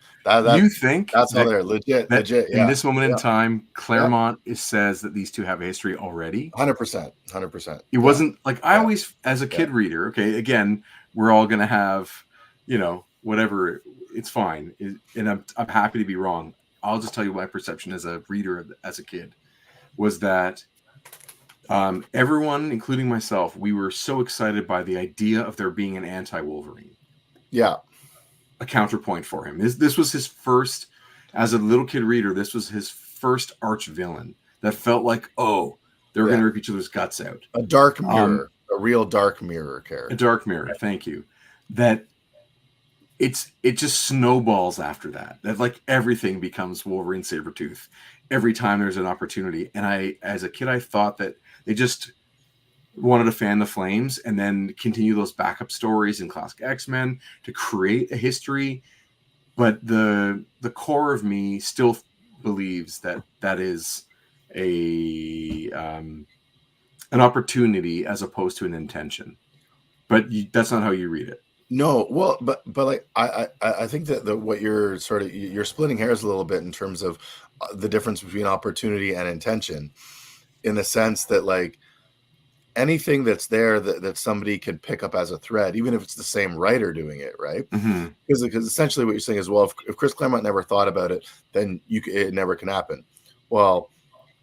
Speaker 1: You think
Speaker 3: that's how they're legit.
Speaker 1: In this moment in time, Claremont says that these two have a history already.
Speaker 3: 100%.
Speaker 1: It wasn't like I always, as a kid reader. Okay, again, we're all gonna have, whatever. It's fine, and I'm happy to be wrong. I'll just tell you my perception as a reader, as a kid, was that everyone, including myself, we were so excited by the idea of there being an anti-Wolverine.
Speaker 3: Yeah.
Speaker 1: A counterpoint for him. This was his first, as a little kid reader, this was his first arch villain that felt like, they're going to rip each other's guts out.
Speaker 3: A dark mirror, a real dark mirror character.
Speaker 1: A dark mirror, thank you. That it just snowballs after that. That like everything becomes Wolverine Sabretooth every time there's an opportunity. And as a kid, I thought that they just wanted to fan the flames and then continue those backup stories in classic X-Men to create a history. But the core of me still believes that is an opportunity as opposed to an intention. But that's not how you read it.
Speaker 3: No, well, but like I think that what you're you're splitting hairs a little bit in terms of the difference between opportunity and intention, in the sense that like anything that's there that somebody could pick up as a thread, even if it's the same writer doing it, right?
Speaker 1: Mm-hmm.
Speaker 3: Because essentially what you're saying is, well, if Chris Claremont never thought about it, then it never can happen. Well,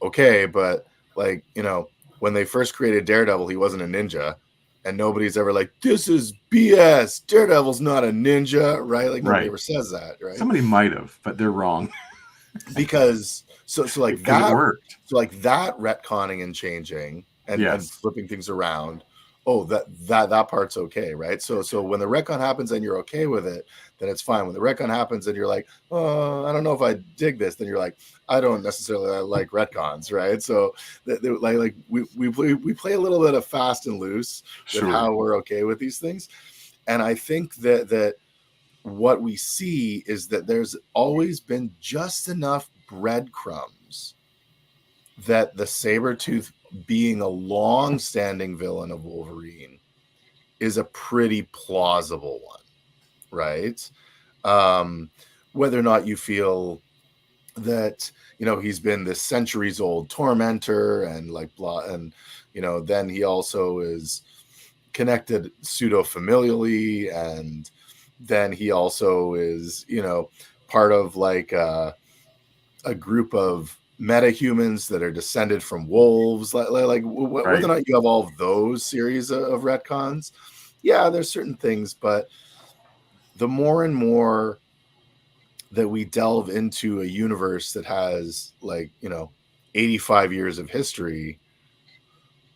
Speaker 3: okay, but like when they first created Daredevil, he wasn't a ninja. And nobody's ever like, this is BS. Daredevil's not a ninja, right? Like nobody ever says that, right?
Speaker 1: Somebody might have, but they're wrong.
Speaker 3: Because so like that
Speaker 1: it worked.
Speaker 3: So like that retconning and changing and flipping things around. Oh, that part's okay, right? So when the retcon happens and you're okay with it, then it's fine. When the retcon happens and you're like, oh, I don't know if I dig this, then you're like, I don't necessarily like retcons, right? So like we play a little bit of fast and loose with how we're okay with these things, and I think that what we see is that there's always been just enough breadcrumbs that the Sabretooth, being a long-standing villain of Wolverine, is a pretty plausible one, right? Whether or not you feel that he's been this centuries-old tormentor and like blah, and then he also is connected pseudo-familially, and then he also is part of like a group of metahumans that are descended from wolves, whether or not you have all of those series of retcons, there's certain things, but the more and more that we delve into a universe that has 85 years of history,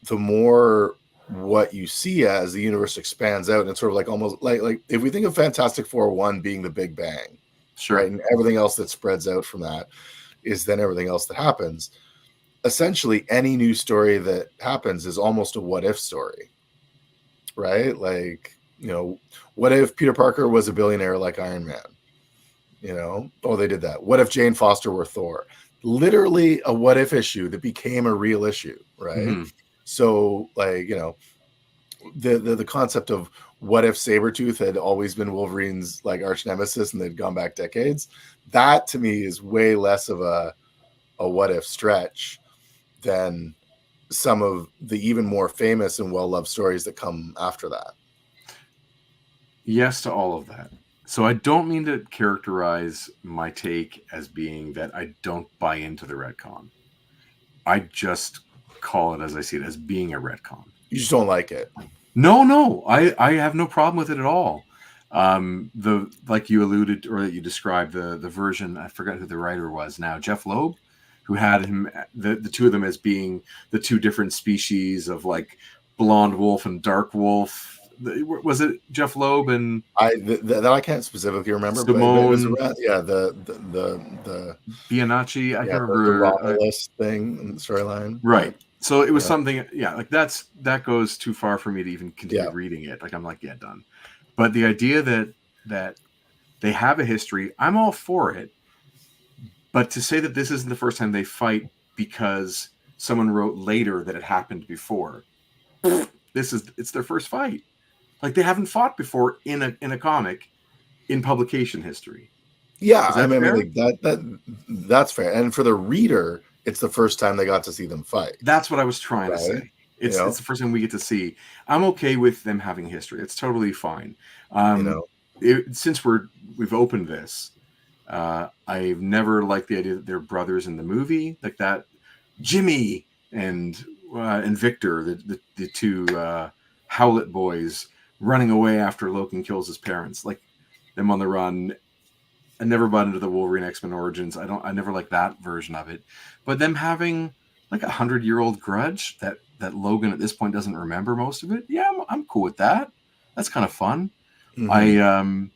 Speaker 3: the more what you see as the universe expands out, and it's sort of like almost like if we think of Fantastic Four 1 being the Big Bang, right, and everything else that spreads out from that is then everything else that happens. Essentially, any new story that happens is almost a what if story, right? Like, what if Peter Parker was a billionaire like Iron Man? They did that. What if Jane Foster were Thor? Literally a what if issue that became a real issue, right? Mm-hmm. So, like, the concept of what if Sabretooth had always been Wolverine's like arch nemesis and they'd gone back decades, that to me is way less of a what if stretch than some of the even more famous and well-loved stories that come after that.
Speaker 1: Yes to all of that. So I don't mean to characterize my take as being that I don't buy into the retcon. I just call it as I see it, as being a retcon.
Speaker 3: You just don't like it.
Speaker 1: No, I have no problem with it at all. Like you alluded or that you described the version, I forgot who the writer was now, Jeff Loeb, who had him the two of them as being the two different species of like blonde wolf and dark wolf. Was it Jeff Loeb and
Speaker 3: that I can't specifically remember,
Speaker 1: Simone,
Speaker 3: but it was around, the
Speaker 1: Bianacci, I can't remember
Speaker 3: the Romulus thing in the storyline,
Speaker 1: right? So it was something, like that goes too far for me to even continue reading it. Like I'm like, done. But the idea that they have a history, I'm all for it. But to say that this isn't the first time they fight because someone wrote later that it happened before. It's their first fight. Like, they haven't fought before in a comic in publication history.
Speaker 3: Yeah,
Speaker 1: Is that fair?
Speaker 3: like that's fair. And for the reader, it's the first time they got to see them fight.
Speaker 1: That's what I was trying to say. It's the first time we get to see. I'm okay with them having history. It's totally fine. Since we've opened this, I've never liked the idea that they're brothers in the movie, like that. Jimmy and Victor, the two Howlett boys running away after Logan kills his parents, like them on the run. I never bought into the Wolverine X-Men Origins. I never liked that version of it. But them having like 100-year-old grudge that Logan at this point doesn't remember most of it. Yeah, I'm cool with that. That's kind of fun. Mm-hmm.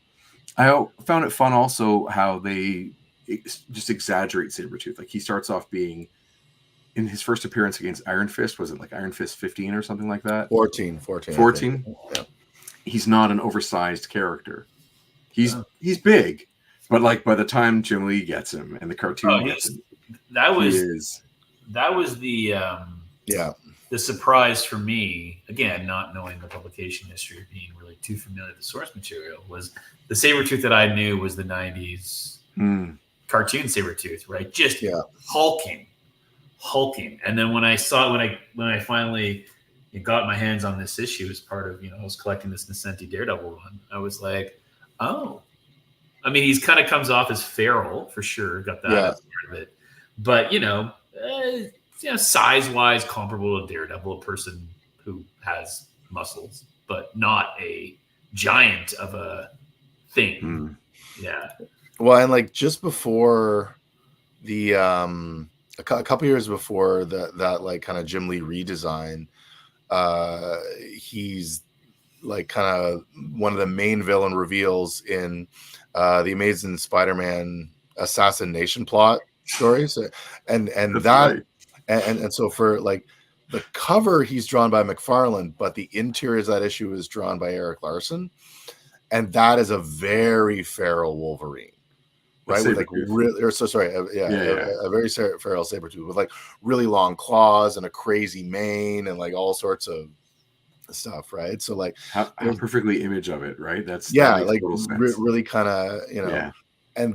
Speaker 1: I found it fun also how they just exaggerate Sabretooth. Like, he starts off being, in his first appearance against Iron Fist, was it like Iron Fist 15 or something like that?
Speaker 3: 14.
Speaker 1: Yeah. He's not an oversized character. He's big. But like, by the time Jim Lee gets him and the cartoon gets him,
Speaker 2: that was the surprise for me. Again, not knowing the publication history, being really too familiar with the source material, was the Sabretooth that I knew was the 90s cartoon Sabretooth, right? Just hulking. And then when I saw when I finally got my hands on this issue as part of, I was collecting this Nascenti Daredevil run, I was like, oh. I mean, he's kind of comes off as feral for sure. Got that as part of it, but size-wise comparable to Daredevil, a person who has muscles, but not a giant of a thing. Yeah.
Speaker 3: Well, and like just before the a couple years before that like kind of Jim Lee redesign, he's like kind of one of the main villain reveals in the Amazing Spider-Man assassination plot stories, and so for like the cover, he's drawn by McFarlane, but the interiors of that issue is drawn by Eric Larson, and that is a very feral Wolverine, right? With like a very feral Sabretooth with like really long claws and a crazy mane and like all sorts of stuff, right? So like
Speaker 1: how perfectly image of it, right? That
Speaker 3: like really kind of and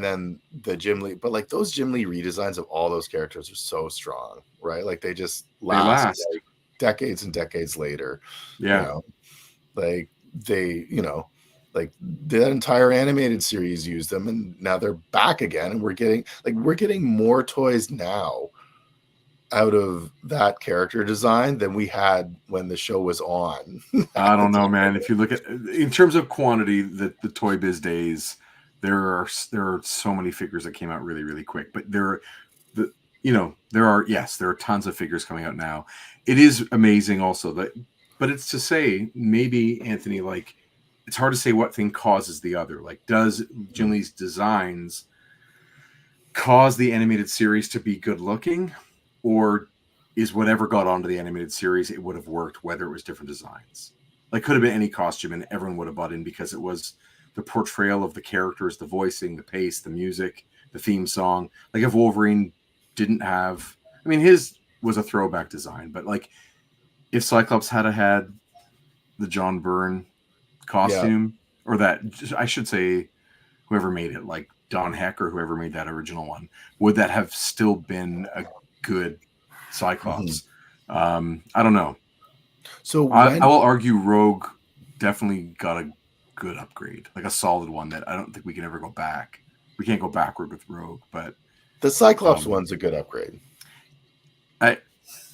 Speaker 3: then the Jim Lee, but like those Jim Lee redesigns of all those characters are so strong, right? Like they just last. Like decades and decades later. Like they like the entire animated series used them, and now they're back again, and we're getting more toys now out of that character design than we had when the show was on.
Speaker 1: I don't know, man. If you look at, in terms of quantity, the Toy Biz days, there are so many figures that came out really, really quick. But there are tons of figures coming out now. It is amazing also but it's to say, maybe, Anthony, like, it's hard to say what thing causes the other. Like, does Jim Lee's designs cause the animated series to be good looking? Or is whatever got onto the animated series, it would have worked whether it was different designs? Like, could have been any costume and everyone would have bought in because it was the portrayal of the characters, the voicing, the pace, the music, the theme song. Like, if Wolverine didn't have, I mean, his was a throwback design, but like, if Cyclops had the John Byrne costume, or that, I should say, whoever made it, like Don Heck or whoever made that original one, would that have still been a good Cyclops? I don't know. So I will argue Rogue definitely got a good upgrade, like a solid one that I don't think we can ever go back. We can't go backward with Rogue, but
Speaker 3: the Cyclops one's a good upgrade.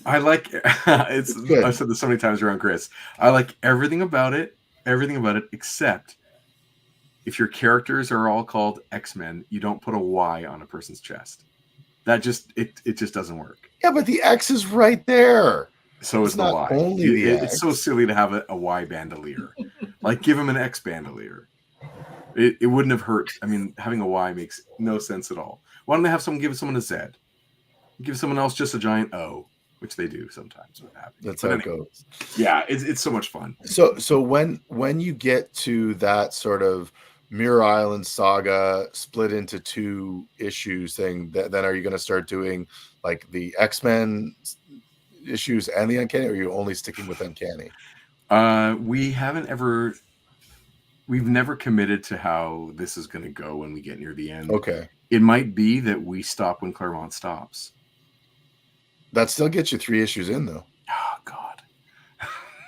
Speaker 1: I like it's good. I've said this so many times around Chris. I like everything about it except if your characters are all called X-Men, you don't put a Y on a person's chest. That just it just doesn't work.
Speaker 3: Yeah, but the X is right there.
Speaker 1: So is the Y. It's so silly to have a Y bandolier. Like, give him an X bandolier. It wouldn't have hurt. I mean, having a Y makes no sense at all. Why don't they have give someone a Z? Give someone else just a giant O, which they do sometimes.
Speaker 3: That's how it goes.
Speaker 1: Yeah, it's so much fun.
Speaker 3: So when you get to that sort of Mirror Island saga split into 2 issues thing, then are you going to start doing like the X-Men issues and the Uncanny, or are you only sticking with Uncanny?
Speaker 1: We've never committed to how this is going to go when we get near the end.
Speaker 3: Okay.
Speaker 1: It might be that we stop when Claremont stops.
Speaker 3: That still gets you 3 issues in, though.
Speaker 1: Oh, God.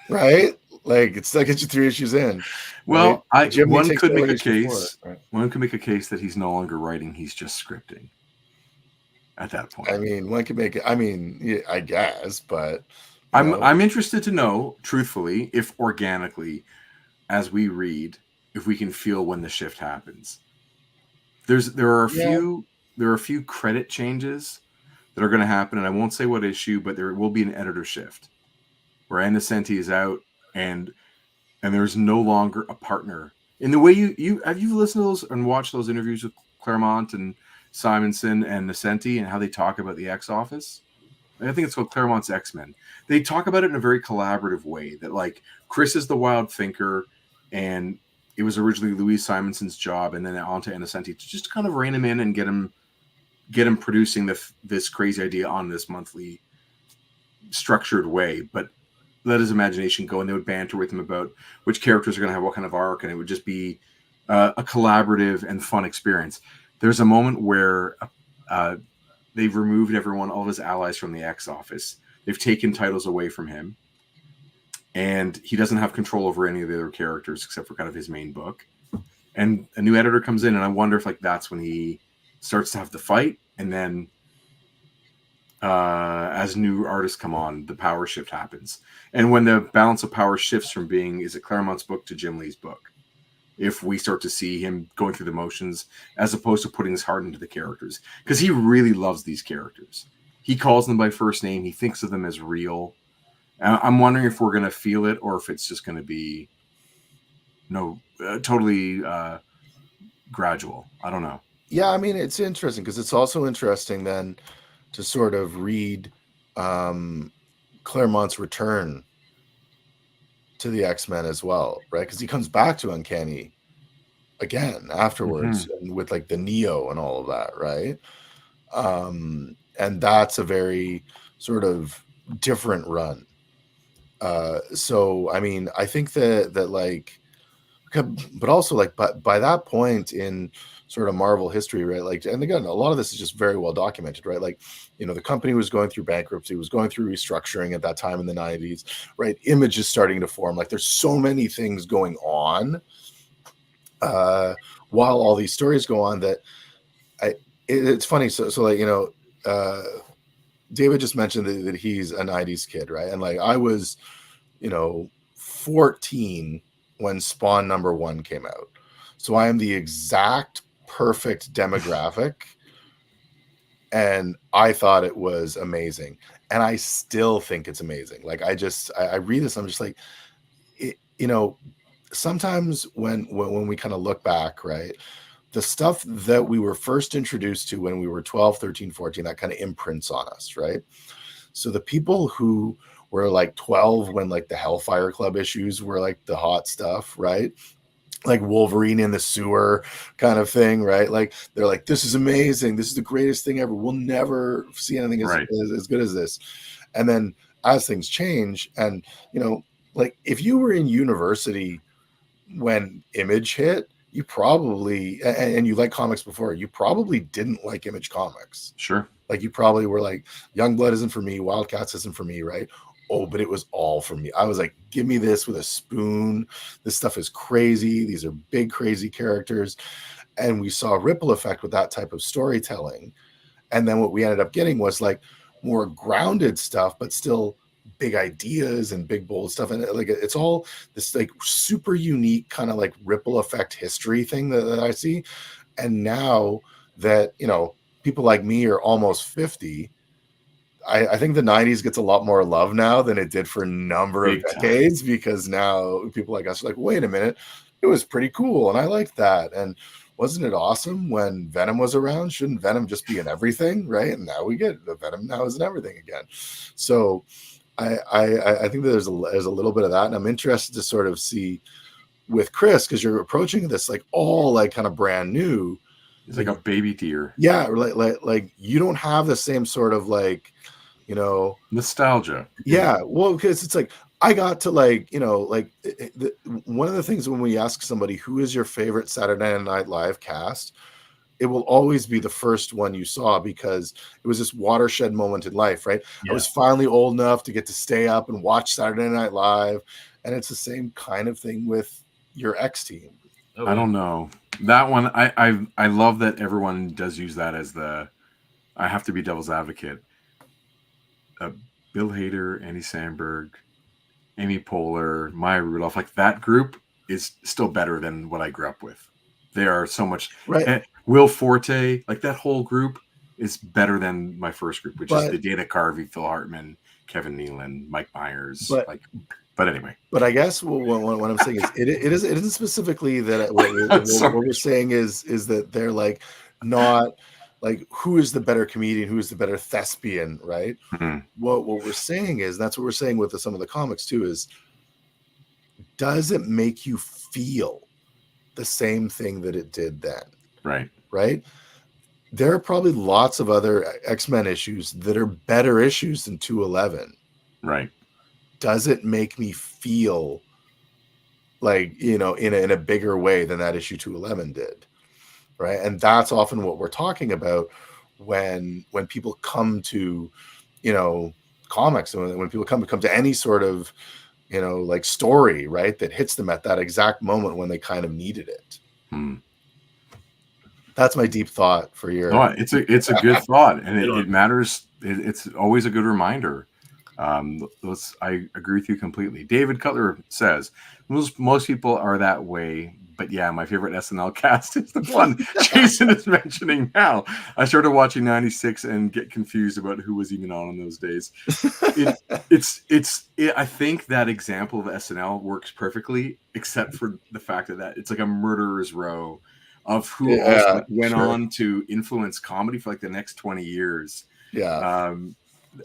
Speaker 3: Right? Like, it still gets you 3 issues in.
Speaker 1: Well,
Speaker 3: right?
Speaker 1: one could make a
Speaker 3: issues
Speaker 1: case.
Speaker 3: before it, right?
Speaker 1: One could make a case that he's no longer writing; he's just scripting. At that point,
Speaker 3: I mean, one could make it. I mean, yeah, I guess, but
Speaker 1: I'm interested to know, truthfully, if organically, as we read, if we can feel when the shift happens. There are a few credit changes that are going to happen, and I won't say what issue, but there will be an editor shift where Innocenti is out, and there's no longer a partner. In the way you listened to those and watched those interviews with Claremont and Simonson and Innocenti and how they talk about the X Office? I think it's called Claremont's X-Men. They talk about it in a very collaborative way, that like Chris is the wild thinker, and it was originally Louise Simonson's job, and then on to Innocenti to just kind of rein him in and get him producing this crazy idea on this monthly structured way. But let his imagination go, and they would banter with him about which characters are going to have what kind of arc, and it would just be a collaborative and fun experience. There's a moment where they've removed all of his allies from the X Office. They've taken titles away from him, and he doesn't have control over any of the other characters except for kind of his main book. And a new editor comes in, and I wonder if like that's when he starts to have the fight, and then as new artists come on, the power shift happens. And when the balance of power shifts from being, is it Claremont's book to Jim Lee's book? If we start to see him going through the motions as opposed to putting his heart into the characters, because he really loves these characters. He calls them by first name. He thinks of them as real. I'm wondering if we're going to feel it, or if it's just going to be totally gradual. I don't know.
Speaker 3: Yeah, I mean, it's interesting because it's also interesting then to sort of read Claremont's return to the X-Men as well, right? Because he comes back to Uncanny again afterwards, and with like the Neo and all of that, right? And that's a very sort of different run. So I mean, I think that like, but also like, but by that point in sort of Marvel history, right? Like, and again, a lot of this is just very well documented, right? Like, you know, the company was going through bankruptcy, was going through restructuring at that time in the 90s, right? Image is starting to form. Like, there's so many things going on while all these stories go on that it's funny. So like, you know, David just mentioned that he's a 90s kid, right? And like, I was, you know, 14 when Spawn #1 came out. So I am the exact perfect demographic, and I thought it was amazing, and I still think it's amazing. Like, I read this, I'm just like, you know, sometimes when we kind of look back, right, the stuff that we were first introduced to when we were 12, 13, 14, that kind of imprints on us, right? So the people who were like 12 when like the Hellfire Club issues were like the hot stuff, right? Like Wolverine in the sewer kind of thing, right? Like, they're like, this is amazing. This is the greatest thing ever. We'll never see anything as good as this. And then as things change, and, you know, like if you were in university when Image hit, you probably, and you like comics before, you probably didn't like Image comics.
Speaker 1: Sure.
Speaker 3: Like, you probably were like, Youngblood isn't for me. Wildcats isn't for me, right? Oh, but it was all for me. I was like, give me this with a spoon. This stuff is crazy. These are big, crazy characters. And we saw a ripple effect with that type of storytelling. And then what we ended up getting was like more grounded stuff, but still big ideas and big, bold stuff. And like, it's all this like super unique kind of like ripple effect history thing that I see. And now that, you know, people like me are almost 50, I think the 90s gets a lot more love now than it did for a number of decades, because now people like us are like, wait a minute, it was pretty cool, and I liked that. And wasn't it awesome when Venom was around? Shouldn't Venom just be in everything, right? And now we get the Venom now is in everything again. So I think that there's a little bit of that, and I'm interested to sort of see with Chris, because you're approaching this like all like kind of brand new.
Speaker 1: It's like a baby deer.
Speaker 3: Yeah, like you don't have the same sort of like, you know,
Speaker 1: nostalgia.
Speaker 3: Yeah, well, because it's like I got to like, you know, like one of the things when we ask somebody who is your favorite Saturday Night Live cast, it will always be the first one you saw because it was this watershed moment in life, right?
Speaker 2: Yeah.
Speaker 3: I was finally old enough to get to stay up and watch Saturday Night Live, and it's the same kind of thing with your X team.
Speaker 2: Oh,
Speaker 1: I don't know that one. I love that everyone does use that as the. I have to be devil's advocate. Bill Hader, Andy Samberg, Amy Poehler, Maya Rudolph, like that group is still better than what I grew up with. They are so much
Speaker 3: right.
Speaker 1: Will Forte, like that whole group is better than my first group, which is the Dana Carvey, Phil Hartman, Kevin Nealon, Mike Myers. But anyway.
Speaker 3: But I guess what I'm saying is it isn't specifically that what we're saying is that they're like not like who is the better comedian, who is the better thespian, right?
Speaker 1: Mm-hmm.
Speaker 3: What we're saying is that's what we're saying with some of the comics too is does it make you feel the same thing that it did then? Right. There are probably lots of other X-Men issues that are better issues than 211.
Speaker 1: Right.
Speaker 3: Does it make me feel like, you know, in a bigger way than that issue 211 did? Right. And that's often what we're talking about when people come to, you know, comics, and when people come to any sort of, you know, like story, right, that hits them at that exact moment when they kind of needed it. That's my deep thought for your.
Speaker 1: No, it's a good thought, and it matters. It's always a good reminder. I agree with you completely. David Cutler says most people are that way, but yeah, my favorite SNL cast is the one Jason is mentioning now. I started watching 96 and get confused about who was even on those days. I think that example of SNL works perfectly, except for the fact that it's like a murderer's row of who also went on to influence comedy for like the next 20 years.
Speaker 3: Yeah.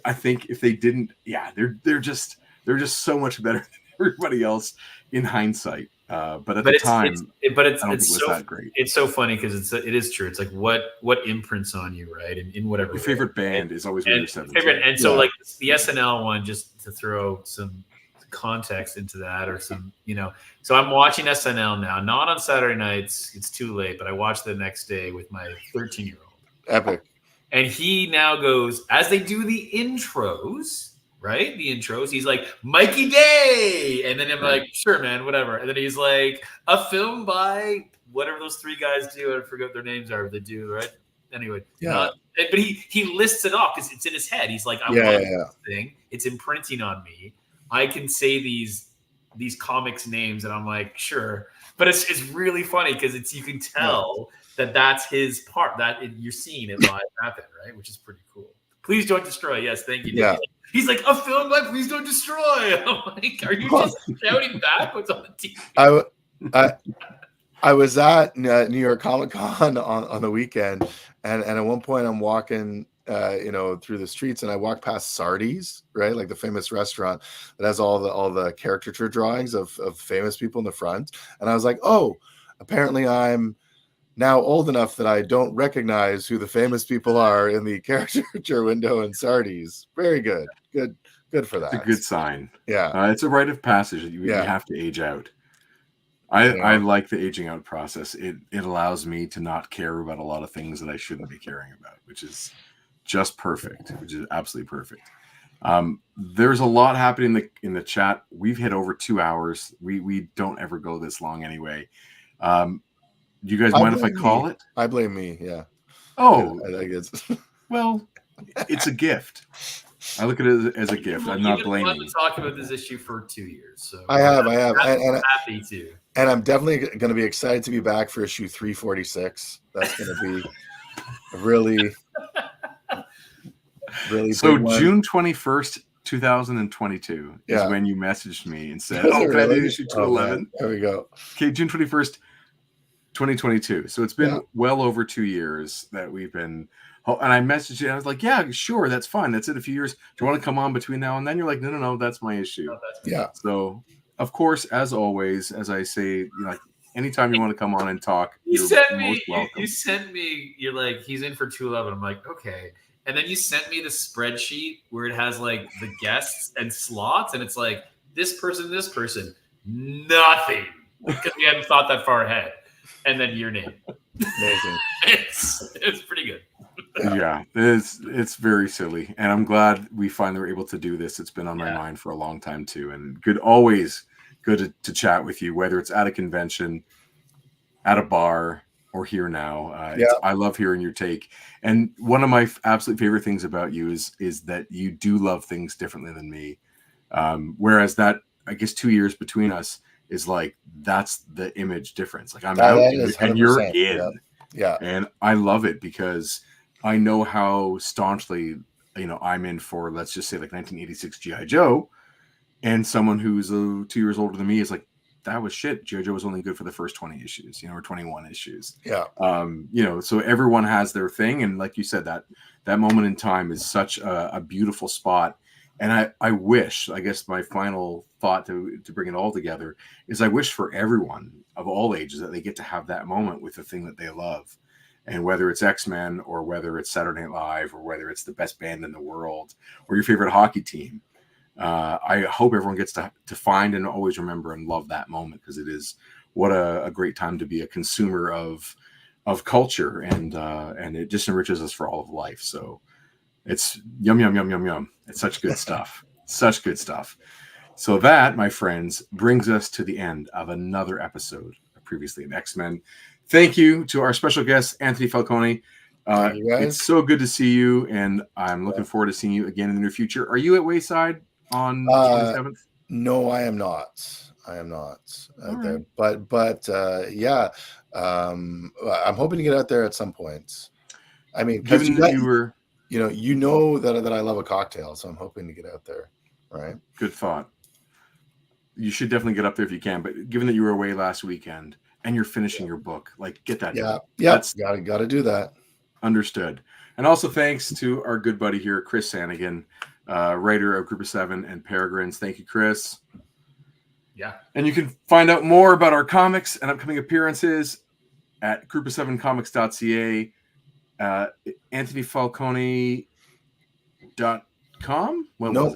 Speaker 1: I think if they didn't, they're just so much better than everybody else in hindsight. But at the time, I don't think it was that great.
Speaker 2: It's so funny because it is true. It's like what imprints on you, right? And in whatever
Speaker 1: your favorite band is always when you're 17.
Speaker 2: And so like the SNL one, just to throw some context into that, or some, you know. So I'm watching SNL now, not on Saturday nights. It's too late, but I watch the next day with my 13-year-old.
Speaker 3: Epic.
Speaker 2: And he now goes, as they do the intros, right? The intros, he's like, Mikey Day. And then I'm like, sure, man, whatever. And then he's like, a film by whatever those three guys do. I forget what their names are. They do, right? Anyway.
Speaker 3: Yeah.
Speaker 2: But he lists it off because it's in his head. He's like, I want this thing. It's imprinting on me. I can say these comics names. And I'm like, sure. But it's really funny because you can tell that's his part, that you're seeing it live happen, right? Which is pretty cool. Please Don't Destroy. Yes, thank you.
Speaker 3: Yeah.
Speaker 2: He's like, a film by Please Don't Destroy. I'm like, are you just shouting back what's on the TV?
Speaker 3: I was at New York Comic Con on the weekend, and at one point I'm walking through the streets, and I walk past Sardi's, right, like the famous restaurant that has all the caricature drawings of famous people in the front, and I was like, oh, apparently I'm now old enough that I don't recognize who the famous people are in the caricature window in Sardi's. Very good. Good for that.
Speaker 1: It's a good sign.
Speaker 3: Yeah.
Speaker 1: It's a rite of passage. You have to age out. I like the aging out process. It allows me to not care about a lot of things that I shouldn't be caring about, which is just perfect, which is absolutely perfect. There's a lot happening in the chat. We've hit over 2 hours. We don't ever go this long anyway. Do you guys mind if I call it?
Speaker 3: I blame me. Yeah.
Speaker 1: Oh,
Speaker 3: I think it's
Speaker 1: well, it's a gift. I look at it as a gift. I'm not blaming.
Speaker 2: I've been talking about this issue for 2 years. So
Speaker 3: I have, and
Speaker 2: happy to.
Speaker 3: And I'm definitely going to be excited to be back for issue 346. That's going to be really.
Speaker 1: So June 21st, 2022 is when you messaged me and said, "Oh, can I do issue 211?"
Speaker 3: There we go.
Speaker 1: Okay, June 21st, 2022. So it's been well over 2 years that we've been. And I messaged you, and I was like, "Yeah, sure, that's fine. That's it. A few years. Do you want to come on between now and then?" You're like, "No, that's my issue."
Speaker 3: Yeah.
Speaker 1: So of course, as always, as I say, like anytime you want to come on and talk,
Speaker 2: You
Speaker 1: you're
Speaker 2: sent me.
Speaker 1: most welcome.
Speaker 2: You sent me. You're like, he's in for 211. I'm like, okay. And then you sent me the spreadsheet where it has like the guests and slots, and it's like this person, nothing because we hadn't thought that far ahead. And then your name.
Speaker 3: Amazing.
Speaker 2: it's pretty good.
Speaker 1: Yeah, it's very silly, and I'm glad we finally were able to do this. It's been on my mind for a long time too, and always good to chat with you, whether it's at a convention, at a bar, or here now. I love hearing your take, and one of my absolute favorite things about you is that you do love things differently than me. Whereas that, I guess, 2 years between us is like that's the image difference. Like I'm out and you're in.
Speaker 3: Yeah.
Speaker 1: And I love it because I know how staunchly, I'm in for, let's just say, like 1986 G.I. Joe, and someone who's 2 years older than me is like, that was shit. G.I. Joe was only good for the first 20 issues, or 21 issues.
Speaker 3: Yeah.
Speaker 1: So everyone has their thing. And like you said, that moment in time is such a beautiful spot. And I wish, I guess my final thought to bring it all together is I wish for everyone of all ages that they get to have that moment with the thing that they love. And whether it's X-Men or whether it's Saturday Night Live or whether it's the best band in the world or your favorite hockey team, I hope everyone gets to find and always remember and love that moment, because it is what a great time to be a consumer of culture, and it just enriches us for all of life. So it's yum, yum, yum, yum, yum. It's such good stuff. Such good stuff. So that, my friends, brings us to the end of another episode of Previously in X-Men. Thank you to our special guest, Anthony Falcone.
Speaker 3: Thank you, guys.
Speaker 1: It's so good to see you, and I'm looking forward to seeing you again in the near future. Are you at Wayside on the 27th?
Speaker 3: No, I am not. There.
Speaker 1: Right.
Speaker 3: But I'm hoping to get out there at some point. I mean, because
Speaker 1: Given that you were...
Speaker 3: you know that I love a cocktail, so I'm hoping to get out there. Right.
Speaker 1: Good thought. You should definitely get up there if you can. But given that you were away last weekend and you're finishing your book, like, get that.
Speaker 3: Yeah.
Speaker 1: done.
Speaker 3: Yeah. Got to do that.
Speaker 1: Understood. And also thanks to our good buddy here, Chris Sanagan, writer of Group of Seven and Peregrines. Thank you, Chris.
Speaker 2: Yeah.
Speaker 1: And you can find out more about our comics and upcoming appearances at group7comics.ca. AnthonyFalcone.com?
Speaker 3: No,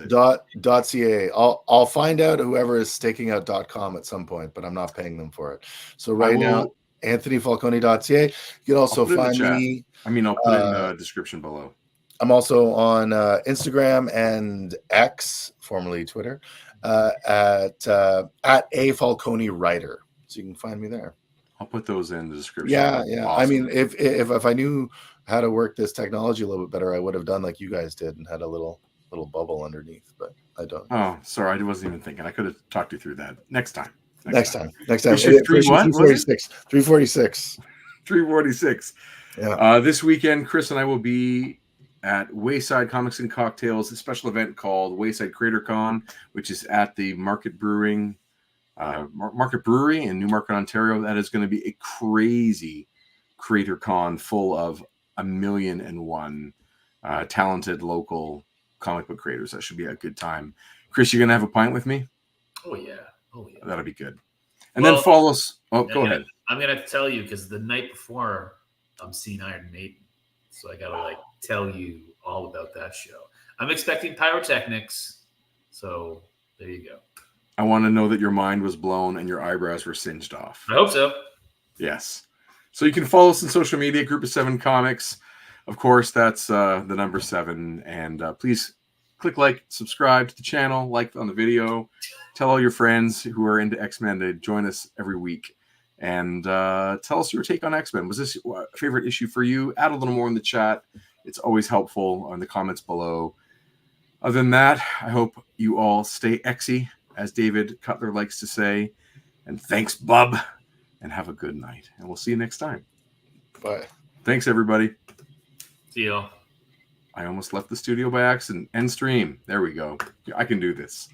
Speaker 3: .ca. I'll find out whoever is staking out .com at some point, but I'm not paying them for it. So now, AnthonyFalcone.ca. You can also find me.
Speaker 1: I'll put it in the description below.
Speaker 3: I'm also on Instagram and X, formerly Twitter, at A Falcone Writer. So you can find me there.
Speaker 1: I'll put those in the description.
Speaker 3: Yeah.
Speaker 1: Awesome.
Speaker 3: I mean, if I knew how to work this technology a little bit better, I would have done like you guys did and had a little bubble underneath, but I don't.
Speaker 1: Oh, sorry, I wasn't even thinking. I could have talked you through that. Next time.
Speaker 3: 346.
Speaker 1: 346.
Speaker 3: Yeah.
Speaker 1: This weekend, Chris and I will be at Wayside Comics and Cocktails, a special event called Wayside Creator Con, which is at the Market Brewery in Newmarket, Ontario. That is going to be a crazy Creator Con full of 1,000,001 talented local comic book creators. That should be a good time. Chris, you going to have a pint with me?
Speaker 2: Oh, yeah.
Speaker 1: That'll be good. And then follow us. Oh, go ahead.
Speaker 2: I'm going to tell you, because the night before I'm seeing Iron Maiden. So I got to tell you all about that show. I'm expecting pyrotechnics. So there you go.
Speaker 1: I want to know that your mind was blown and your eyebrows were singed off.
Speaker 2: I hope so.
Speaker 1: Yes. So you can follow us on social media, Group of Seven Comics. Of course, that's the number 7. And please click subscribe to the channel, like on the video. Tell all your friends who are into X-Men to join us every week. And tell us your take on X-Men. Was this a favorite issue for you? Add a little more in the chat. It's always helpful in the comments below. Other than that, I hope you all stay Xy, as David Cutler likes to say. And thanks, bub. And have a good night. And we'll see you next time.
Speaker 3: Bye.
Speaker 1: Thanks, everybody.
Speaker 2: See y'all.
Speaker 1: I almost left the studio by accident. End stream. There we go. I can do this.